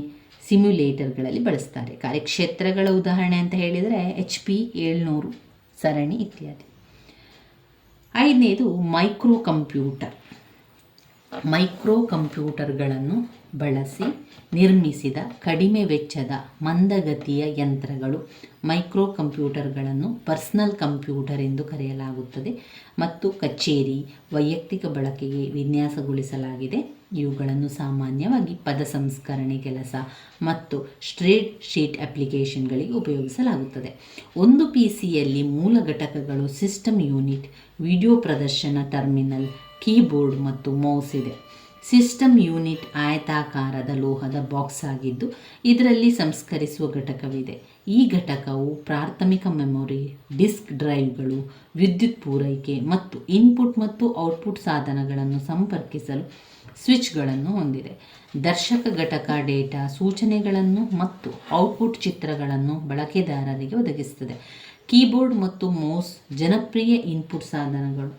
ಸಿಮ್ಯುಲೇಟರ್ಗಳಲ್ಲಿ ಬಳಸ್ತಾರೆ. ಕಾರ್ಯಕ್ಷೇತ್ರಗಳ ಉದಾಹರಣೆ ಅಂತ ಹೇಳಿದರೆ HP 700 ಸರಣಿ ಇತ್ಯಾದಿ. 5ನೇದು ಮೈಕ್ರೋ ಕಂಪ್ಯೂಟರ್. ಮೈಕ್ರೋ ಕಂಪ್ಯೂಟರ್ಗಳನ್ನು ಬಳಸಿ ನಿರ್ಮಿಸಿದ ಕಡಿಮೆ ವೆಚ್ಚದ ಮಂದಗತಿಯ ಯಂತ್ರಗಳು. ಮೈಕ್ರೋ ಕಂಪ್ಯೂಟರ್ಗಳನ್ನು ಪರ್ಸನಲ್ ಕಂಪ್ಯೂಟರ್ ಎಂದು ಕರೆಯಲಾಗುತ್ತದೆ ಮತ್ತು ಕಚೇರಿ, ವೈಯಕ್ತಿಕ ಬಳಕೆಗೆ ವಿನ್ಯಾಸಗೊಳಿಸಲಾಗಿದೆ. ಇವುಗಳನ್ನು ಸಾಮಾನ್ಯವಾಗಿ ಪದ ಸಂಸ್ಕರಣೆ ಕೆಲಸ ಮತ್ತು ಸ್ಪ್ರೆಡ್ ಶೀಟ್ ಅಪ್ಲಿಕೇಶನ್ಗಳಿಗೆ ಉಪಯೋಗಿಸಲಾಗುತ್ತದೆ. ಒಂದು PCಯಲ್ಲಿ ಮೂಲ ಘಟಕಗಳು ಸಿಸ್ಟಮ್ ಯೂನಿಟ್, ವಿಡಿಯೋ ಪ್ರದರ್ಶನ ಟರ್ಮಿನಲ್, ಕೀಬೋರ್ಡ್ ಮತ್ತು ಮೌಸ್ ಇದೆ. ಸಿಸ್ಟಮ್ ಯೂನಿಟ್ ಆಯತಾಕಾರದ ಲೋಹದ ಬಾಕ್ಸ್ ಆಗಿದ್ದು ಇದರಲ್ಲಿ ಸಂಸ್ಕರಿಸುವ ಘಟಕವಿದೆ. ಈ ಘಟಕವು ಪ್ರಾಥಮಿಕ ಮೆಮೊರಿ, ಡಿಸ್ಕ್ ಡ್ರೈವ್ಗಳು, ವಿದ್ಯುತ್ ಪೂರೈಕೆ ಮತ್ತು ಇನ್ಪುಟ್ ಮತ್ತು ಔಟ್ಪುಟ್ ಸಾಧನಗಳನ್ನು ಸಂಪರ್ಕಿಸಲು ಸ್ವಿಚ್ಗಳನ್ನು ಹೊಂದಿದೆ. ದರ್ಶಕ ಘಟಕ ಡೇಟಾ, ಸೂಚನೆಗಳನ್ನು ಮತ್ತು ಔಟ್ಪುಟ್ ಚಿತ್ರಗಳನ್ನು ಬಳಕೆದಾರರಿಗೆ ಒದಗಿಸುತ್ತದೆ. ಕೀಬೋರ್ಡ್ ಮತ್ತು ಮೌಸ್ ಜನಪ್ರಿಯ ಇನ್ಪುಟ್ ಸಾಧನಗಳು.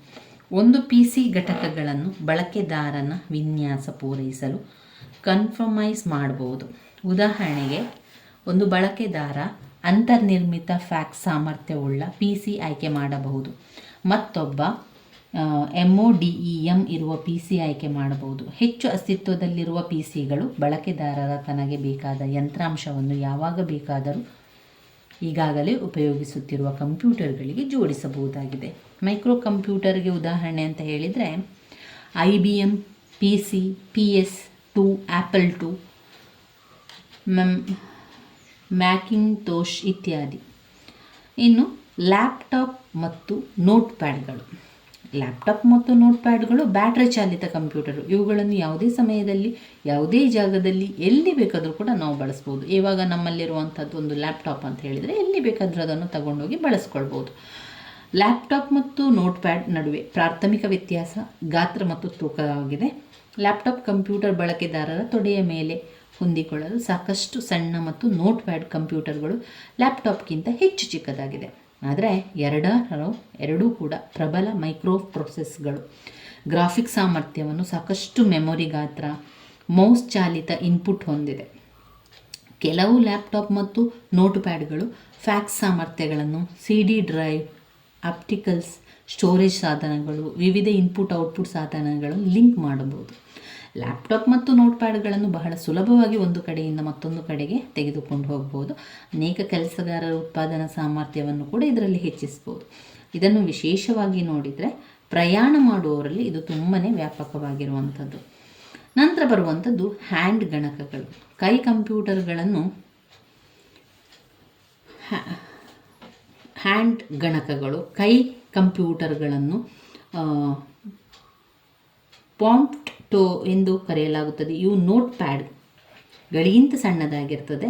ಒಂದು PC ಘಟಕಗಳನ್ನು ಬಳಕೆದಾರನ ವಿನ್ಯಾಸ ಪೂರೈಸಲು ಕನ್ಫರ್ಮೈಸ್ ಮಾಡಬಹುದು. ಉದಾಹರಣೆಗೆ, ಒಂದು ಬಳಕೆದಾರ ಅಂತರ್ನಿರ್ಮಿತ ಫ್ಯಾಕ್ಸ್ ಸಾಮರ್ಥ್ಯವುಳ್ಳ PC ಆಯ್ಕೆ ಮಾಡಬಹುದು. ಮತ್ತೊಬ್ಬ MODEM ಇರುವ PC ಆಯ್ಕೆ ಮಾಡಬಹುದು. ಹೆಚ್ಚು ಅಸ್ತಿತ್ವದಲ್ಲಿರುವ PCಗಳು ಬಳಕೆದಾರರ ತನಗೆ ಬೇಕಾದ ಯಂತ್ರಾಂಶವನ್ನು ಯಾವಾಗ ಬೇಕಾದರೂ ಈಗಾಗಲೇ ಉಪಯೋಗಿಸುತ್ತಿರುವ ಕಂಪ್ಯೂಟರ್ಗಳಿಗೆ ಜೋಡಿಸಬಹುದಾಗಿದೆ. ಮೈಕ್ರೋ ಕಂಪ್ಯೂಟರ್ಗೆ ಉದಾಹರಣೆ ಅಂತ ಹೇಳಿದರೆ IBM PC, PS2, Apple II, ಮ್ಯಾಕಿಂತೋಶ್ ಇತ್ಯಾದಿ. ಇನ್ನು ಲ್ಯಾಪ್ಟಾಪ್ ಮತ್ತು ನೋಟ್ಪ್ಯಾಡ್ಗಳು. ಲ್ಯಾಪ್ಟಾಪ್ ಮತ್ತು ನೋಟ್ಪ್ಯಾಡ್ಗಳು ಬ್ಯಾಟ್ರಿ ಚಾಲಿತ ಕಂಪ್ಯೂಟರು. ಇವುಗಳನ್ನು ಯಾವುದೇ ಸಮಯದಲ್ಲಿ, ಯಾವುದೇ ಜಾಗದಲ್ಲಿ, ಎಲ್ಲಿ ಬೇಕಾದರೂ ಕೂಡ ನಾವು ಬಳಸ್ಬೋದು. ಇವಾಗ ನಮ್ಮಲ್ಲಿರುವಂಥದ್ದು ಒಂದು ಲ್ಯಾಪ್ಟಾಪ್ ಅಂತ ಹೇಳಿದರೆ ಎಲ್ಲಿ ಬೇಕಾದರೂ ಅದನ್ನು ತಗೊಂಡೋಗಿ ಬಳಸ್ಕೊಳ್ಬೋದು. ಲ್ಯಾಪ್ಟಾಪ್ ಮತ್ತು ನೋಟ್ಪ್ಯಾಡ್ ನಡುವೆ ಪ್ರಾಥಮಿಕ ವ್ಯತ್ಯಾಸ ಗಾತ್ರ ಮತ್ತು ತೂಕವಾಗಿದೆ. ಲ್ಯಾಪ್ಟಾಪ್ ಕಂಪ್ಯೂಟರ್ ಬಳಕೆದಾರರ ತೊಡೆಯ ಮೇಲೆ ಹೊಂದಿಕೊಳ್ಳಲು ಸಾಕಷ್ಟು ಸಣ್ಣ ಮತ್ತು ನೋಟ್ಪ್ಯಾಡ್ ಕಂಪ್ಯೂಟರ್ಗಳು ಲ್ಯಾಪ್ಟಾಪ್ಗಿಂತ ಹೆಚ್ಚು ಚಿಕ್ಕದಾಗಿದೆ. ಆದರೆ ಎರಡೂ ಕೂಡ ಪ್ರಬಲ ಮೈಕ್ರೋ ಪ್ರೊಸೆಸ್ಗಳು. ಗ್ರಾಫಿಕ್ ಸಾಮರ್ಥ್ಯವನ್ನು, ಸಾಕಷ್ಟು ಮೆಮೊರಿ ಗಾತ್ರ, ಮೌಸ್ ಚಾಲಿತ ಇನ್ಪುಟ್ ಹೊಂದಿದೆ. ಕೆಲವು ಲ್ಯಾಪ್ಟಾಪ್ ಮತ್ತು ನೋಟ್ಪ್ಯಾಡ್ಗಳು ಫ್ಯಾಕ್ಸ್ ಸಾಮರ್ಥ್ಯಗಳನ್ನು, CD ಡ್ರೈವ್, ಆಪ್ಟಿಕಲ್ಸ್ ಸ್ಟೋರೇಜ್ ಸಾಧನಗಳು, ವಿವಿಧ ಇನ್ಪುಟ್ ಔಟ್ಪುಟ್ ಸಾಧನಗಳನ್ನು ಲಿಂಕ್ ಮಾಡಬಹುದು. ಲ್ಯಾಪ್ಟಾಪ್ ಮತ್ತು ನೋಟ್ಪ್ಯಾಡ್ಗಳನ್ನು ಬಹಳ ಸುಲಭವಾಗಿ ಒಂದು ಕಡೆಯಿಂದ ಮತ್ತೊಂದು ಕಡೆಗೆ ತೆಗೆದುಕೊಂಡು ಹೋಗಬಹುದು. ಅನೇಕ ಕೆಲಸಗಾರರ ಉತ್ಪಾದನಾ ಸಾಮರ್ಥ್ಯವನ್ನು ಕೂಡ ಇದರಲ್ಲಿ ಹೆಚ್ಚಿಸಬಹುದು. ಇದನ್ನು ವಿಶೇಷವಾಗಿ ನೋಡಿದರೆ ಪ್ರಯಾಣ ಮಾಡುವವರಲ್ಲಿ ಇದು ತುಂಬಾ ವ್ಯಾಪಕವಾಗಿರುವಂಥದ್ದು. ನಂತರ ಬರುವಂಥದ್ದು ಹ್ಯಾಂಡ್ ಗಣಕಗಳು. ಕೈ ಕಂಪ್ಯೂಟರ್ಗಳನ್ನು ಹ್ಯಾಂಡ್ ಗಣಕಗಳು ಕೈ ಕಂಪ್ಯೂಟರ್ಗಳನ್ನು ಪಾಂಪ್ಟೋ ಎಂದು ಕರೆಯಲಾಗುತ್ತದೆ. ಇವು ನೋಟ್ಪ್ಯಾಡ್ಗಳಿಗಿಂತ ಸಣ್ಣದಾಗಿರ್ತದೆ.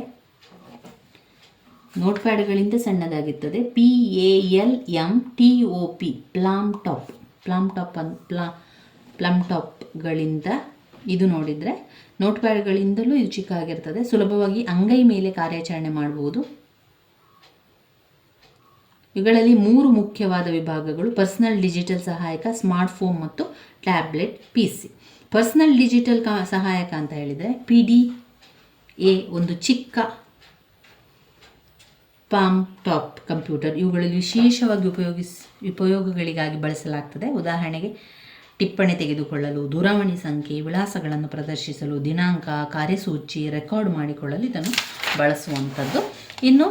PALMTOP ಪ್ಲಾಮ್ಟಾಪ್ಗಳಿಂದ ಇದು ನೋಡಿದರೆ ನೋಟ್ಪ್ಯಾಡ್ಗಳಿಂದಲೂ ಇದು ಚಿಕ್ಕಾಗಿರ್ತದೆ. ಸುಲಭವಾಗಿ ಅಂಗೈ ಮೇಲೆ ಕಾರ್ಯಾಚರಣೆ ಮಾಡಬಹುದು. ಇವುಗಳಲ್ಲಿ 3 ಮುಖ್ಯವಾದ ವಿಭಾಗಗಳು: ಪರ್ಸನಲ್ ಡಿಜಿಟಲ್ ಸಹಾಯಕ, ಸ್ಮಾರ್ಟ್ಫೋನ್ ಮತ್ತು ಟ್ಯಾಬ್ಲೆಟ್ PC. ಪರ್ಸನಲ್ ಡಿಜಿಟಲ್ ಸಹಾಯಕ ಅಂತ ಹೇಳಿದರೆ PDA ಒಂದು ಚಿಕ್ಕ ಪಾಮ್ ಟಾಪ್ ಕಂಪ್ಯೂಟರ್. ಇವುಗಳಲ್ಲಿ ವಿಶೇಷವಾಗಿ ಉಪಯೋಗಗಳಿಗಾಗಿ ಬಳಸಲಾಗ್ತದೆ. ಉದಾಹರಣೆಗೆ ಟಿಪ್ಪಣಿ ತೆಗೆದುಕೊಳ್ಳಲು, ದೂರವಾಣಿ ಸಂಖ್ಯೆ, ವಿಳಾಸಗಳನ್ನು ಪ್ರದರ್ಶಿಸಲು, ದಿನಾಂಕ, ಕಾರ್ಯಸೂಚಿ ರೆಕಾರ್ಡ್ ಮಾಡಿಕೊಳ್ಳಲು ಇದನ್ನು ಬಳಸುವಂಥದ್ದು. ಇನ್ನು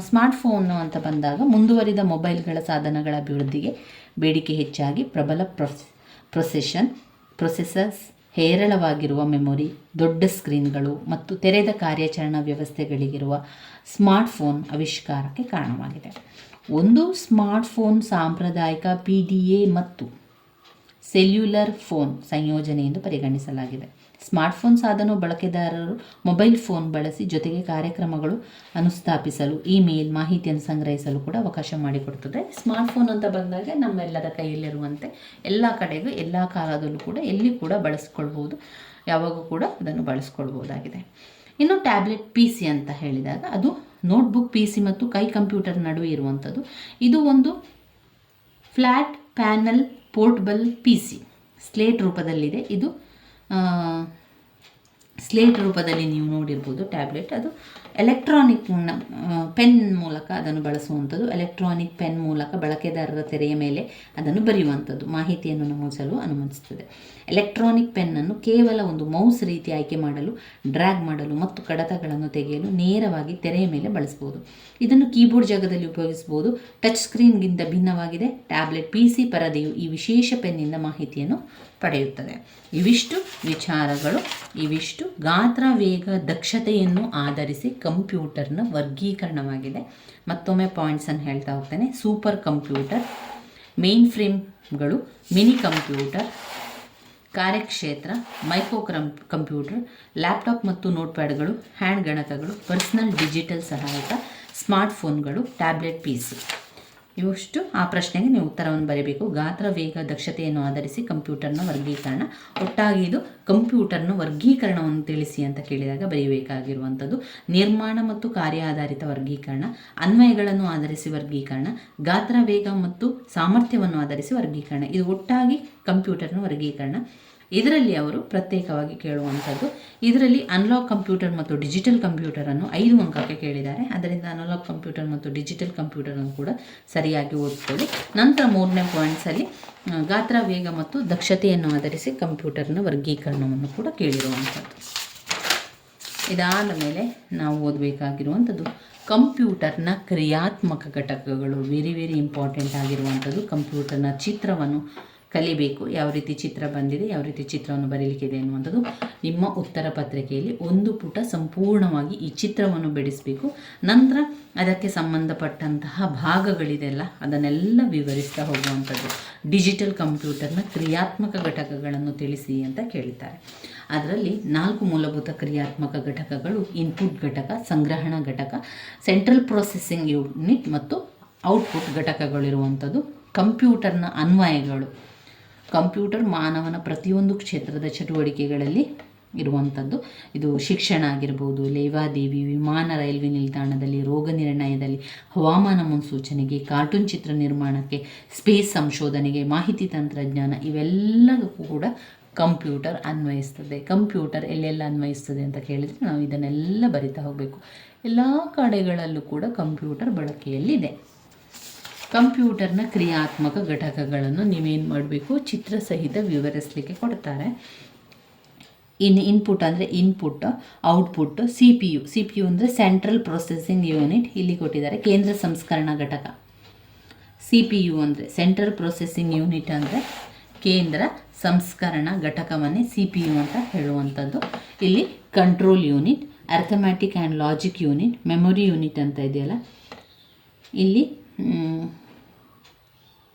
ಸ್ಮಾರ್ಟ್ಫೋನ್ ಅಂತ ಬಂದಾಗ ಮುಂದುವರಿದ ಮೊಬೈಲ್ಗಳ ಸಾಧನಗಳ ಅಭಿವೃದ್ಧಿಗೆ ಬೇಡಿಕೆ ಹೆಚ್ಚಾಗಿ ಪ್ರಬಲ ಪ್ರೊಸೆಸರ್ಸ್, ಹೇರಳವಾಗಿರುವ ಮೆಮೊರಿ, ದೊಡ್ಡ ಸ್ಕ್ರೀನ್ಗಳು ಮತ್ತು ತೆರೆದ ಕಾರ್ಯಾಚರಣಾ ವ್ಯವಸ್ಥೆಗಳಿಗಿರುವ ಸ್ಮಾರ್ಟ್ಫೋನ್ ಆವಿಷ್ಕಾರಕ್ಕೆ ಕಾರಣವಾಗಿದೆ. ಒಂದು ಸ್ಮಾರ್ಟ್ಫೋನ್ ಸಾಂಪ್ರದಾಯಿಕ PDA ಮತ್ತು ಸೆಲ್ಯುಲರ್ ಫೋನ್ ಸಂಯೋಜನೆ ಎಂದು ಪರಿಗಣಿಸಲಾಗಿದೆ. ಸ್ಮಾರ್ಟ್ಫೋನ್ ಸಾಧನವು ಬಳಕೆದಾರರು ಮೊಬೈಲ್ ಫೋನ್ ಬಳಸಿ ಜೊತೆಗೆ ಕಾರ್ಯಕ್ರಮಗಳು ಅನುಸ್ಥಾಪಿಸಲು, ಇಮೇಲ್, ಮಾಹಿತಿಯನ್ನು ಸಂಗ್ರಹಿಸಲು ಕೂಡ ಅವಕಾಶ ಮಾಡಿಕೊಡ್ತದೆ. ಸ್ಮಾರ್ಟ್ಫೋನ್ ಅಂತ ಬಂದಾಗ ನಮ್ಮೆಲ್ಲರ ಕೈಯಲ್ಲಿರುವಂತೆ ಎಲ್ಲ ಕಡೆಗೂ ಎಲ್ಲ ಕಾಲದಲ್ಲೂ ಕೂಡ ಎಲ್ಲಿ ಕೂಡ ಬಳಸ್ಕೊಳ್ಬೋದು, ಯಾವಾಗೂ ಕೂಡ ಅದನ್ನು ಬಳಸ್ಕೊಳ್ಬೋದಾಗಿದೆ. ಇನ್ನು ಟ್ಯಾಬ್ಲೆಟ್ PC ಅಂತ ಹೇಳಿದಾಗ ಅದು ನೋಟ್ಬುಕ್ PC ಮತ್ತು ಕೈ ಕಂಪ್ಯೂಟರ್ ನಡುವೆ ಇರುವಂಥದ್ದು. ಇದು ಒಂದು flat panel portable PC slate ರೂಪದಲ್ಲಿದೆ. ಇದು ಸ್ಲೇಟ್ ರೂಪದಲ್ಲಿ ನೀವು ನೋಡಿರ್ಬೋದು ಟ್ಯಾಬ್ಲೆಟ್. ಅದು ಎಲೆಕ್ಟ್ರಾನಿಕ್ ಪೆನ್ ಮೂಲಕ ಅದನ್ನು ಬಳಸುವಂಥದ್ದು. ಎಲೆಕ್ಟ್ರಾನಿಕ್ ಪೆನ್ ಮೂಲಕ ಬಳಕೆದಾರರ ತೆರೆಯ ಮೇಲೆ ಅದನ್ನು ಬರೆಯುವಂಥದ್ದು, ಮಾಹಿತಿಯನ್ನು ನಮೂದಿಸಲು ಅನುಮತಿಸುತ್ತದೆ. ಎಲೆಕ್ಟ್ರಾನಿಕ್ ಪೆನ್ನನ್ನು ಕೇವಲ ಒಂದು ಮೌಸ್ ರೀತಿ ಆಯ್ಕೆ ಮಾಡಲು, ಡ್ರ್ಯಾಗ್ ಮಾಡಲು ಮತ್ತು ಕಡತಗಳನ್ನು ತೆಗೆಯಲು ನೇರವಾಗಿ ತೆರೆಯ ಮೇಲೆ ಬಳಸಬಹುದು. ಇದನ್ನು ಕೀಬೋರ್ಡ್ ಜಾಗದಲ್ಲಿ ಉಪಯೋಗಿಸಬಹುದು. ಟಚ್ ಸ್ಕ್ರೀನ್ಗಿಂತ ಭಿನ್ನವಾಗಿದೆ. ಟ್ಯಾಬ್ಲೆಟ್ PC ಪರದೆಯು ಈ ವಿಶೇಷ ಪೆನ್ನಿಂದ ಮಾಹಿತಿಯನ್ನು ಪಡೆಯುತ್ತದೆ. ಇವಿಷ್ಟು ವಿಚಾರಗಳು, ಇವಿಷ್ಟು ಗಾತ್ರ, ವೇಗ, ದಕ್ಷತೆಯನ್ನು ಆಧರಿಸಿ ಕಂಪ್ಯೂಟರ್ನ ವರ್ಗೀಕರಣವಾಗಿದೆ. ಮತ್ತೊಮ್ಮೆ ಪಾಯಿಂಟ್ಸನ್ನು ಹೇಳ್ತಾ ಹೋಗ್ತೇನೆ. ಸೂಪರ್ ಕಂಪ್ಯೂಟರ್, ಮೇನ್ ಫ್ರೇಮ್ಗಳು, ಮಿನಿ ಕಂಪ್ಯೂಟರ್, ಕಾರ್ಯಕ್ಷೇತ್ರ, ಮೈಕ್ರೋ ಕಂಪ್ಯೂಟರ್, ಲ್ಯಾಪ್ಟಾಪ್ ಮತ್ತು ನೋಟ್ಪ್ಯಾಡ್ಗಳು, ಹ್ಯಾಂಡ್ ಗಣಕಗಳು, ಪರ್ಸನಲ್ ಡಿಜಿಟಲ್ ಸಹಾಯಕ, ಸ್ಮಾರ್ಟ್ಫೋನ್ಗಳು, ಟ್ಯಾಬ್ಲೆಟ್ PC. ಇವಿಷ್ಟು ಆ ಪ್ರಶ್ನೆಗೆ ನೀವು ಉತ್ತರವನ್ನು ಬರೀಬೇಕು. ಗಾತ್ರ, ವೇಗ, ದಕ್ಷತೆಯನ್ನು ಆಧರಿಸಿ ಕಂಪ್ಯೂಟರ್ನ ವರ್ಗೀಕರಣ. ಒಟ್ಟಾಗಿ ಇದು ಕಂಪ್ಯೂಟರ್ನ ವರ್ಗೀಕರಣವನ್ನು ತಿಳಿಸಿ ಅಂತ ಕೇಳಿದಾಗ ಬರೆಯಬೇಕಾಗಿರುವಂಥದ್ದು ನಿರ್ಮಾಣ ಮತ್ತು ಕಾರ್ಯ ಆಧಾರಿತ ವರ್ಗೀಕರಣ, ಅನ್ವಯಗಳನ್ನು ಆಧರಿಸಿ ವರ್ಗೀಕರಣ, ಗಾತ್ರ, ವೇಗ ಮತ್ತು ಸಾಮರ್ಥ್ಯವನ್ನು ಆಧರಿಸಿ ವರ್ಗೀಕರಣ. ಇದು ಒಟ್ಟಾಗಿ ಕಂಪ್ಯೂಟರ್ನ ವರ್ಗೀಕರಣ. ಇದರಲ್ಲಿ ಅವರು ಪ್ರತ್ಯೇಕವಾಗಿ ಕೇಳುವಂಥದ್ದು. ಇದರಲ್ಲಿ ಅನಲಾಗ್ ಕಂಪ್ಯೂಟರ್ ಮತ್ತು ಡಿಜಿಟಲ್ ಕಂಪ್ಯೂಟರನ್ನು 5 ಅಂಕಕ್ಕೆ ಕೇಳಿದ್ದಾರೆ. ಅದರಿಂದ ಅನಲಾಗ್ ಕಂಪ್ಯೂಟರ್ ಮತ್ತು ಡಿಜಿಟಲ್ ಕಂಪ್ಯೂಟರನ್ನು ಕೂಡ ಸರಿಯಾಗಿ ಓದ್ಕೊಳ್ಳಿ. ನಂತರ 3ನೇ ಪಾಯಿಂಟ್ಸಲ್ಲಿ ಗಾತ್ರ, ವೇಗ ಮತ್ತು ದಕ್ಷತೆಯನ್ನು ಆಧರಿಸಿ ಕಂಪ್ಯೂಟರ್ನ ವರ್ಗೀಕರಣವನ್ನು ಕೂಡ ಕೇಳಿರುವಂಥದ್ದು. ಇದಾದ ಮೇಲೆ ನಾವು ಓದಬೇಕಾಗಿರುವಂಥದ್ದು ಕಂಪ್ಯೂಟರ್ನ ಕ್ರಿಯಾತ್ಮಕ ಘಟಕಗಳು. ವೆರಿ ವೆರಿ ಇಂಪಾರ್ಟೆಂಟ್ ಆಗಿರುವಂಥದ್ದು. ಕಂಪ್ಯೂಟರ್ನ ಚಿತ್ರವನ್ನು ಕಲಿಬೇಕು. ಯಾವ ರೀತಿ ಚಿತ್ರ ಬಂದಿದೆ, ಯಾವ ರೀತಿ ಚಿತ್ರವನ್ನು ಬರೀಲಿಕ್ಕಿದೆ ಅನ್ನುವಂಥದ್ದು ನಿಮ್ಮ ಉತ್ತರ ಪತ್ರಿಕೆಯಲ್ಲಿ ಒಂದು ಪುಟ ಸಂಪೂರ್ಣವಾಗಿ ಈ ಚಿತ್ರವನ್ನು ಬಿಡಿಸಬೇಕು. ನಂತರ ಅದಕ್ಕೆ ಸಂಬಂಧಪಟ್ಟಂತಹ ಭಾಗಗಳಿದೆಲ್ಲ ಅದನ್ನೆಲ್ಲ ವಿವರಿಸ್ತಾ ಹೋಗುವಂಥದ್ದು. ಡಿಜಿಟಲ್ ಕಂಪ್ಯೂಟರ್ನ ಕ್ರಿಯಾತ್ಮಕ ಘಟಕಗಳನ್ನು ತಿಳಿಸಿ ಅಂತ ಕೇಳಿದ್ದಾರೆ. ಅದರಲ್ಲಿ 4 ಮೂಲಭೂತ ಕ್ರಿಯಾತ್ಮಕ ಘಟಕಗಳು: ಇನ್ಪುಟ್ ಘಟಕ, ಸಂಗ್ರಹಣಾ ಘಟಕ, ಸೆಂಟ್ರಲ್ ಪ್ರೊಸೆಸಿಂಗ್ ಯೂನಿಟ್ ಮತ್ತು ಔಟ್ಪುಟ್ ಘಟಕಗಳಿರುವಂಥದ್ದು. ಕಂಪ್ಯೂಟರ್ನ ಅನ್ವಯಗಳು. ಕಂಪ್ಯೂಟರ್ ಮಾನವನ ಪ್ರತಿಯೊಂದು ಕ್ಷೇತ್ರದ ಚಟುವಟಿಕೆಗಳಲ್ಲಿ ಇರುವಂಥದ್ದು. ಇದು ಶಿಕ್ಷಣ ಆಗಿರ್ಬೋದು, ಲೇವಾದೇವಿ, ವಿಮಾನ ರೈಲ್ವೆ ನಿಲ್ದಾಣದಲ್ಲಿ, ರೋಗ ನಿರ್ಣಯದಲ್ಲಿ, ಹವಾಮಾನ ಮುನ್ಸೂಚನೆಗೆ, ಕಾರ್ಟೂನ್ ಚಿತ್ರ ನಿರ್ಮಾಣಕ್ಕೆ, ಸ್ಪೇಸ್ ಸಂಶೋಧನೆಗೆ, ಮಾಹಿತಿ ತಂತ್ರಜ್ಞಾನ, ಇವೆಲ್ಲಕ್ಕೂ ಕೂಡ ಕಂಪ್ಯೂಟರ್ ಅನ್ವಯಿಸ್ತದೆ. ಕಂಪ್ಯೂಟರ್ ಎಲ್ಲೆಲ್ಲ ಅನ್ವಯಿಸ್ತದೆ ಅಂತ ಕೇಳಿದರೆ ನಾವು ಇದನ್ನೆಲ್ಲ ಬರಿತಾ ಹೋಗಬೇಕು. ಎಲ್ಲ ಕಡೆಗಳಲ್ಲೂ ಕೂಡ ಕಂಪ್ಯೂಟರ್ ಬಳಕೆಯಲ್ಲಿದೆ. ಕಂಪ್ಯೂಟರ್ನ ಕ್ರಿಯಾತ್ಮಕ ಘಟಕಗಳನ್ನು ನೀವೇನು ಮಾಡಬೇಕು, ಚಿತ್ರ ಸಹಿತ ವಿವರಿಸಲಿಕ್ಕೆ ಕೊಡ್ತಾರೆ. ಇನ್ಪುಟ್ ಅಂದರೆ ಇನ್ಪುಟ್, ಔಟ್ಪುಟ್, CPU ಅಂದರೆ ಸೆಂಟ್ರಲ್ ಪ್ರೊಸೆಸಿಂಗ್ ಯೂನಿಟ್, ಇಲ್ಲಿ ಕೊಟ್ಟಿದ್ದಾರೆ. ಕೇಂದ್ರ ಸಂಸ್ಕರಣಾ ಘಟಕ. CPU ಅಂದರೆ ಸೆಂಟ್ರಲ್ ಪ್ರೊಸೆಸಿಂಗ್ ಯೂನಿಟ್ ಅಂದರೆ ಕೇಂದ್ರ ಸಂಸ್ಕರಣಾ ಘಟಕವನ್ನೇ CPU ಅಂತ ಹೇಳುವಂಥದ್ದು. ಇಲ್ಲಿ control unit, ಅರ್ಥಮ್ಯಾಟಿಕ್ and logic unit, memory unit ಅಂತ ಇದೆಯಲ್ಲ, ಇಲ್ಲಿ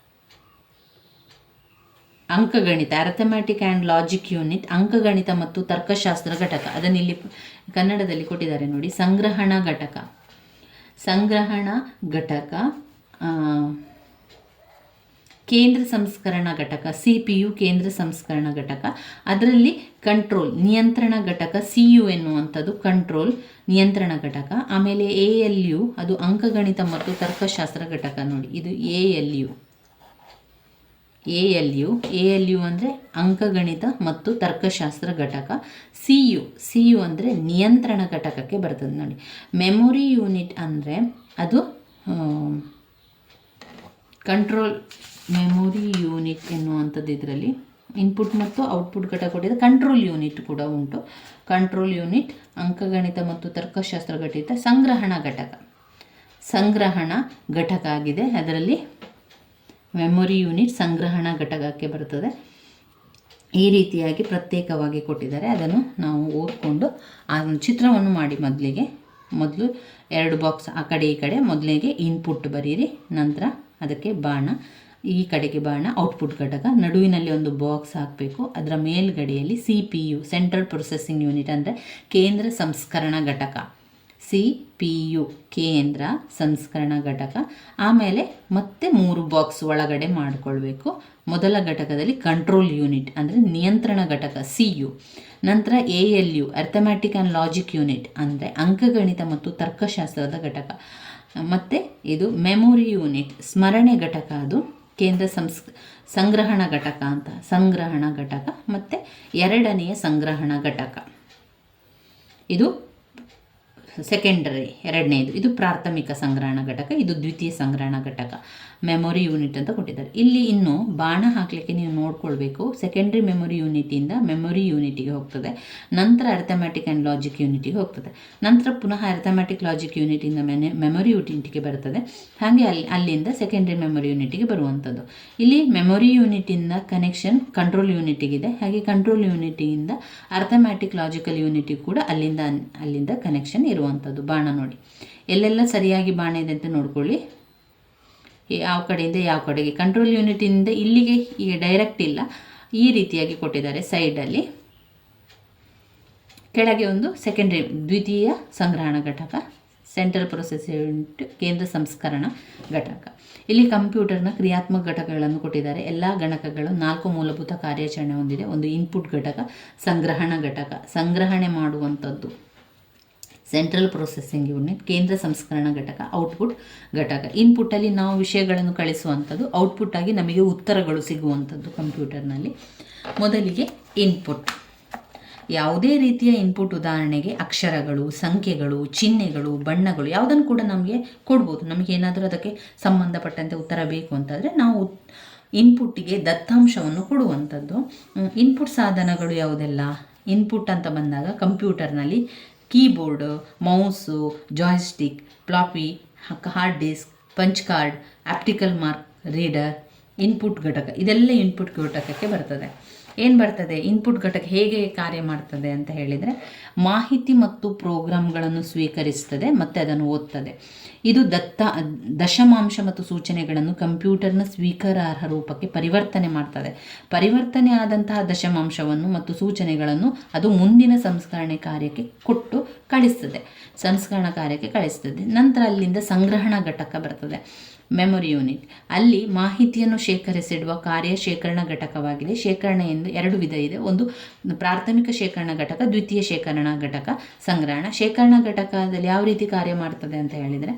ಅಂಕಗಣಿತ, ಅರ್ಥಮ್ಯಾಟಿಕ್ ಆ್ಯಂಡ್ ಲಾಜಿಕ್ ಯೂನಿಟ್, ಅಂಕಗಣಿತ ಮತ್ತು ತರ್ಕಶಾಸ್ತ್ರ ಘಟಕ. ಅದನ್ನು ಇಲ್ಲಿ ಕನ್ನಡದಲ್ಲಿ ಕೊಟ್ಟಿದ್ದಾರೆ ನೋಡಿ. ಸಂಗ್ರಹಣಾ ಘಟಕ, ಕೇಂದ್ರ ಸಂಸ್ಕರಣಾ ಘಟಕ. CPU ಕೇಂದ್ರ ಸಂಸ್ಕರಣಾ ಘಟಕ. ಅದರಲ್ಲಿ ಕಂಟ್ರೋಲ್ ನಿಯಂತ್ರಣ ಘಟಕ, CU ಎನ್ನುವಂಥದ್ದು ಕಂಟ್ರೋಲ್ ನಿಯಂತ್ರಣ ಘಟಕ. ಆಮೇಲೆ ALU ಅದು ಅಂಕಗಣಿತ ಮತ್ತು ತರ್ಕಶಾಸ್ತ್ರ ಘಟಕ. ನೋಡಿ, ಇದು ALU. ALU ಅಂದರೆ ಅಂಕಗಣಿತ ಮತ್ತು ತರ್ಕಶಾಸ್ತ್ರ ಘಟಕ. CU ಅಂದರೆ ನಿಯಂತ್ರಣ ಘಟಕಕ್ಕೆ ಬರ್ತದೆ ನೋಡಿ. ಮೆಮೊರಿ ಯೂನಿಟ್ ಅಂದರೆ ಅದು ಕಂಟ್ರೋಲ್ ಮೆಮೊರಿ ಯೂನಿಟ್ ಎನ್ನುವಂಥದ್ದು. ಇದರಲ್ಲಿ ಇನ್ಪುಟ್ ಮತ್ತು ಔಟ್ಪುಟ್ ಘಟಕ ಕೊಟ್ಟಿದೆ. ಕಂಟ್ರೋಲ್ ಯೂನಿಟ್ ಕೂಡ ಉಂಟು. ಕಂಟ್ರೋಲ್ ಯೂನಿಟ್ ಅಂಕಗಣಿತ ಮತ್ತು ತರ್ಕಶಾಸ್ತ್ರ ಘಟಿತ ಸಂಗ್ರಹಣ ಘಟಕ ಆಗಿದೆ. ಅದರಲ್ಲಿ ಮೆಮೊರಿ ಯೂನಿಟ್ ಸಂಗ್ರಹಣಾ ಘಟಕಕ್ಕೆ ಬರುತ್ತದೆ. ಈ ರೀತಿಯಾಗಿ ಪ್ರತ್ಯೇಕವಾಗಿ ಕೊಟ್ಟಿದ್ದಾರೆ. ಅದನ್ನು ನಾವು ಓದ್ಕೊಂಡು ಆ ಚಿತ್ರವನ್ನು ಮಾಡಿ ಮೊದಲು 2 ಬಾಕ್ಸ್ ಆ ಕಡೆ ಈ ಕಡೆ. ಮೊದಲಿಗೆ ಇನ್ಪುಟ್ ಬರೀರಿ, ನಂತರ ಅದಕ್ಕೆ ಬಾಣ, ಈ ಕಡೆಗೆ ಬಾಣ ಔಟ್ಪುಟ್ ಘಟಕ, ನಡುವಿನಲ್ಲಿ ಒಂದು ಬಾಕ್ಸ್ ಹಾಕಬೇಕು. ಅದರ ಮೇಲ್ಗಡೆಯಲ್ಲಿ CPU ಸೆಂಟ್ರಲ್ ಪ್ರೊಸೆಸಿಂಗ್ ಯೂನಿಟ್ ಅಂದರೆ ಕೇಂದ್ರ ಸಂಸ್ಕರಣಾ ಘಟಕ. CPU ಕೇಂದ್ರ ಸಂಸ್ಕರಣಾ ಘಟಕ. ಆಮೇಲೆ ಮತ್ತೆ 3 ಬಾಕ್ಸ್ ಒಳಗಡೆ ಮಾಡಿಕೊಳ್ಬೇಕು. ಮೊದಲ ಘಟಕದಲ್ಲಿ ಕಂಟ್ರೋಲ್ ಯೂನಿಟ್ ಅಂದರೆ ನಿಯಂತ್ರಣ ಘಟಕ CU. ನಂತರ ALU ಅರ್ಥಮ್ಯಾಟಿಕ್ ಆ್ಯಂಡ್ ಲಾಜಿಕ್ ಯೂನಿಟ್ ಅಂದರೆ ಅಂಕಗಣಿತ ಮತ್ತು ತರ್ಕಶಾಸ್ತ್ರದ ಘಟಕ. ಮತ್ತು ಇದು ಮೆಮೊರಿ ಯೂನಿಟ್ ಸ್ಮರಣೆ ಘಟಕ, ಅದು ಕೇಂದ್ರ ಸಂಗ್ರಹಣ ಘಟಕ ಅಂತ ಸಂಗ್ರಹಣ ಘಟಕ. ಮತ್ತು ಎರಡನೆಯ ಸಂಗ್ರಹಣ ಘಟಕ ಇದು ಸೆಕೆಂಡರಿ, ಎರಡನೇದು. ಇದು ಪ್ರಾಥಮಿಕ ಸಂಗ್ರಹಣ ಘಟಕ, ಇದು ದ್ವಿತೀಯ ಸಂಗ್ರಹಣ ಘಟಕ. ಮೆಮೊರಿ ಯೂನಿಟ್ ಅಂತ ಕೊಟ್ಟಿದ್ದಾರೆ. ಇಲ್ಲಿ ಇನ್ನು ಬಾಣ ಹಾಕಲಿಕ್ಕೆ ನೀವು ನೋಡ್ಕೊಳ್ಬೇಕು. ಸೆಕೆಂಡ್ರಿ ಮೆಮೊರಿ ಯೂನಿಟಿಂದ ಮೆಮೊರಿ ಯೂನಿಟಿಗೆ ಹೋಗ್ತದೆ, ನಂತರ ಅರ್ಥಮ್ಯಾಟಿಕ್ ಆ್ಯಂಡ್ ಲಾಜಿಕ್ ಯೂನಿಟಿಗೆ ಹೋಗ್ತದೆ, ನಂತರ ಪುನಃ ಅರ್ಥಮ್ಯಾಟಿಕ್ ಲಾಜಿಕ್ ಯೂನಿಟಿಂದ ಮೆಮೊರಿ ಯೂನಿಟಿಗೆ ಬರ್ತದೆ. ಹಾಗೆ ಅಲ್ಲಿಂದ ಸೆಕೆಂಡ್ರಿ ಮೆಮೊರಿ ಯೂನಿಟಿಗೆ ಬರುವಂಥದ್ದು. ಇಲ್ಲಿ ಮೆಮೊರಿ ಯೂನಿಟಿಂದ ಕನೆಕ್ಷನ್ ಕಂಟ್ರೋಲ್ ಯೂನಿಟಿಗಿದೆ. ಹಾಗೆ ಕಂಟ್ರೋಲ್ ಯೂನಿಟಿಯಿಂದ ಅರ್ಥಮ್ಯಾಟಿಕ್ ಲಾಜಿಕಲ್ ಯೂನಿಟಿಗೆ ಕೂಡ ಅಲ್ಲಿಂದ ಕನೆಕ್ಷನ್ ಇರುವಂಥದ್ದು. ಬಾಣ ನೋಡಿ, ಎಲ್ಲೆಲ್ಲ ಸರಿಯಾಗಿ ಬಾಣ ಇದೆ ಅಂತ ನೋಡ್ಕೊಳ್ಳಿ. ಯಾವ ಕಡೆಯಿಂದ ಯಾವ ಕಡೆಗೆ. ಕಂಟ್ರೋಲ್ ಯೂನಿಟಿಂದ ಇಲ್ಲಿಗೆ ಈಗ ಡೈರೆಕ್ಟ್ ಇಲ್ಲ, ಈ ರೀತಿಯಾಗಿ ಕೊಟ್ಟಿದ್ದಾರೆ. ಸೈಡಲ್ಲಿ ಕೆಳಗೆ ಒಂದು ಸೆಕೆಂಡ್ರಿ ದ್ವಿತೀಯ ಸಂಗ್ರಹಣ ಘಟಕ, ಸೆಂಟ್ರಲ್ ಪ್ರೊಸೆಸಿಂಗ್ ಯೂನಿಟ್ ಕೇಂದ್ರ ಸಂಸ್ಕರಣಾ ಘಟಕ. ಇಲ್ಲಿ ಕಂಪ್ಯೂಟರ್ನ ಕ್ರಿಯಾತ್ಮಕ ಘಟಕಗಳನ್ನು ಕೊಟ್ಟಿದ್ದಾರೆ. ಎಲ್ಲ ಗಣಕಗಳು 4 ಮೂಲಭೂತ ಕಾರ್ಯಾಚರಣೆ ಹೊಂದಿದೆ. ಒಂದು ಇನ್ಪುಟ್ ಘಟಕ, ಸಂಗ್ರಹಣ ಘಟಕ ಸಂಗ್ರಹಣೆ ಮಾಡುವಂಥದ್ದು, ಸೆಂಟ್ರಲ್ ಪ್ರೊಸೆಸಿಂಗ್ ಯೂನಿಟ್ ಕೇಂದ್ರ ಸಂಸ್ಕರಣಾ ಘಟಕ, ಔಟ್ಪುಟ್ ಘಟಕ. ಇನ್ಪುಟ್ಟಲ್ಲಿ ನಾವು ವಿಷಯಗಳನ್ನು ಕಳಿಸುವಂಥದ್ದು, ಔಟ್ಪುಟ್ಟಾಗಿ ನಮಗೆ ಉತ್ತರಗಳು ಸಿಗುವಂಥದ್ದು ಕಂಪ್ಯೂಟರ್ನಲ್ಲಿ. ಮೊದಲಿಗೆ ಇನ್ಪುಟ್. ಯಾವುದೇ ರೀತಿಯ ಇನ್ಪುಟ್, ಉದಾಹರಣೆಗೆ ಅಕ್ಷರಗಳು, ಸಂಖ್ಯೆಗಳು, ಚಿಹ್ನೆಗಳು, ಬಣ್ಣಗಳು ಯಾವುದನ್ನು ಕೂಡ ನಮಗೆ ಕೊಡ್ಬೋದು. ನಮಗೆ ಏನಾದರೂ ಅದಕ್ಕೆ ಸಂಬಂಧಪಟ್ಟಂತೆ ಉತ್ತರ ಬೇಕು ಅಂತಂದರೆ ನಾವು ಇನ್ಪುಟ್ಟಿಗೆ ದತ್ತಾಂಶವನ್ನು ಕೊಡುವಂಥದ್ದು. ಇನ್ಪುಟ್ ಸಾಧನಗಳು ಯಾವುದೆಲ್ಲ? ಇನ್ಪುಟ್ ಅಂತ ಬಂದಾಗ ಕಂಪ್ಯೂಟರ್ನಲ್ಲಿ keyboard, mouse, joystick, floppy, hard disk, punch card, optical mark reader, input ಘಟಕ. ಇದೆಲ್ಲ ಇನ್ಪುಟ್ ಘಟಕಕ್ಕೆ ಬರ್ತದೆ. ಏನು ಬರ್ತದೆ? ಇನ್ಪುಟ್ ಘಟಕ ಹೇಗೆ ಕಾರ್ಯ ಮಾಡ್ತದೆ ಅಂತ ಹೇಳಿದರೆ, ಮಾಹಿತಿ ಮತ್ತು ಪ್ರೋಗ್ರಾಮ್ಗಳನ್ನು ಸ್ವೀಕರಿಸ್ತದೆ ಮತ್ತು ಅದನ್ನು ಓದ್ತದೆ. ಇದು ದಶಮಾಂಶ ಮತ್ತು ಸೂಚನೆಗಳನ್ನು ಕಂಪ್ಯೂಟರ್ನ ಸ್ವೀಕಾರಾರ್ಹ ರೂಪಕ್ಕೆ ಪರಿವರ್ತನೆ ಮಾಡ್ತದೆ. ಪರಿವರ್ತನೆ ಆದಂತಹ ದಶಮಾಂಶವನ್ನು ಮತ್ತು ಸೂಚನೆಗಳನ್ನು ಅದು ಮುಂದಿನ ಸಂಸ್ಕರಣೆ ಕಾರ್ಯಕ್ಕೆ ಕೊಟ್ಟು ಕಳಿಸ್ತದೆ, ಸಂಸ್ಕರಣ ಕಾರ್ಯಕ್ಕೆ ಕಳಿಸ್ತದೆ. ನಂತರ ಅಲ್ಲಿಂದ ಸಂಗ್ರಹಣಾ ಘಟಕ ಬರ್ತದೆ, ಮೆಮೊರಿ ಯೂನಿಟ್. ಅಲ್ಲಿ ಮಾಹಿತಿಯನ್ನು ಶೇಖರಿಸಿಡುವ ಕಾರ್ಯ ಶೇಖರಣಾ ಘಟಕವಾಗಿದೆ. ಶೇಖರಣೆಯಿಂದ 2 ವಿಧ ಇದೆ. ಒಂದು ಪ್ರಾಥಮಿಕ ಶೇಖರಣಾ ಘಟಕ, ದ್ವಿತೀಯ ಶೇಖರಣಾ ಘಟಕ, ಸಂಗ್ರಹಣ. ಶೇಖರಣಾ ಘಟಕದಲ್ಲಿ ಯಾವ ರೀತಿ ಕಾರ್ಯ ಮಾಡ್ತದೆ ಅಂತ ಹೇಳಿದರೆ,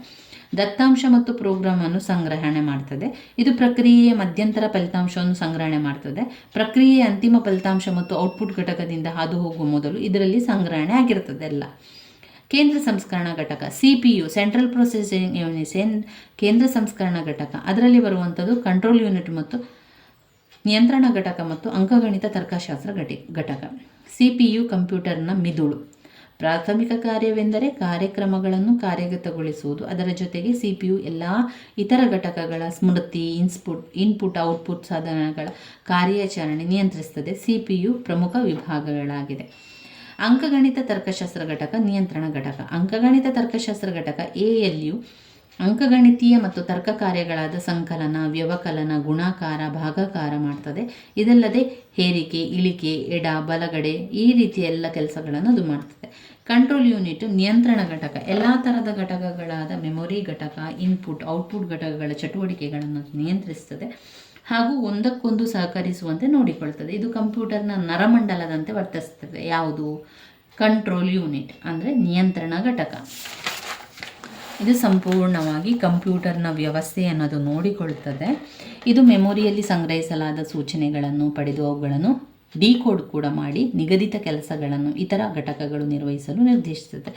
ದತ್ತಾಂಶ ಮತ್ತು ಪ್ರೋಗ್ರಾಮನ್ನು ಸಂಗ್ರಹಣೆ ಮಾಡ್ತದೆ. ಇದು ಪ್ರಕ್ರಿಯೆಯ ಮಧ್ಯಂತರ ಫಲಿತಾಂಶವನ್ನು ಸಂಗ್ರಹಣೆ ಮಾಡ್ತದೆ. ಪ್ರಕ್ರಿಯೆಯ ಅಂತಿಮ ಫಲಿತಾಂಶ ಮತ್ತು ಔಟ್ಪುಟ್ ಘಟಕದಿಂದ ಹಾದು ಹೋಗುವ ಮೊದಲು ಇದರಲ್ಲಿ ಸಂಗ್ರಹಣೆ ಆಗಿರ್ತದೆ ಎಲ್ಲ. ಕೇಂದ್ರ ಸಂಸ್ಕರಣಾ ಘಟಕ, CPU ಸೆಂಟ್ರಲ್ ಪ್ರೊಸೆಸಿಂಗ್ ಯೂನಿಟ್ ಕೇಂದ್ರ ಸಂಸ್ಕರಣಾ ಘಟಕ. ಅದರಲ್ಲಿ ಬರುವಂಥದ್ದು ಕಂಟ್ರೋಲ್ ಯೂನಿಟ್ ಮತ್ತು ನಿಯಂತ್ರಣ ಘಟಕ ಮತ್ತು ಅಂಕಗಣಿತ ತರ್ಕಶಾಸ್ತ್ರ ಘಟಕ. CPU ಕಂಪ್ಯೂಟರ್ನ ಮಿದುಳು. ಪ್ರಾಥಮಿಕ ಕಾರ್ಯವೆಂದರೆ ಕಾರ್ಯಕ್ರಮಗಳನ್ನು ಕಾರ್ಯಗತಗೊಳಿಸುವುದು. ಅದರ ಜೊತೆಗೆ CPU ಎಲ್ಲ ಇತರ ಘಟಕಗಳ ಸ್ಮೃತಿ, ಇನ್ಪುಟ್ ಔಟ್ಪುಟ್ ಸಾಧನಗಳ ಕಾರ್ಯಾಚರಣೆ ನಿಯಂತ್ರಿಸುತ್ತದೆ. CPU ಪ್ರಮುಖ ವಿಭಾಗಗಳಾಗಿದೆ. ಅಂಕಗಣಿತ ತರ್ಕಶಾಸ್ತ್ರ ಘಟಕ, ನಿಯಂತ್ರಣ ಘಟಕ. ಅಂಕಗಣಿತ ತರ್ಕಶಾಸ್ತ್ರ ಘಟಕ ALU ಅಂಕಗಣಿತೀಯ ಮತ್ತು ತರ್ಕ ಕಾರ್ಯಗಳಾದ ಸಂಕಲನ, ವ್ಯವಕಲನ, ಗುಣಾಕಾರ, ಭಾಗಾಕಾರ ಮಾಡ್ತದೆ. ಇದಲ್ಲದೆ ಹೇರಿಕೆ, ಇಳಿಕೆ, ಎಡ, ಬಲಗಡೆ ಈ ರೀತಿಯ ಎಲ್ಲ ಕೆಲಸಗಳನ್ನು ಅದು ಮಾಡ್ತದೆ. ಕಂಟ್ರೋಲ್ ಯೂನಿಟ್ ನಿಯಂತ್ರಣ ಘಟಕ. ಎಲ್ಲ ಥರದ ಘಟಕಗಳಾದ ಮೆಮೊರಿ ಘಟಕ, ಇನ್ಪುಟ್ ಔಟ್ಪುಟ್ ಘಟಕಗಳ ಚಟುವಟಿಕೆಗಳನ್ನು ನಿಯಂತ್ರಿಸ್ತದೆ ಹಾಗೂ ಒಂದಕ್ಕೊಂದು ಸಹಕರಿಸುವಂತೆ ನೋಡಿಕೊಳ್ತದೆ. ಇದು ಕಂಪ್ಯೂಟರ್ನ ನರಮಂಡಲದಂತೆ ವರ್ತಿಸ್ತದೆ. ಯಾವುದು? ಕಂಟ್ರೋಲ್ ಯೂನಿಟ್ ಅಂದರೆ ನಿಯಂತ್ರಣ ಘಟಕ. ಇದು ಸಂಪೂರ್ಣವಾಗಿ ಕಂಪ್ಯೂಟರ್ನ ವ್ಯವಸ್ಥೆ ಅನ್ನೋದು ನೋಡಿಕೊಳ್ತದೆ. ಇದು ಮೆಮೊರಿಯಲ್ಲಿ ಸಂಗ್ರಹಿಸಲಾದ ಸೂಚನೆಗಳನ್ನು ಪಡೆದು ಅವುಗಳನ್ನು ಡಿಕೋಡ್ ಕೂಡ ಮಾಡಿ ನಿಗದಿತ ಕೆಲಸಗಳನ್ನು ಇತರ ಘಟಕಗಳು ನಿರ್ವಹಿಸಲು ನಿರ್ದೇಶಿಸುತ್ತದೆ.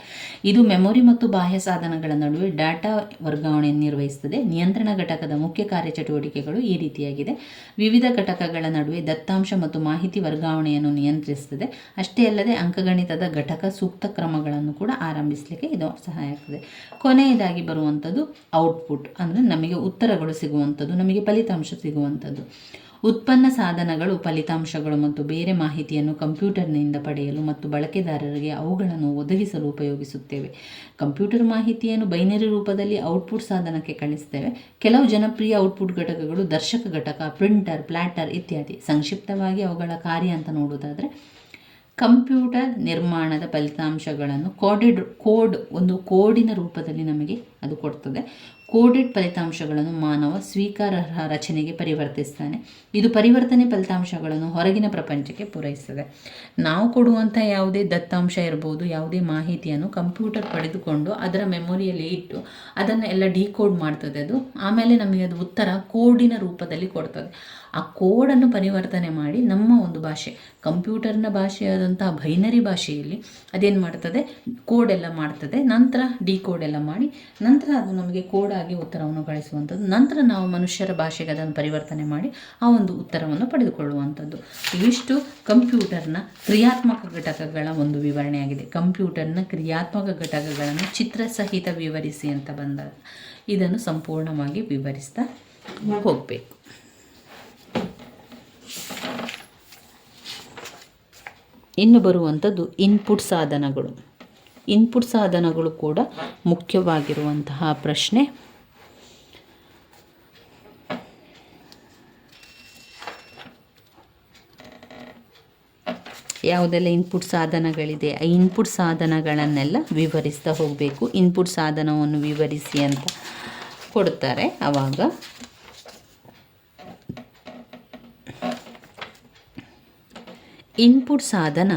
ಇದು ಮೆಮೊರಿ ಮತ್ತು ಬಾಹ್ಯ ಸಾಧನಗಳ ನಡುವೆ ಡಾಟಾ ವರ್ಗಾವಣೆಯನ್ನು ನಿರ್ವಹಿಸುತ್ತದೆ. ನಿಯಂತ್ರಣ ಘಟಕದ ಮುಖ್ಯ ಕಾರ್ಯಚಟುವಟಿಕೆಗಳು ಈ ರೀತಿಯಾಗಿದೆ. ವಿವಿಧ ಘಟಕಗಳ ನಡುವೆ ದತ್ತಾಂಶ ಮತ್ತು ಮಾಹಿತಿ ವರ್ಗಾವಣೆಯನ್ನು ನಿಯಂತ್ರಿಸುತ್ತದೆ. ಅಷ್ಟೇ ಅಲ್ಲದೆ ಅಂಕಗಣಿತದ ಘಟಕ ಸೂಕ್ತ ಕ್ರಮಗಳನ್ನು ಕೂಡ ಆರಂಭಿಸಲಿಕ್ಕೆ ಇದು ಸಹಾಯ ಆಗ್ತದೆ. ಕೊನೆಯದಾಗಿ ಬರುವಂಥದ್ದು ಔಟ್ಪುಟ್, ಅಂದರೆ ನಮಗೆ ಉತ್ತರಗಳು ಸಿಗುವಂಥದ್ದು, ನಮಗೆ ಫಲಿತಾಂಶ ಸಿಗುವಂಥದ್ದು. ಉತ್ಪನ್ನ ಸಾಧನಗಳು ಫಲಿತಾಂಶಗಳು ಮತ್ತು ಬೇರೆ ಮಾಹಿತಿಯನ್ನು ಕಂಪ್ಯೂಟರ್ನಿಂದ ಪಡೆಯಲು ಮತ್ತು ಬಳಕೆದಾರರಿಗೆ ಅವುಗಳನ್ನು ಒದಗಿಸಲು ಉಪಯೋಗಿಸುತ್ತೇವೆ. ಕಂಪ್ಯೂಟರ್ ಮಾಹಿತಿಯನ್ನು ಬೈನರಿ ರೂಪದಲ್ಲಿ ಔಟ್ಪುಟ್ ಸಾಧನಕ್ಕೆ ಕಳಿಸ್ತೇವೆ. ಕೆಲವು ಜನಪ್ರಿಯ ಔಟ್ಪುಟ್ ಘಟಕಗಳು ದರ್ಶಕ ಘಟಕ, ಪ್ರಿಂಟರ್, ಪ್ಲಾಟರ್ ಇತ್ಯಾದಿ. ಸಂಕ್ಷಿಪ್ತವಾಗಿ ಅವುಗಳ ಕಾರ್ಯ ಅಂತ ನೋಡುವುದಾದರೆ, ಕಂಪ್ಯೂಟರ್ ನಿರ್ಮಾಣದ ಫಲಿತಾಂಶಗಳನ್ನು ಕೋಡ್ ಒಂದು ಕೋಡಿನ ರೂಪದಲ್ಲಿ ನಮಗೆ ಅದು ಕೊಡ್ತದೆ. ಕೋಡೆಡ್ ಫಲಿತಾಂಶಗಳನ್ನು ಮಾನವ ಸ್ವೀಕಾರಾರ್ಹ ರಚನೆಗೆ ಪರಿವರ್ತಿಸ್ತಾನೆ. ಇದು ಪರಿವರ್ತನೆ ಫಲಿತಾಂಶಗಳನ್ನು ಹೊರಗಿನ ಪ್ರಪಂಚಕ್ಕೆ ಪೂರೈಸ್ತದೆ. ನಾವು ಕೊಡುವಂಥ ಯಾವುದೇ ದತ್ತಾಂಶ ಇರ್ಬೋದು, ಯಾವುದೇ ಮಾಹಿತಿಯನ್ನು ಕಂಪ್ಯೂಟರ್ ಪಡೆದುಕೊಂಡು ಅದರ ಮೆಮೊರಿಯಲ್ಲಿ ಇಟ್ಟು ಅದನ್ನು ಎಲ್ಲ ಡಿಕೋಡ್ ಮಾಡ್ತದೆ. ಅದು ಆಮೇಲೆ ನಮಗೆ ಅದು ಉತ್ತರ ಕೋಡಿನ ರೂಪದಲ್ಲಿ ಕೊಡ್ತದೆ. ಆ ಕೋಡನ್ನು ಪರಿವರ್ತನೆ ಮಾಡಿ ನಮ್ಮ ಒಂದು ಭಾಷೆ, ಕಂಪ್ಯೂಟರ್ನ ಭಾಷೆಯಾದಂತಹ ಬೈನರಿ ಭಾಷೆಯಲ್ಲಿ ಅದೇನು ಮಾಡ್ತದೆ, ಕೋಡೆಲ್ಲ ಮಾಡ್ತದೆ. ನಂತರ ಡಿಕೋಡ್ ಎಲ್ಲ ಮಾಡಿ ನಂತರ ಅದು ನಮಗೆ ಕೋಡಾಗಿ ಉತ್ತರವನ್ನು ಕಳಿಸುವಂಥದ್ದು. ನಂತರ ನಾವು ಮನುಷ್ಯರ ಭಾಷೆಗೆ ಅದನ್ನು ಪರಿವರ್ತನೆ ಮಾಡಿ ಆ ಒಂದು ಉತ್ತರವನ್ನು ಪಡೆದುಕೊಳ್ಳುವಂಥದ್ದು. ಇವಿಷ್ಟು ಕಂಪ್ಯೂಟರ್ನ ಕ್ರಿಯಾತ್ಮಕ ಘಟಕಗಳ ಒಂದು ವಿವರಣೆಯಾಗಿದೆ. ಕಂಪ್ಯೂಟರ್ನ ಕ್ರಿಯಾತ್ಮಕ ಘಟಕಗಳನ್ನು ಚಿತ್ರಸಹಿತ ವಿವರಿಸಿ ಅಂತ ಬಂದಾಗ ಇದನ್ನು ಸಂಪೂರ್ಣವಾಗಿ ವಿವರಿಸ್ತಾ ಹೋಗಬೇಕು. ಇನ್ನು ಬರುವಂಥದ್ದು ಇನ್ಪುಟ್ ಸಾಧನಗಳು. ಇನ್ಪುಟ್ ಸಾಧನಗಳು ಕೂಡ ಮುಖ್ಯವಾಗಿರುವಂತಹ ಪ್ರಶ್ನೆ. ಯಾವುದೆಲ್ಲ ಇನ್ಪುಟ್ ಸಾಧನಗಳಿದೆ, ಆ ಇನ್ಪುಟ್ ಸಾಧನಗಳನ್ನೆಲ್ಲ ವಿವರಿಸ್ತಾ ಹೋಗಬೇಕು. ಇನ್ಪುಟ್ ಸಾಧನವನ್ನು ವಿವರಿಸಿ ಅಂತ ಕೊಡ್ತಾರೆ. ಆವಾಗ ಇನ್ಪುಟ್ ಸಾಧನ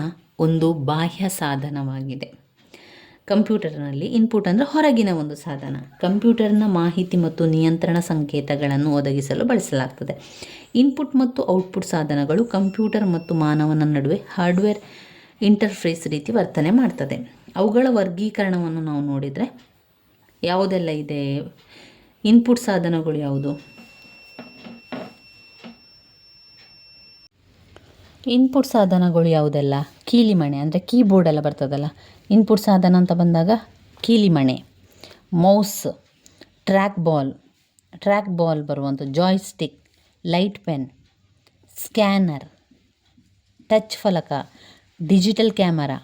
ಒಂದು ಬಾಹ್ಯ ಸಾಧನವಾಗಿದೆ. ಕಂಪ್ಯೂಟರ್ನಲ್ಲಿ ಇನ್ಪುಟ್ ಅಂದರೆ ಹೊರಗಿನ ಒಂದು ಸಾಧನ. ಕಂಪ್ಯೂಟರ್ನ ಮಾಹಿತಿ ಮತ್ತು ನಿಯಂತ್ರಣ ಸಂಕೇತಗಳನ್ನು ಒದಗಿಸಲು ಬಳಸಲಾಗ್ತದೆ. ಇನ್ಪುಟ್ ಮತ್ತು ಔಟ್ಪುಟ್ ಸಾಧನಗಳು ಕಂಪ್ಯೂಟರ್ ಮತ್ತು ಮಾನವನ ನಡುವೆ ಹಾರ್ಡ್ವೇರ್ ಇಂಟರ್ಫೇಸ್ ರೀತಿ ವರ್ತನೆ ಮಾಡ್ತದೆ. ಅವುಗಳ ವರ್ಗೀಕರಣವನ್ನು ನಾವು ನೋಡಿದರೆ ಯಾವುದೆಲ್ಲ ಇದೆ, ಇನ್ಪುಟ್ ಸಾಧನಗಳು ಯಾವುದು? ಇನ್ಪುಟ್ ಸಾಧನಗಳು ಯಾವುದೆಲ್ಲ? ಕೀಲಿಮಣೆ ಅಂದರೆ ಕೀಬೋರ್ಡ್ ಎಲ್ಲ ಬರ್ತದಲ್ಲ, ಇನ್ಪುಟ್ ಸಾಧನ ಅಂತ ಬಂದಾಗ ಕೀಲಿಮಣೆ, ಮೌಸ್, ಟ್ರ್ಯಾಕ್ ಬಾಲ್ ಬರುವಂಥ joystick, light pen, scanner, touch ಫಲಕ, ಡಿಜಿಟಲ್ ಕ್ಯಾಮರಾ,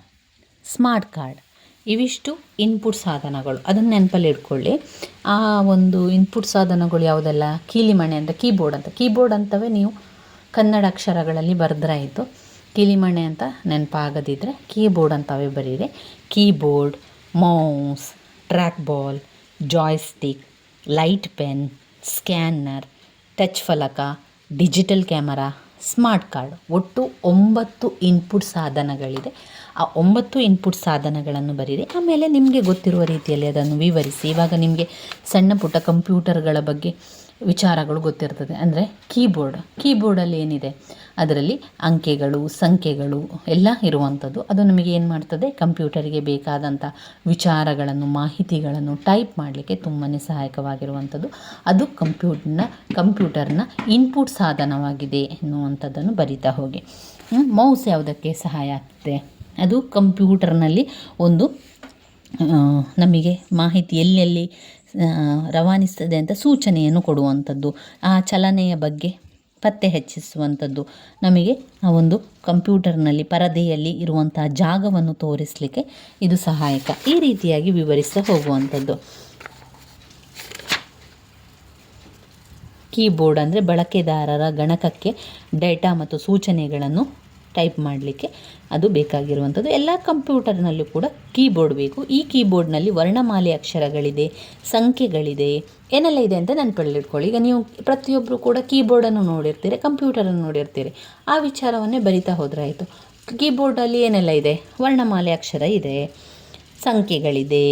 ಸ್ಮಾರ್ಟ್ ಕಾರ್ಡ್. ಇವಿಷ್ಟು ಇನ್ಪುಟ್ ಸಾಧನಗಳು. ಅದನ್ನು ನೆನಪಲ್ಲಿ ಇಟ್ಕೊಳ್ಳಿ. ಆ ಒಂದು ಇನ್ಪುಟ್ ಸಾಧನಗಳು ಯಾವುದೆಲ್ಲ? ಕೀಲಿಮಣೆ ಅಂದರೆ ಕೀಬೋರ್ಡ್ ಅಂತವೇ ನೀವು ಕನ್ನಡ ಅಕ್ಷರಗಳಲ್ಲಿ ಬರೆದ್ರಾಯಿತು. ಕೀಲಿಮಣೆ ಅಂತ ನೆನಪಾಗದಿದ್ದರೆ ಕೀಬೋರ್ಡ್ ಅಂತವೇ ಬರೀರಿ. Keyboard, mouse, track ball, joystick, light pen, scanner, touch ಫಲಕ, ಡಿಜಿಟಲ್ ಕ್ಯಾಮರಾ, ಸ್ಮಾರ್ಟ್ ಕಾರ್ಡ್. ಒಟ್ಟು 9 ಇನ್ಪುಟ್ ಸಾಧನಗಳಿದೆ. ಆ 9 ಇನ್ಪುಟ್ ಸಾಧನಗಳನ್ನು ಬರೀರಿ. ಆಮೇಲೆ ನಿಮಗೆ ಗೊತ್ತಿರುವ ರೀತಿಯಲ್ಲಿ ಅದನ್ನು ವಿವರಿಸಿ. ಇವಾಗ ನಿಮಗೆ ಸಣ್ಣ ಪುಟ್ಟ ಕಂಪ್ಯೂಟರ್ಗಳ ಬಗ್ಗೆ ವಿಚಾರಗಳು ಗೊತ್ತಿರ್ತದೆ. ಅಂದರೆ ಕೀಬೋರ್ಡಲ್ಲಿ ಏನಿದೆ, ಅದರಲ್ಲಿ ಅಂಕೆಗಳು, ಸಂಖ್ಯೆಗಳು ಎಲ್ಲ ಇರುವಂಥದ್ದು. ಅದು ನಮಗೆ ಏನು ಮಾಡ್ತದೆ, ಕಂಪ್ಯೂಟರಿಗೆ ಬೇಕಾದಂಥ ವಿಚಾರಗಳನ್ನು, ಮಾಹಿತಿಗಳನ್ನು ಟೈಪ್ ಮಾಡಲಿಕ್ಕೆ ತುಂಬಾ ಸಹಾಯಕವಾಗಿರುವಂಥದ್ದು. ಅದು ಕಂಪ್ಯೂಟರ್ನ ಇನ್ಪುಟ್ ಸಾಧನವಾಗಿದೆ ಎನ್ನುವಂಥದ್ದನ್ನು ಬರಿತಾ ಹೋಗಿ. ಮೌಸ್ ಯಾವುದಕ್ಕೆ ಸಹಾಯ ಆಗ್ತದೆ? ಅದು ಕಂಪ್ಯೂಟರ್ನಲ್ಲಿ ಒಂದು ನಮಗೆ ಮಾಹಿತಿ ಎಲ್ಲೆಲ್ಲಿ ರವಾನಿಸ್ತದೆ ಅಂತ ಸೂಚನೆಯನ್ನು ಕೊಡುವಂಥದ್ದು, ಆ ಚಲನೆಯ ಬಗ್ಗೆ ಪತ್ತೆ ಹಚ್ಚಿಸುವಂಥದ್ದು, ನಮಗೆ ಆ ಒಂದು ಕಂಪ್ಯೂಟರ್ನಲ್ಲಿ ಪರದೆಯಲ್ಲಿ ಇರುವಂಥ ಜಾಗವನ್ನು ತೋರಿಸಲಿಕ್ಕೆ ಇದು ಸಹಾಯಕ. ಈ ರೀತಿಯಾಗಿ ವಿವರಿಸ್ತಾ ಹೋಗುವಂಥದ್ದು. ಕೀಬೋರ್ಡ್ ಅಂದರೆ ಬಳಕೆದಾರರ ಗಣಕಕ್ಕೆ ಡೇಟಾ ಮತ್ತು ಸೂಚನೆಗಳನ್ನು ಟೈಪ್ ಮಾಡಲಿಕ್ಕೆ ಅದು ಬೇಕಾಗಿರುವಂಥದ್ದು. ಎಲ್ಲ ಕಂಪ್ಯೂಟರ್ನಲ್ಲೂ ಕೂಡ ಕೀಬೋರ್ಡ್ ಬೇಕು. ಈ ಕೀಬೋರ್ಡ್ನಲ್ಲಿ ವರ್ಣಮಾಲೆ ಅಕ್ಷರಗಳಿದೆ, ಸಂಖ್ಯೆಗಳಿದೆ, ಏನೆಲ್ಲ ಇದೆ ಅಂತ ನೆನಪಲ್ಲಿಟ್ಕೊಳ್ಳಿ. ಈಗ ನೀವು ಪ್ರತಿಯೊಬ್ಬರು ಕೂಡ ಕೀಬೋರ್ಡನ್ನು ನೋಡಿರ್ತೀರಿ, ಕಂಪ್ಯೂಟರನ್ನು ನೋಡಿರ್ತೀರಿ. ಆ ವಿಚಾರವನ್ನೇ ಬರಿತಾ ಹೋದ್ರಾಯಿತು. ಕೀಬೋರ್ಡಲ್ಲಿ ಏನೆಲ್ಲ ಇದೆ? ವರ್ಣಮಾಲೆ ಅಕ್ಷರ ಇದೆ, ಸಂಖ್ಯೆಗಳಿದೆ,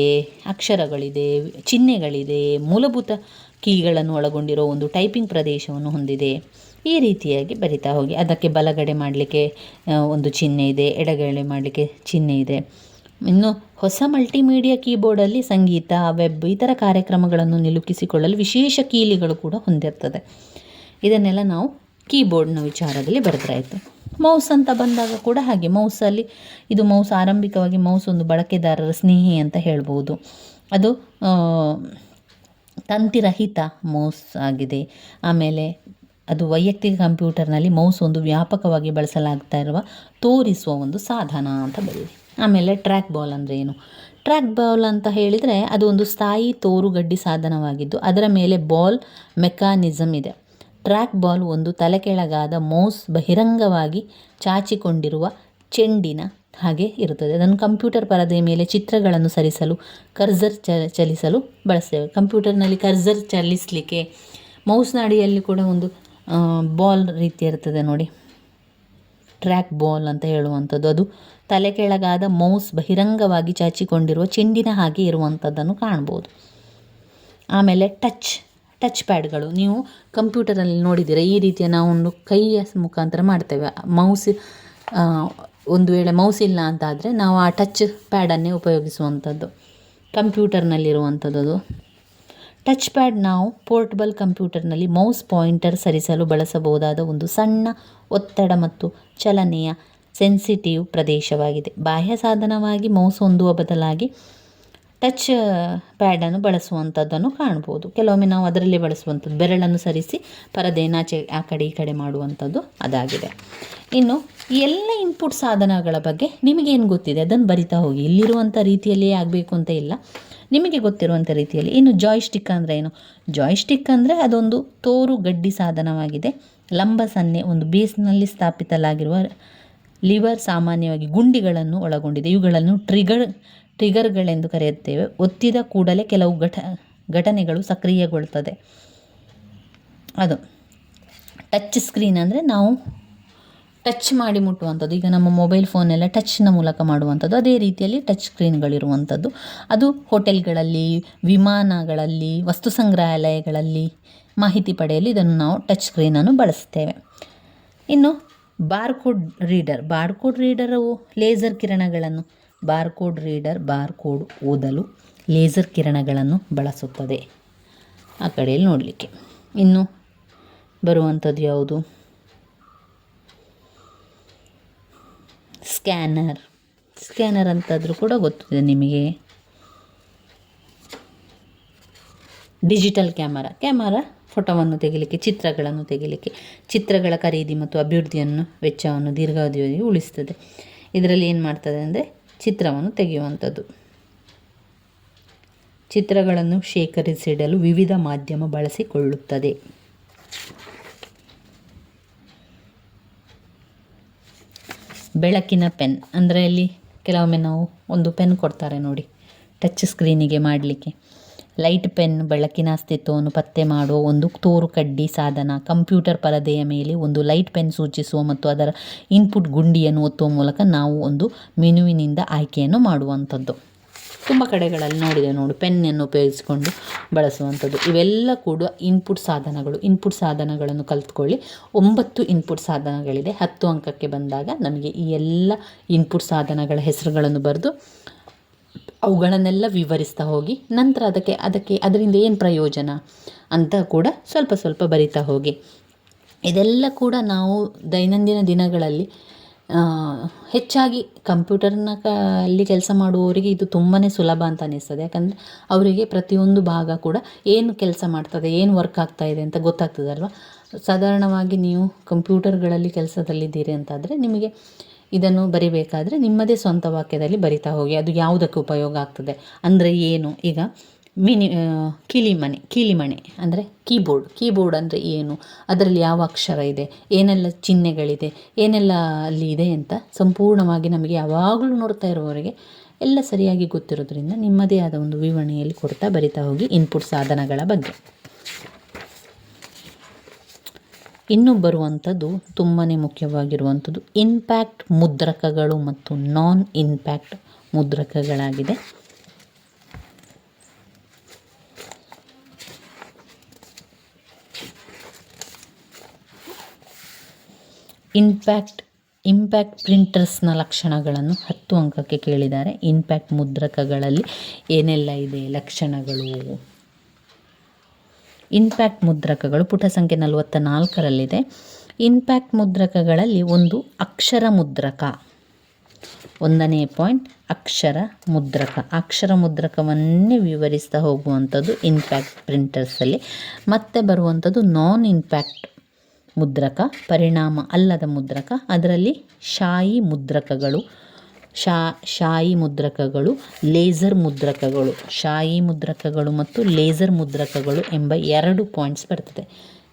ಅಕ್ಷರಗಳಿದೆ, ಚಿಹ್ನೆಗಳಿದೆ, ಮೂಲಭೂತ ಕೀಗಳನ್ನು ಒಳಗೊಂಡಿರೋ ಒಂದು ಟೈಪಿಂಗ್ ಪ್ರದೇಶವನ್ನು ಹೊಂದಿದೆ. ಈ ರೀತಿಯಾಗಿ ಬರಿತಾ ಹೋಗಿ. ಅದಕ್ಕೆ ಬಲಗಡೆ ಮಾಡಲಿಕ್ಕೆ ಒಂದು ಚಿಹ್ನೆ ಇದೆ, ಎಡಗಡೆ ಮಾಡಲಿಕ್ಕೆ ಚಿಹ್ನೆ ಇದೆ. ಇನ್ನು ಹೊಸ ಮಲ್ಟಿಮೀಡಿಯಾ ಕೀಬೋರ್ಡಲ್ಲಿ ಸಂಗೀತ, ವೆಬ್ ಈ ಥರ ಕಾರ್ಯಕ್ರಮಗಳನ್ನು ನಿಲುಕಿಸಿಕೊಳ್ಳಲು ವಿಶೇಷ ಕೀಲಿಗಳು ಕೂಡ ಹೊಂದಿರ್ತದೆ. ಇದನ್ನೆಲ್ಲ ನಾವು ಕೀಬೋರ್ಡ್ನ ವಿಚಾರದಲ್ಲಿ ಬರೆದ್ರಾಯಿತು. ಮೌಸ್ ಅಂತ ಬಂದಾಗ ಕೂಡ ಹಾಗೆ. ಮೌಸಲ್ಲಿ ಇದು ಮೌಸ್ ಆರಂಭಿಕವಾಗಿ ಮೌಸ್ ಒಂದು ಬಳಕೆದಾರರ ಸ್ನೇಹಿ ಅಂತ ಹೇಳ್ಬೋದು. ಅದು ತಂತಿರಹಿತ ಮೌಸ್ ಆಗಿದೆ. ಆಮೇಲೆ ಅದು ವೈಯಕ್ತಿಕ ಕಂಪ್ಯೂಟರ್ನಲ್ಲಿ ಮೌಸ್ ಒಂದು ವ್ಯಾಪಕವಾಗಿ ಬಳಸಲಾಗ್ತಾ ಇರುವ ತೋರಿಸುವ ಒಂದು ಸಾಧನ ಅಂತ ಬರೀರಿ. ಆಮೇಲೆ ಟ್ರ್ಯಾಕ್ ಬಾಲ್ ಅಂದರೆ ಏನು? ಟ್ರ್ಯಾಕ್ ಬಾಲ್ ಅಂತ ಹೇಳಿದರೆ ಅದು ಒಂದು ಸ್ಥಾಯಿ ತೋರುಗಡ್ಡಿ ಸಾಧನವಾಗಿದ್ದು ಅದರ ಮೇಲೆ ಬಾಲ್ ಮೆಕ್ಯಾನಿಸಮ್ ಇದೆ. ಟ್ರ್ಯಾಕ್ ಬಾಲ್ ಒಂದು ತಲೆಕೆಳಗಾದ ಮೌಸ್ ಬಹಿರಂಗವಾಗಿ ಚಾಚಿಕೊಂಡಿರುವ ಚೆಂಡಿನ ಹಾಗೆ ಇರುತ್ತದೆ. ಅದನ್ನು ಕಂಪ್ಯೂಟರ್ ಪರದೆಯ ಮೇಲೆ ಚಿತ್ರಗಳನ್ನು ಸರಿಸಲು ಕರ್ಸರ್ ಚಲಿಸಲು ಬಳಸ್ತೇವೆ. ಕಂಪ್ಯೂಟರ್ನಲ್ಲಿ ಕರ್ಸರ್ ಚಲಿಸಲಿಕ್ಕೆ ಮೌಸ್ನ ಅಡಿಯಲ್ಲಿ ಕೂಡ ಒಂದು ಬಾಲ್ ರೀತಿ ಇರ್ತದೆ ನೋಡಿ, ಟ್ರ್ಯಾಕ್ ಬಾಲ್ ಅಂತ ಹೇಳುವಂಥದ್ದು. ಅದು ತಲೆ ಕೆಳಗಾದ ಮೌಸ್ ಬಹಿರಂಗವಾಗಿ ಚಾಚಿಕೊಂಡಿರುವ ಚೆಂಡಿನ ಹಾಗೆ ಇರುವಂಥದ್ದನ್ನು ಕಾಣ್ಬೋದು. ಆಮೇಲೆ ಟಚ್ ಪ್ಯಾಡ್ಗಳು ನೀವು ಕಂಪ್ಯೂಟರಲ್ಲಿ ನೋಡಿದ್ದೀರ. ಈ ರೀತಿಯ ನಾವು ಒಂದು ಕೈಯ ಮುಖಾಂತರ ಮಾಡ್ತೇವೆ. ಮೌಸ್ ಒಂದು ವೇಳೆ ಮೌಸ್ ಇಲ್ಲ ಅಂತ ಆದರೆ ನಾವು ಆ ಟಚ್ ಪ್ಯಾಡನ್ನೇ ಉಪಯೋಗಿಸುವಂಥದ್ದು. ಕಂಪ್ಯೂಟರ್ನಲ್ಲಿರುವಂಥದ್ದು ಟಚ್ ಪ್ಯಾಡ್ ನಾವು ಪೋರ್ಟಬಲ್ ಕಂಪ್ಯೂಟರ್ನಲ್ಲಿ ಮೌಸ್ ಪಾಯಿಂಟರ್ ಸರಿಸಲು ಬಳಸಬಹುದಾದ ಒಂದು ಸಣ್ಣ ಒತ್ತಡ ಮತ್ತು ಚಲನೆಯ ಸೆನ್ಸಿಟಿವ್ ಪ್ರದೇಶವಾಗಿದೆ. ಬಾಹ್ಯ ಸಾಧನವಾಗಿ ಮೌಸ್ ಹೊಂದುವ ಬದಲಾಗಿ ಟಚ್ ಪ್ಯಾಡನ್ನು ಬಳಸುವಂಥದ್ದನ್ನು ಕಾಣ್ಬೋದು. ಕೆಲವೊಮ್ಮೆ ನಾವು ಅದರಲ್ಲಿ ಬಳಸುವಂಥದ್ದು ಬೆರಳನ್ನು ಸರಿಸಿ ಪರದೆಯನ್ನು ಆ ಕಡೆ ಈ ಕಡೆ ಮಾಡುವಂಥದ್ದು ಅದಾಗಿದೆ. ಇನ್ನು ಎಲ್ಲ ಇನ್ಪುಟ್ ಸಾಧನಗಳ ಬಗ್ಗೆ ನಿಮಗೇನು ಗೊತ್ತಿದೆ ಅದನ್ನು ಬರಿತಾ ಹೋಗಿ. ಇಲ್ಲಿರುವಂಥ ರೀತಿಯಲ್ಲಿಯೇ ಆಗಬೇಕು ಅಂತ ಇಲ್ಲ, ನಿಮಗೆ ಗೊತ್ತಿರುವಂಥ ರೀತಿಯಲ್ಲಿ. ಇನ್ನು ಜಾಯ್ಸ್ಟಿಕ್ ಅಂದರೆ ಏನು? ಜಾಯ್ಸ್ಟಿಕ್ ಅಂದರೆ ಅದೊಂದು ತೋರು ಗಡ್ಡಿ ಸಾಧನವಾಗಿದೆ. ಲಂಬ ಸನ್ನೆ ಒಂದು ಬೇಸ್ನಲ್ಲಿ ಸ್ಥಾಪಿಸಲಾಗಿರುವ ಲಿವರ್ ಸಾಮಾನ್ಯವಾಗಿ ಗುಂಡಿಗಳನ್ನು ಒಳಗೊಂಡಿದೆ. ಇವುಗಳನ್ನು ಟ್ರಿಗರ್ಗಳೆಂದು ಕರೆಯುತ್ತೇವೆ. ಒತ್ತಿದ ಕೂಡಲೇ ಕೆಲವು ಘಟನೆಗಳು ಸಕ್ರಿಯಗೊಳ್ಳುತ್ತದೆ. ಅದು ಟಚ್ ಸ್ಕ್ರೀನ್ ಅಂದರೆ ನಾವು ಟಚ್ ಮಾಡಿ ಮುಟ್ಟುವಂಥದ್ದು. ಈಗ ನಮ್ಮ ಮೊಬೈಲ್ ಫೋನೆಲ್ಲ ಟಚ್ನ ಮೂಲಕ ಮಾಡುವಂಥದ್ದು. ಅದೇ ರೀತಿಯಲ್ಲಿ ಟಚ್ ಸ್ಕ್ರೀನ್ಗಳಿರುವಂಥದ್ದು. ಅದು ಹೋಟೆಲ್ಗಳಲ್ಲಿ, ವಿಮಾನಗಳಲ್ಲಿ, ವಸ್ತು ಸಂಗ್ರಹಾಲಯಗಳಲ್ಲಿ ಮಾಹಿತಿ ಪಡೆಯಲು ಇದನ್ನು ನಾವು ಟಚ್ ಸ್ಕ್ರೀನನ್ನು ಬಳಸ್ತೇವೆ. ಇನ್ನು ಬಾರ್ಕೋಡ್ ರೀಡರು ಲೇಸರ್ ಕಿರಣಗಳನ್ನು ಬಾರ್ಕೋಡ್ ಓದಲು ಲೇಸರ್ ಕಿರಣಗಳನ್ನು ಬಳಸುತ್ತದೆ ಆ ಕಡೆಯಲ್ಲಿ ನೋಡಲಿಕ್ಕೆ. ಇನ್ನು ಬರುವಂಥದ್ದು ಯಾವುದು? ಸ್ಕ್ಯಾನರ್ ಅಂತಾದರೂ ಕೂಡ ಗೊತ್ತಿದೆ ನಿಮಗೆ. ಡಿಜಿಟಲ್ ಕ್ಯಾಮರಾ ಫೋಟೋವನ್ನು ತೆಗೆಯಲಿಕ್ಕೆ, ಚಿತ್ರಗಳನ್ನು ತೆಗೆಯಲಿಕ್ಕೆ, ಚಿತ್ರಗಳ ಖರೀದಿ ಮತ್ತು ಅಭಿವೃದ್ಧಿಯನ್ನು ವೆಚ್ಚವನ್ನು ದೀರ್ಘಾವಧಿಯಾಗಿ ಉಳಿಸ್ತದೆ. ಇದರಲ್ಲಿ ಏನು ಮಾಡ್ತದೆ ಅಂದರೆ ಚಿತ್ರವನ್ನು ತೆಗೆಯುವಂಥದ್ದು. ಚಿತ್ರಗಳನ್ನು ಶೇಖರಿಸಿಡಲು ವಿವಿಧ ಮಾಧ್ಯಮ ಬಳಸಿಕೊಳ್ಳುತ್ತದೆ. ಬೆಳಕಿನ ಪೆನ್ ಅಂದರೆ ಇಲ್ಲಿ ಕೆಲವೊಮ್ಮೆ ನಾವು ಒಂದು ಪೆನ್ ಕೊಡ್ತಾರೆ ನೋಡಿ ಟಚ್ ಸ್ಕ್ರೀನಿಗೆ ಮಾಡಲಿಕ್ಕೆ. ಲೈಟ್ ಪೆನ್ ಬೆಳಕಿನ ಅಸ್ತಿತ್ವವನ್ನು ಪತ್ತೆ ಮಾಡುವ ಒಂದು ತೋರು ಕಡ್ಡಿ ಸಾಧನ. ಕಂಪ್ಯೂಟರ್ ಪರದೆಯ ಮೇಲೆ ಒಂದು ಲೈಟ್ ಪೆನ್ ಸೂಚಿಸುವ ಮತ್ತು ಅದರ ಇನ್ಪುಟ್ ಗುಂಡಿಯನ್ನು ಒತ್ತುವ ಮೂಲಕ ನಾವು ಒಂದು ಮೆನುವಿನಿಂದ ಆಯ್ಕೆಯನ್ನು ಮಾಡುವಂಥದ್ದು. ತುಂಬ ಕಡೆಗಳಲ್ಲಿ ನೋಡು ಪೆನ್ನನ್ನು ಉಪಯೋಗಿಸಿಕೊಂಡು ಬಳಸುವಂಥದ್ದು. ಇವೆಲ್ಲ ಕೂಡ ಇನ್ಪುಟ್ ಸಾಧನಗಳನ್ನು ಕಲಿತ್ಕೊಳ್ಳಿ. 9 ಇನ್ಪುಟ್ ಸಾಧನಗಳಿದೆ. 10 ಅಂಕಕ್ಕೆ ಬಂದಾಗ ನಮಗೆ ಈ ಎಲ್ಲ ಇನ್ಪುಟ್ ಸಾಧನಗಳ ಹೆಸರುಗಳನ್ನು ಬರೆದು ಅವುಗಳನ್ನೆಲ್ಲ ವಿವರಿಸ್ತಾ ಹೋಗಿ ನಂತರ ಅದರಿಂದ ಏನು ಪ್ರಯೋಜನ ಅಂತ ಕೂಡ ಸ್ವಲ್ಪ ಬರಿತಾ ಹೋಗಿ. ಇದೆಲ್ಲ ಕೂಡ ನಾವು ದೈನಂದಿನ ದಿನಗಳಲ್ಲಿ ಹೆಚ್ಚಾಗಿ ಕಂಪ್ಯೂಟರ್ನ ಅಲ್ಲಿ ಕೆಲಸ ಮಾಡುವವರಿಗೆ ಇದು ತುಂಬಾ ಸುಲಭ ಅಂತ ಅನ್ನಿಸ್ತದೆ. ಯಾಕಂದರೆ ಅವರಿಗೆ ಪ್ರತಿಯೊಂದು ಭಾಗ ಕೂಡ ಏನು ಕೆಲಸ ಮಾಡ್ತದೆ, ಏನು ವರ್ಕ್ ಆಗ್ತಾಯಿದೆ ಅಂತ ಗೊತ್ತಾಗ್ತದಲ್ವ. ಸಾಧಾರಣವಾಗಿ ನೀವು ಕಂಪ್ಯೂಟರ್ಗಳಲ್ಲಿ ಕೆಲಸದಲ್ಲಿದ್ದೀರಿ ಅಂತಾದರೆ ನಿಮಗೆ ಇದನ್ನು ಬರಿಬೇಕಾದ್ರೆ ನಿಮ್ಮದೇ ಸ್ವಂತ ವಾಕ್ಯದಲ್ಲಿ ಬರಿತಾ ಹೋಗಿ. ಅದು ಯಾವುದಕ್ಕೆ ಉಪಯೋಗ ಆಗ್ತದೆ ಅಂದರೆ ಏನು? ಈಗ ಕೀಲಿಮಣೆ ಅಂದರೆ ಕೀಬೋರ್ಡ್ ಅಂದರೆ ಏನು, ಅದರಲ್ಲಿ ಯಾವ ಅಕ್ಷರ ಇದೆ, ಏನೆಲ್ಲ ಚಿಹ್ನೆಗಳಿದೆ, ಏನೆಲ್ಲ ಅಲ್ಲಿ ಇದೆ ಅಂತ ಸಂಪೂರ್ಣವಾಗಿ ನಮಗೆ ಯಾವಾಗಲೂ ನೋಡ್ತಾ ಇರುವವರಿಗೆ ಎಲ್ಲ ಸರಿಯಾಗಿ ಗೊತ್ತಿರೋದ್ರಿಂದ ನಿಮ್ಮದೇ ಆದ ಒಂದು ವಿವರಣೆಯಲ್ಲಿ ಕೊಡ್ತಾ ಬರಿತಾ ಹೋಗಿ ಇನ್ಪುಟ್ ಸಾಧನಗಳ ಬಗ್ಗೆ. ಇನ್ನು ಬರುವಂಥದ್ದು ತುಂಬಾ ಮುಖ್ಯವಾಗಿರುವಂಥದ್ದು ಇಂಪ್ಯಾಕ್ಟ್ ಮುದ್ರಕಗಳು ಮತ್ತು ನಾನ್ ಇಂಪ್ಯಾಕ್ಟ್ ಮುದ್ರಕಗಳಾಗಿದೆ. ಇಂಪ್ಯಾಕ್ಟ್ ಪ್ರಿಂಟರ್ಸ್ನ ಲಕ್ಷಣಗಳನ್ನು 10 ಅಂಕಕ್ಕೆ ಕೇಳಿದ್ದಾರೆ. ಇಂಪ್ಯಾಕ್ಟ್ ಮುದ್ರಕಗಳಲ್ಲಿ ಏನೆಲ್ಲ ಇದೆ ಲಕ್ಷಣಗಳು? ಇಂಪ್ಯಾಕ್ಟ್ ಮುದ್ರಕಗಳು ಪುಟ ಸಂಖ್ಯೆ 44ರಲ್ಲಿದೆ. ಇಂಪ್ಯಾಕ್ಟ್ ಮುದ್ರಕಗಳಲ್ಲಿ ಒಂದು ಅಕ್ಷರ ಮುದ್ರಕ. 1ನೇ ಪಾಯಿಂಟ್ ಅಕ್ಷರ ಮುದ್ರಕ. ಅಕ್ಷರ ಮುದ್ರಕವನ್ನೇ ವಿವರಿಸ್ತಾ ಹೋಗುವಂಥದ್ದು ಇಂಪ್ಯಾಕ್ಟ್ ಪ್ರಿಂಟರ್ಸಲ್ಲಿ. ಮತ್ತೆ ಬರುವಂಥದ್ದು ನಾನ್ ಇಂಪ್ಯಾಕ್ಟ್ ಮುದ್ರಕ, ಪರಿಣಾಮ ಅಲ್ಲದ ಮುದ್ರಕ. ಅದರಲ್ಲಿ ಶಾಯಿ ಮುದ್ರಕಗಳು, ಶಾಯಿ ಮುದ್ರಕಗಳು, ಲೇಸರ್ ಮುದ್ರಕಗಳು. ಶಾಯಿ ಮುದ್ರಕಗಳು ಮತ್ತು ಲೇಸರ್ ಮುದ್ರಕಗಳು ಎಂಬ 2 ಪಾಯಿಂಟ್ಸ್ ಬರ್ತದೆ.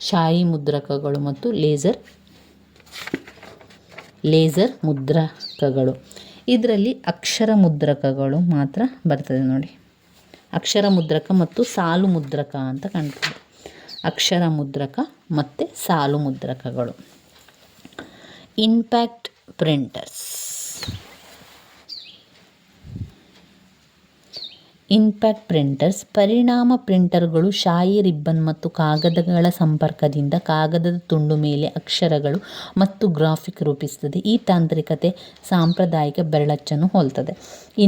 ಶಾಯಿ ಮುದ್ರಕಗಳು ಮತ್ತು ಲೇಸರ್ ಮುದ್ರಕಗಳು. ಇದರಲ್ಲಿ ಅಕ್ಷರ ಮುದ್ರಕಗಳು ಮಾತ್ರ ಬರ್ತದೆ ನೋಡಿ. ಅಕ್ಷರ ಮುದ್ರಕ ಮತ್ತು ಸಾಲು ಮುದ್ರಕ ಅಂತ ಕಾಣ್ತದೆ. ಅಕ್ಷರ ಮುದ್ರಕ ಮತ್ತು ಸಾಲು ಮುದ್ರಕಗಳು. Impact printers. ಇಂಪ್ಯಾಕ್ಟ್ ಪ್ರಿಂಟರ್ಸ್ ಪರಿಣಾಮ ಪ್ರಿಂಟರ್ಗಳು ಶಾಯಿ ರಿಬ್ಬನ್ ಮತ್ತು ಕಾಗದಗಳ ಸಂಪರ್ಕದಿಂದ ಕಾಗದದ ತುಂಡು ಮೇಲೆ ಅಕ್ಷರಗಳು ಮತ್ತು ಗ್ರಾಫಿಕ್ ರೂಪಿಸುತ್ತದೆ. ಈ ತಾಂತ್ರಿಕತೆ ಸಾಂಪ್ರದಾಯಿಕ ಬೆರಳಚ್ಚನ್ನು ಹೋಲ್ತದೆ.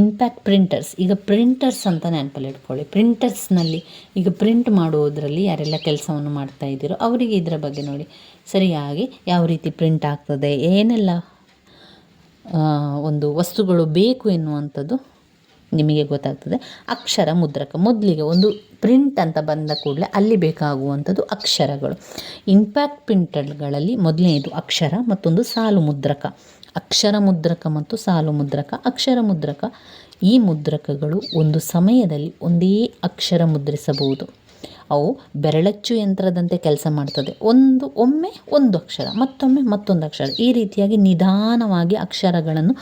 ಇಂಪ್ಯಾಕ್ಟ್ ಪ್ರಿಂಟರ್ಸ್, ಈಗ ಪ್ರಿಂಟರ್ಸ್ ಅಂತ ನೆನಪಲ್ಲಿ ಇಟ್ಕೊಳ್ಳಿ. ಪ್ರಿಂಟರ್ಸ್ನಲ್ಲಿ ಈಗ ಪ್ರಿಂಟ್ ಮಾಡುವುದರಲ್ಲಿ ಯಾರೆಲ್ಲ ಕೆಲಸವನ್ನು ಮಾಡ್ತಾ ಇದ್ದೀರೋ ಅವರಿಗೆ ಇದರ ಬಗ್ಗೆ ನೋಡಿ, ಸರಿಯಾಗಿ ಯಾವ ರೀತಿ ಪ್ರಿಂಟ್ ಆಗ್ತದೆ, ಏನೆಲ್ಲ ಒಂದು ವಸ್ತುಗಳು ಬೇಕು ಎನ್ನುವಂಥದ್ದು ನಿಮಗೆ ಗೊತ್ತಾಗ್ತದೆ. ಅಕ್ಷರ ಮುದ್ರಕ, ಮೊದಲಿಗೆ ಒಂದು ಪ್ರಿಂಟ್ ಅಂತ ಬಂದ ಕೂಡಲೇ ಅಲ್ಲಿ ಬೇಕಾಗುವಂಥದ್ದು ಅಕ್ಷರಗಳು. ಇಂಪ್ಯಾಕ್ಟ್ ಪ್ರಿಂಟರ್ಗಳಲ್ಲಿ ಮೊದಲನೇದು ಅಕ್ಷರ, ಮತ್ತೊಂದು ಸಾಲು ಮುದ್ರಕ. ಅಕ್ಷರ ಮುದ್ರಕ ಮತ್ತು ಸಾಲು ಮುದ್ರಕ. ಅಕ್ಷರ ಮುದ್ರಕ, ಈ ಮುದ್ರಕಗಳು ಒಂದು ಸಮಯದಲ್ಲಿ ಒಂದೇ ಅಕ್ಷರ ಮುದ್ರಿಸಬಹುದು. ಅವು ಬೆರಳಚ್ಚು ಯಂತ್ರದಂತೆ ಕೆಲಸ ಮಾಡ್ತದೆ. ಒಮ್ಮೆ ಒಂದು ಅಕ್ಷರ, ಮತ್ತೊಮ್ಮೆ ಮತ್ತೊಂದು ಅಕ್ಷರ, ಈ ರೀತಿಯಾಗಿ ನಿಧಾನವಾಗಿ ಅಕ್ಷರಗಳನ್ನು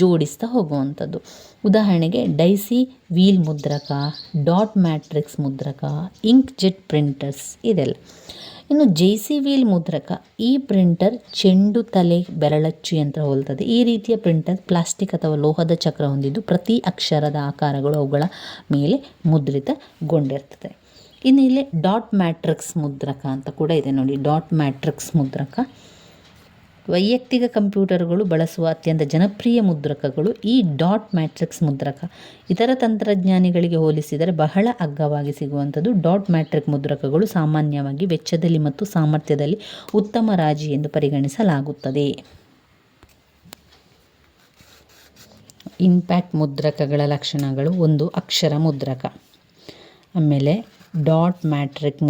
ಜೋಡಿಸ್ತಾ ಹೋಗುವಂಥದ್ದು. ಉದಾಹರಣೆಗೆ ಡೈಸಿ ವೀಲ್ ಮುದ್ರಕ, ಡಾಟ್ ಮ್ಯಾಟ್ರಿಕ್ಸ್ ಮುದ್ರಕ, ಇಂಕ್ ಜೆಟ್ ಪ್ರಿಂಟರ್ಸ್ ಇದೆಲ್ಲ. ಇನ್ನು ಜೈಸಿ ವೀಲ್ ಮುದ್ರಕ, ಈ ಪ್ರಿಂಟರ್ ಚೆಂಡು ತಲೆ ಬೆರಳಚ್ಚು ಯಂತ್ರ ಹೋಲ್ತದೆ. ಈ ರೀತಿಯ ಪ್ರಿಂಟರ್ ಪ್ಲಾಸ್ಟಿಕ್ ಅಥವಾ ಲೋಹದ ಚಕ್ರ ಹೊಂದಿದ್ದು ಪ್ರತಿ ಅಕ್ಷರದ ಆಕಾರಗಳು ಅವುಗಳ ಮೇಲೆ ಮುದ್ರಿತಗೊಂಡಿರ್ತದೆ. ಇನ್ನು ಇಲ್ಲಿ ಡಾಟ್ ಮ್ಯಾಟ್ರಿಕ್ಸ್ ಮುದ್ರಕ ಅಂತ ಕೂಡ ಇದೆ ನೋಡಿ. ಡಾಟ್ ಮ್ಯಾಟ್ರಿಕ್ಸ್ ಮುದ್ರಕ ವೈಯಕ್ತಿಕ ಕಂಪ್ಯೂಟರ್ಗಳು ಬಳಸುವ ಅತ್ಯಂತ ಜನಪ್ರಿಯ ಮುದ್ರಕಗಳು. ಈ ಡಾಟ್ ಮ್ಯಾಟ್ರಿಕ್ಸ್ ಮುದ್ರಕ ಇತರ ತಂತ್ರಜ್ಞಾನಿಗಳಿಗೆ ಹೋಲಿಸಿದರೆ ಬಹಳ ಅಗ್ಗವಾಗಿ ಸಿಗುವಂಥದ್ದು. ಡಾಟ್ ಮ್ಯಾಟ್ರಿಕ್ ಮುದ್ರಕಗಳು ಸಾಮಾನ್ಯವಾಗಿ ವೆಚ್ಚದಲ್ಲಿ ಮತ್ತು ಸಾಮರ್ಥ್ಯದಲ್ಲಿ ಉತ್ತಮ ರಾಜಿ ಎಂದು ಪರಿಗಣಿಸಲಾಗುತ್ತದೆ. ಇಂಪ್ಯಾಕ್ಟ್ ಮುದ್ರಕಗಳ ಲಕ್ಷಣಗಳು: ಒಂದು ಅಕ್ಷರ ಮುದ್ರಕ, ಆಮೇಲೆ ಡಾಟ್ ಮ್ಯಾಟ್ರಿಕ್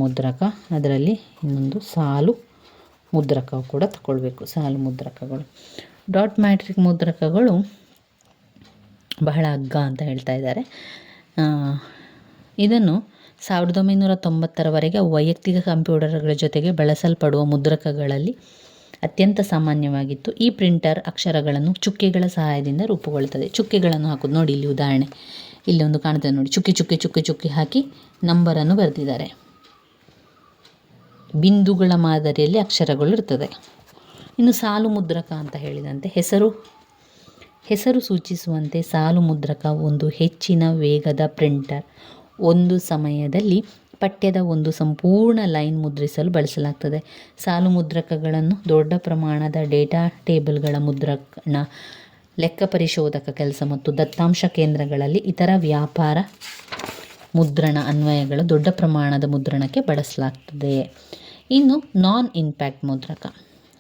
ಮುದ್ರಕ, ಅದರಲ್ಲಿ ಇನ್ನೊಂದು ಸಾಲು ಮುದ್ರಕ ಕೂಡ ತಗೊಳ್ಬೇಕು. ಸಾಲು ಮುದ್ರಕಗಳು, ಡಾಟ್ ಮ್ಯಾಟ್ರಿಕ್ ಮುದ್ರಕಗಳು ಬಹಳ ಅಗ್ಗ ಅಂತ ಹೇಳ್ತಾ ಇದ್ದಾರೆ. ಇದನ್ನು 1990ರವರೆಗೆ ವೈಯಕ್ತಿಕ ಕಂಪ್ಯೂಟರ್ಗಳ ಜೊತೆಗೆ ಬಳಸಲ್ಪಡುವ ಮುದ್ರಕಗಳಲ್ಲಿ ಅತ್ಯಂತ ಸಾಮಾನ್ಯವಾಗಿತ್ತು. ಈ ಪ್ರಿಂಟರ್ ಅಕ್ಷರಗಳನ್ನು ಚುಕ್ಕೆಗಳ ಸಹಾಯದಿಂದ ರೂಪುಗೊಳ್ಳುತ್ತದೆ. ಚುಕ್ಕೆಗಳನ್ನು ಹಾಕೋದು ನೋಡಿ, ಇಲ್ಲಿ ಉದಾಹರಣೆ ಇಲ್ಲಿ ಒಂದು ಕಾಣ್ತದೆ ನೋಡಿ, ಚುಕ್ಕಿ ಹಾಕಿ ನಂಬರನ್ನು ಬರೆದಿದ್ದಾರೆ. ಬಿಂದುಗಳ ಮಾದರಿಯಲ್ಲಿ ಅಕ್ಷರಗಳು ಇರ್ತದೆ. ಇನ್ನು ಸಾಲು ಮುದ್ರಕ ಅಂತ ಹೇಳಿದಂತೆ ಹೆಸರು ಸೂಚಿಸುವಂತೆ ಸಾಲು ಮುದ್ರಕ ಒಂದು ಹೆಚ್ಚಿನ ವೇಗದ ಪ್ರಿಂಟರ್. ಒಂದು ಸಮಯದಲ್ಲಿ ಪಠ್ಯದ ಒಂದು ಸಂಪೂರ್ಣ ಲೈನ್ ಮುದ್ರಿಸಲು ಬಳಸಲಾಗ್ತದೆ. ಸಾಲು ಮುದ್ರಕಗಳನ್ನು ದೊಡ್ಡ ಪ್ರಮಾಣದ ಡೇಟಾ ಟೇಬಲ್ಗಳ ಮುದ್ರಣ, ಲೆಕ್ಕ ಪರಿಶೋಧಕ ಕೆಲಸ ಮತ್ತು ದತ್ತಾಂಶ ಕೇಂದ್ರಗಳಲ್ಲಿ ಇತರ ವ್ಯಾಪಾರ ಮುದ್ರಣ ಅನ್ವಯಗಳ ದೊಡ್ಡ ಪ್ರಮಾಣದ ಮುದ್ರಣಕ್ಕೆ ಬಳಸಲಾಗ್ತದೆ. ಇನ್ನು ನಾನ್ ಇಂಪ್ಯಾಕ್ಟ್ ಮುದ್ರಕ,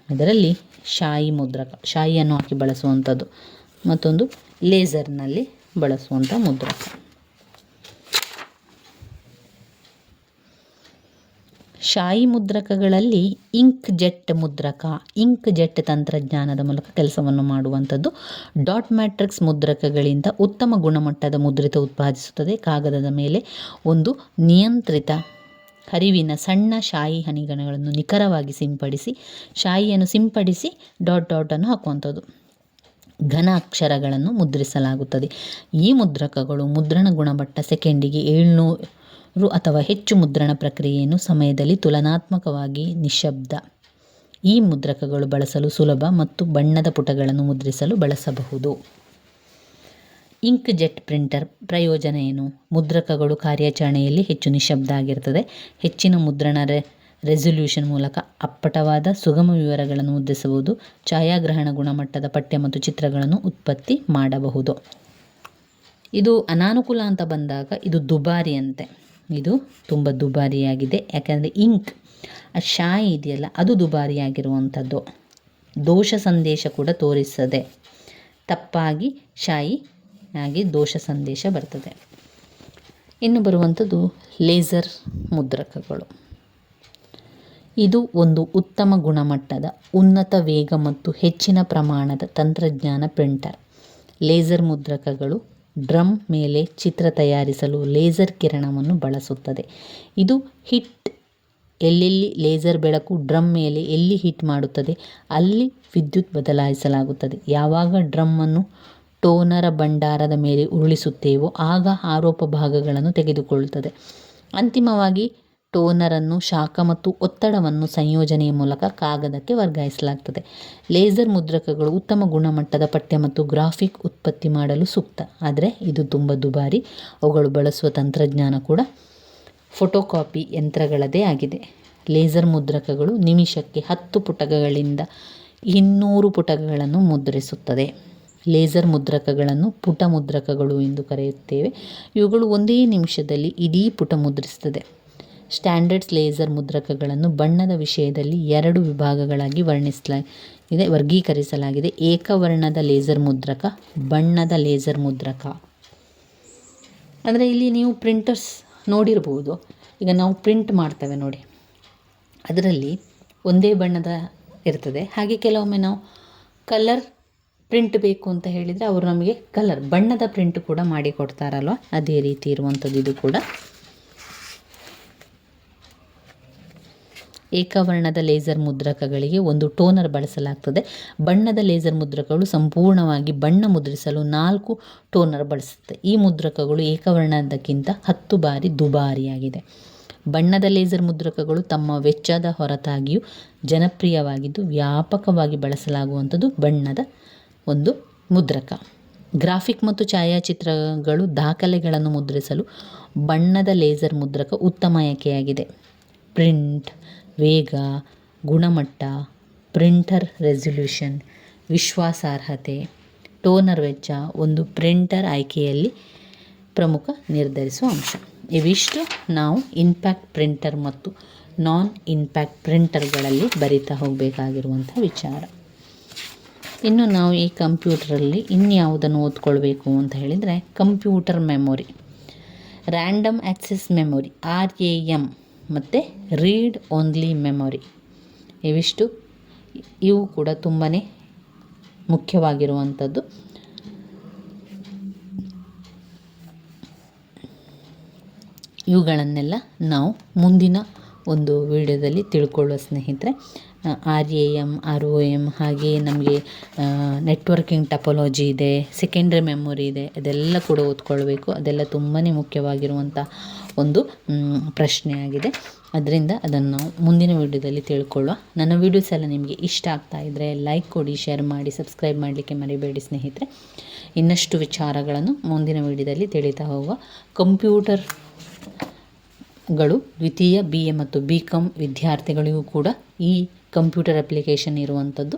ಇದರಲ್ಲಿ ಶಾಯಿ ಮುದ್ರಕ, ಶಾಯಿಯನ್ನು ಹಾಕಿ ಬಳಸುವಂಥದ್ದು, ಮತ್ತೊಂದು ಲೇಸರ್ನಲ್ಲಿ ಬಳಸುವಂಥ ಮುದ್ರಕ. ಶಾಯಿ ಮುದ್ರಕಗಳಲ್ಲಿ ಇಂಕ್ ಜೆಟ್ ಮುದ್ರಕ, ಇಂಕ್ ಜೆಟ್ ತಂತ್ರಜ್ಞಾನದ ಮೂಲಕ ಕೆಲಸವನ್ನು ಮಾಡುವಂಥದ್ದು. ಡಾಟ್ ಮ್ಯಾಟ್ರಿಕ್ಸ್ ಮುದ್ರಕಗಳಿಂದ ಉತ್ತಮ ಗುಣಮಟ್ಟದ ಮುದ್ರಿತ ಉತ್ಪಾದಿಸುತ್ತದೆ. ಕಾಗದದ ಮೇಲೆ ಒಂದು ನಿಯಂತ್ರಿತ ಹರಿವಿನ ಸಣ್ಣ ಶಾಯಿ ಹನಿಗಳನ್ನು ನಿಖರವಾಗಿ ಶಾಯಿಯನ್ನು ಸಿಂಪಡಿಸಿ ಡಾಟನ್ನು ಹಾಕುವಂಥದ್ದು. ಘನ ಅಕ್ಷರಗಳನ್ನು ಮುದ್ರಿಸಲಾಗುತ್ತದೆ. ಈ ಮುದ್ರಕಗಳು ಮುದ್ರಣ ಗುಣಮಟ್ಟ ಸೆಕೆಂಡಿಗೆ 700 ಅಥವಾ ಹೆಚ್ಚು ಮುದ್ರಣ ಪ್ರಕ್ರಿಯೆಯನ್ನು ಸಮಯದಲ್ಲಿ ತುಲನಾತ್ಮಕವಾಗಿ ನಿಶ್ಶಬ್ದ. ಈ ಮುದ್ರಕಗಳು ಬಳಸಲು ಸುಲಭ ಮತ್ತು ಬಣ್ಣದ ಪುಟಗಳನ್ನು ಮುದ್ರಿಸಲು ಬಳಸಬಹುದು. ಇಂಕ್ ಜೆಟ್ ಪ್ರಿಂಟರ್ ಪ್ರಯೋಜನ ಏನು? ಮುದ್ರಕಗಳು ಕಾರ್ಯಾಚರಣೆಯಲ್ಲಿ ಹೆಚ್ಚು ನಿಶ್ಶಬ್ದ ಆಗಿರ್ತದೆ. ಹೆಚ್ಚಿನ ಮುದ್ರಣ ರೆಸೊಲ್ಯೂಷನ್ ಮೂಲಕ ಅಪ್ಪಟವಾದ ಸುಗಮ ವಿವರಗಳನ್ನು ಮುದ್ರಿಸಬಹುದು. ಛಾಯಾಗ್ರಹಣ ಗುಣಮಟ್ಟದ ಪಠ್ಯ ಮತ್ತು ಚಿತ್ರಗಳನ್ನು ಉತ್ಪತ್ತಿ ಮಾಡಬಹುದು. ಇದು ಅನಾನುಕೂಲ ಅಂತ ಬಂದಾಗ ಇದು ದುಬಾರಿ ಅಂತೆ. ಇದು ತುಂಬ ದುಬಾರಿಯಾಗಿದೆ. ಯಾಕಂದರೆ ಇಂಕ್ ಆ ಶಾಯಿ ಇದೆಯಲ್ಲ ಅದು ದುಬಾರಿಯಾಗಿರುವಂಥದ್ದು. ದೋಷ ಸಂದೇಶ ಕೂಡ ತೋರಿಸ್ತದೆ. ತಪ್ಪಾಗಿ ಶಾಯಿ ಆಗಿ ದೋಷ ಸಂದೇಶ ಬರ್ತದೆ. ಇನ್ನು ಬರುವಂಥದ್ದು ಲೇಸರ್ ಮುದ್ರಕಗಳು. ಇದು ಒಂದು ಉತ್ತಮ ಗುಣಮಟ್ಟದ ಉನ್ನತ ವೇಗ ಮತ್ತು ಹೆಚ್ಚಿನ ಪ್ರಮಾಣದ ತಂತ್ರಜ್ಞಾನ ಪ್ರಿಂಟರ್. ಲೇಸರ್ ಮುದ್ರಕಗಳು ಡ್ರಮ್ ಮೇಲೆ ಚಿತ್ರ ತಯಾರಿಸಲು ಲೇಸರ್ ಕಿರಣವನ್ನು ಬಳಸುತ್ತದೆ. ಇದು ಹಿಟ್ ಎಲ್ಲೆಲ್ಲಿ ಲೇಸರ್ ಬೆಳಕು ಡ್ರಮ್ ಮೇಲೆ ಎಲ್ಲಿ ಹಿಟ್ ಮಾಡುತ್ತದೆ ಅಲ್ಲಿ ವಿದ್ಯುತ್ ಬದಲಾಯಿಸಲಾಗುತ್ತದೆ. ಯಾವಾಗ ಡ್ರಮ್ಮನ್ನು ಟೋನರ ಭಂಡಾರದ ಮೇಲೆ ಉರುಳಿಸುತ್ತೇವೋ ಆಗ ಆರೋಪ ಭಾಗಗಳನ್ನು ತೆಗೆದುಕೊಳ್ಳುತ್ತದೆ. ಅಂತಿಮವಾಗಿ ಟೋನರನ್ನು ಶಾಖ ಮತ್ತು ಒತ್ತಡವನ್ನು ಸಂಯೋಜನೆಯ ಮೂಲಕ ಕಾಗದಕ್ಕೆ ವರ್ಗಾಯಿಸಲಾಗುತ್ತದೆ. ಲೇಸರ್ ಮುದ್ರಕಗಳು ಉತ್ತಮ ಗುಣಮಟ್ಟದ ಪಠ್ಯ ಮತ್ತು ಗ್ರಾಫಿಕ್ ಉತ್ಪತ್ತಿ ಮಾಡಲು ಸೂಕ್ತ. ಆದರೆ ಇದು ತುಂಬ ದುಬಾರಿ. ಅವುಗಳು ಬಳಸುವ ತಂತ್ರಜ್ಞಾನ ಕೂಡ ಫೋಟೋಕಾಪಿ ಯಂತ್ರಗಳದೇ ಆಗಿದೆ. ಲೇಸರ್ ಮುದ್ರಕಗಳು ನಿಮಿಷಕ್ಕೆ 10 ಪುಟಗಳಿಂದ 200 ಪುಟಗಳನ್ನು ಮುದ್ರಿಸುತ್ತದೆ. ಲೇಸರ್ ಮುದ್ರಕಗಳನ್ನು ಪುಟ ಮುದ್ರಕಗಳು ಎಂದು ಕರೆಯುತ್ತೇವೆ. ಇವುಗಳು ಒಂದೇ ನಿಮಿಷದಲ್ಲಿ ಇಡೀ ಪುಟ ಮುದ್ರಿಸುತ್ತದೆ. ಸ್ಟ್ಯಾಂಡರ್ಡ್ಸ್ ಲೇಸರ್ ಮುದ್ರಕಗಳನ್ನು ಬಣ್ಣದ ವಿಷಯದಲ್ಲಿ 2 ವಿಭಾಗಗಳಾಗಿ ವರ್ಗೀಕರಿಸಲಾಗಿದೆ. ಏಕವರ್ಣದ ಲೇಸರ್ ಮುದ್ರಕ, ಬಣ್ಣದ ಲೇಸರ್ ಮುದ್ರಕ. ಅಂದರೆ ಇಲ್ಲಿ ನೀವು ಪ್ರಿಂಟರ್ಸ್ ನೋಡಿರ್ಬೋದು. ಈಗ ನಾವು ಪ್ರಿಂಟ್ ಮಾಡ್ತೇವೆ ನೋಡಿ, ಅದರಲ್ಲಿ ಒಂದೇ ಬಣ್ಣದ ಇರ್ತದೆ. ಹಾಗೆ ಕೆಲವೊಮ್ಮೆ ನಾವು ಕಲರ್ ಪ್ರಿಂಟ್ ಬೇಕು ಅಂತ ಹೇಳಿದರೆ ಅವರು ನಮಗೆ ಬಣ್ಣದ ಪ್ರಿಂಟ್ ಕೂಡ ಮಾಡಿ ಕೊಡ್ತಾರಲ್ವ, ಅದೇ ರೀತಿ ಇರುವಂಥದ್ದು ಇದು ಕೂಡ. ಏಕವರ್ಣದ ಲೇಸರ್ ಮುದ್ರಕಗಳಿಗೆ ಒಂದು ಟೋನರ್ ಬಳಸಲಾಗ್ತದೆ. ಬಣ್ಣದ ಲೇಸರ್ ಮುದ್ರಕಗಳು ಸಂಪೂರ್ಣವಾಗಿ ಬಣ್ಣ ಮುದ್ರಿಸಲು 4 ಟೋನರ್ ಬಳಸುತ್ತೆ. ಈ ಮುದ್ರಕಗಳು ಏಕವರ್ಣದಕ್ಕಿಂತ 10 ಬಾರಿ ದುಬಾರಿಯಾಗಿದೆ. ಬಣ್ಣದ ಲೇಸರ್ ಮುದ್ರಕಗಳು ತಮ್ಮ ವೆಚ್ಚದ ಹೊರತಾಗಿಯೂ ಜನಪ್ರಿಯವಾಗಿದ್ದು ವ್ಯಾಪಕವಾಗಿ ಬಳಸಲಾಗುವಂಥದ್ದು ಬಣ್ಣದ ಒಂದು ಮುದ್ರಕ. ಗ್ರಾಫಿಕ್ ಮತ್ತು ಛಾಯಾಚಿತ್ರಗಳು ದಾಖಲೆಗಳನ್ನು ಮುದ್ರಿಸಲು ಬಣ್ಣದ ಲೇಸರ್ ಮುದ್ರಕ ಉತ್ತಮ ಆಯ್ಕೆಯಾಗಿದೆ. ಪ್ರಿಂಟ್ ವೇಗ, ಗುಣಮಟ್ಟ, ಪ್ರಿಂಟರ್ ರೆಸೊಲ್ಯೂಷನ್, ವಿಶ್ವಾಸಾರ್ಹತೆ, ಟೋನರ್ ವೆಚ್ಚ ಒಂದು ಪ್ರಿಂಟರ್ ಆಯ್ಕೆಯಲ್ಲಿ ಪ್ರಮುಖ ನಿರ್ಧರಿಸುವ ಅಂಶ. ಇವಿಷ್ಟು ನಾವು ಇಂಪ್ಯಾಕ್ಟ್ ಪ್ರಿಂಟರ್ ಮತ್ತು ನಾನ್ ಇಂಪ್ಯಾಕ್ಟ್ ಪ್ರಿಂಟರ್ಗಳಲ್ಲಿ ಬರಿತಾ ಹೋಗಬೇಕಾಗಿರುವಂಥ ವಿಚಾರ. ಇನ್ನು ನಾವು ಈ ಕಂಪ್ಯೂಟರಲ್ಲಿ ಇನ್ಯಾವುದನ್ನು ಓದ್ಕೊಳ್ಬೇಕು ಅಂತ ಹೇಳಿದರೆ computer memory, random access memory RAM ಮತ್ತು ರೀಡ್ ಓನ್ಲಿ ಮೆಮೊರಿ. ಇವು ಕೂಡ ತುಂಬಾ ಮುಖ್ಯವಾಗಿರುವಂಥದ್ದು. ಇವುಗಳನ್ನೆಲ್ಲ ನಾವು ಮುಂದಿನ ಒಂದು ವಿಡಿಯೋದಲ್ಲಿ ತಿಳ್ಕೊಳ್ಳುವ ಸ್ನೇಹಿತರೆ. RAM, ROM ಹಾಗೆಯೇ ನಮಗೆ ನೆಟ್ವರ್ಕಿಂಗ್ ಟಪೋಲಜಿ ಇದೆ, ಸೆಕೆಂಡ್ರಿ ಮೆಮೊರಿ ಇದೆ, ಅದೆಲ್ಲ ಕೂಡ ಓದ್ಕೊಳ್ಬೇಕು. ಅದೆಲ್ಲ ತುಂಬಾ ಮುಖ್ಯವಾಗಿರುವಂಥ ಒಂದು ಪ್ರಶ್ನೆಯಾಗಿದೆ. ಅದರಿಂದ ಅದನ್ನು ನಾವು ಮುಂದಿನ ವಿಡಿಯೋದಲ್ಲಿ ತಿಳ್ಕೊಳ್ಳುವ. ನನ್ನ ವೀಡಿಯೋಸ್ ಎಲ್ಲ ನಿಮಗೆ ಇಷ್ಟ ಆಗ್ತಾ ಇದ್ದರೆ ಲೈಕ್ ಕೊಡಿ, ಶೇರ್ ಮಾಡಿ, ಸಬ್ಸ್ಕ್ರೈಬ್ ಮಾಡಲಿಕ್ಕೆ ಮರಿಬೇಡಿ ಸ್ನೇಹಿತರೆ. ಇನ್ನಷ್ಟು ವಿಚಾರಗಳನ್ನು ಮುಂದಿನ ವಿಡಿಯೋದಲ್ಲಿ ತಿಳಿತಾ ಹೋಗುವ. ಕಂಪ್ಯೂಟರ್ಗಳು ದ್ವಿತೀಯ BA ಮತ್ತು BCom ವಿದ್ಯಾರ್ಥಿಗಳಿಗೂ ಕೂಡ ಈ ಕಂಪ್ಯೂಟರ್ ಅಪ್ಲಿಕೇಶನ್ ಇರುವಂಥದ್ದು.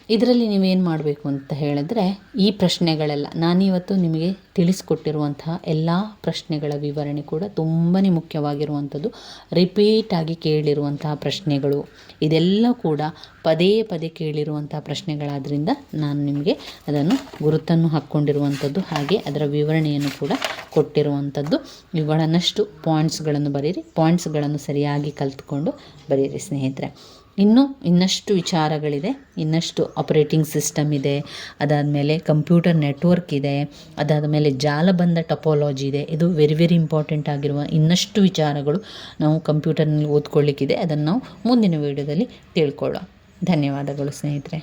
ಇದರಲ್ಲಿ ನೀವೇನು ಮಾಡಬೇಕು ಅಂತ ಹೇಳಿದ್ರೆ ಈ ಪ್ರಶ್ನೆಗಳೆಲ್ಲ ನಾನಿವತ್ತು ನಿಮಗೆ ತಿಳಿಸ್ಕೊಟ್ಟಿರುವಂತಹ ಎಲ್ಲ ಪ್ರಶ್ನೆಗಳ ವಿವರಣೆ ಕೂಡ ತುಂಬಾ ಮುಖ್ಯವಾಗಿರುವಂಥದ್ದು. ರಿಪೀಟಾಗಿ ಕೇಳಿರುವಂತಹ ಪ್ರಶ್ನೆಗಳು ಇದೆಲ್ಲ ಕೂಡ ಪದೇ ಪದೇ ಕೇಳಿರುವಂತಹ ಪ್ರಶ್ನೆಗಳಾದ್ದರಿಂದ ನಾನು ನಿಮಗೆ ಅದನ್ನು ಗುರುತನ್ನು ಹಾಕ್ಕೊಂಡಿರುವಂಥದ್ದು, ಹಾಗೆ ಅದರ ವಿವರಣೆಯನ್ನು ಕೂಡ ಕೊಟ್ಟಿರುವಂಥದ್ದು. ಇವುಗಳನ್ನಷ್ಟು ಪಾಯಿಂಟ್ಸ್ಗಳನ್ನು ಬರೀರಿ, ಪಾಯಿಂಟ್ಸ್ಗಳನ್ನು ಸರಿಯಾಗಿ ಕಲಿತ್ಕೊಂಡು ಬರೀರಿ ಸ್ನೇಹಿತರೆ. ಇನ್ನಷ್ಟು ವಿಚಾರಗಳಿದೆ, ಇನ್ನಷ್ಟು ಆಪರೇಟಿಂಗ್ ಸಿಸ್ಟಮ್ ಇದೆ, ಅದಾದಮೇಲೆ ಕಂಪ್ಯೂಟರ್ ನೆಟ್ವರ್ಕ್ ಇದೆ, ಅದಾದಮೇಲೆ ಜಾಲಬಂಧ ಟಪೋಲಾಜಿ ಇದೆ. ಇದು ವೆರಿ ಇಂಪಾರ್ಟೆಂಟ್ ಆಗಿರುವ ಇನ್ನಷ್ಟು ವಿಚಾರಗಳು ನಾವು ಕಂಪ್ಯೂಟರ್ನಲ್ಲಿ ಓದ್ಕೊಳ್ಳಿಕ್ಕಿದೆ. ಅದನ್ನು ನಾವು ಮುಂದಿನ ವಿಡಿಯೋದಲ್ಲಿ ತಿಳ್ಕೊಳ್ಳೋಣ. ಧನ್ಯವಾದಗಳು ಸ್ನೇಹಿತರೆ.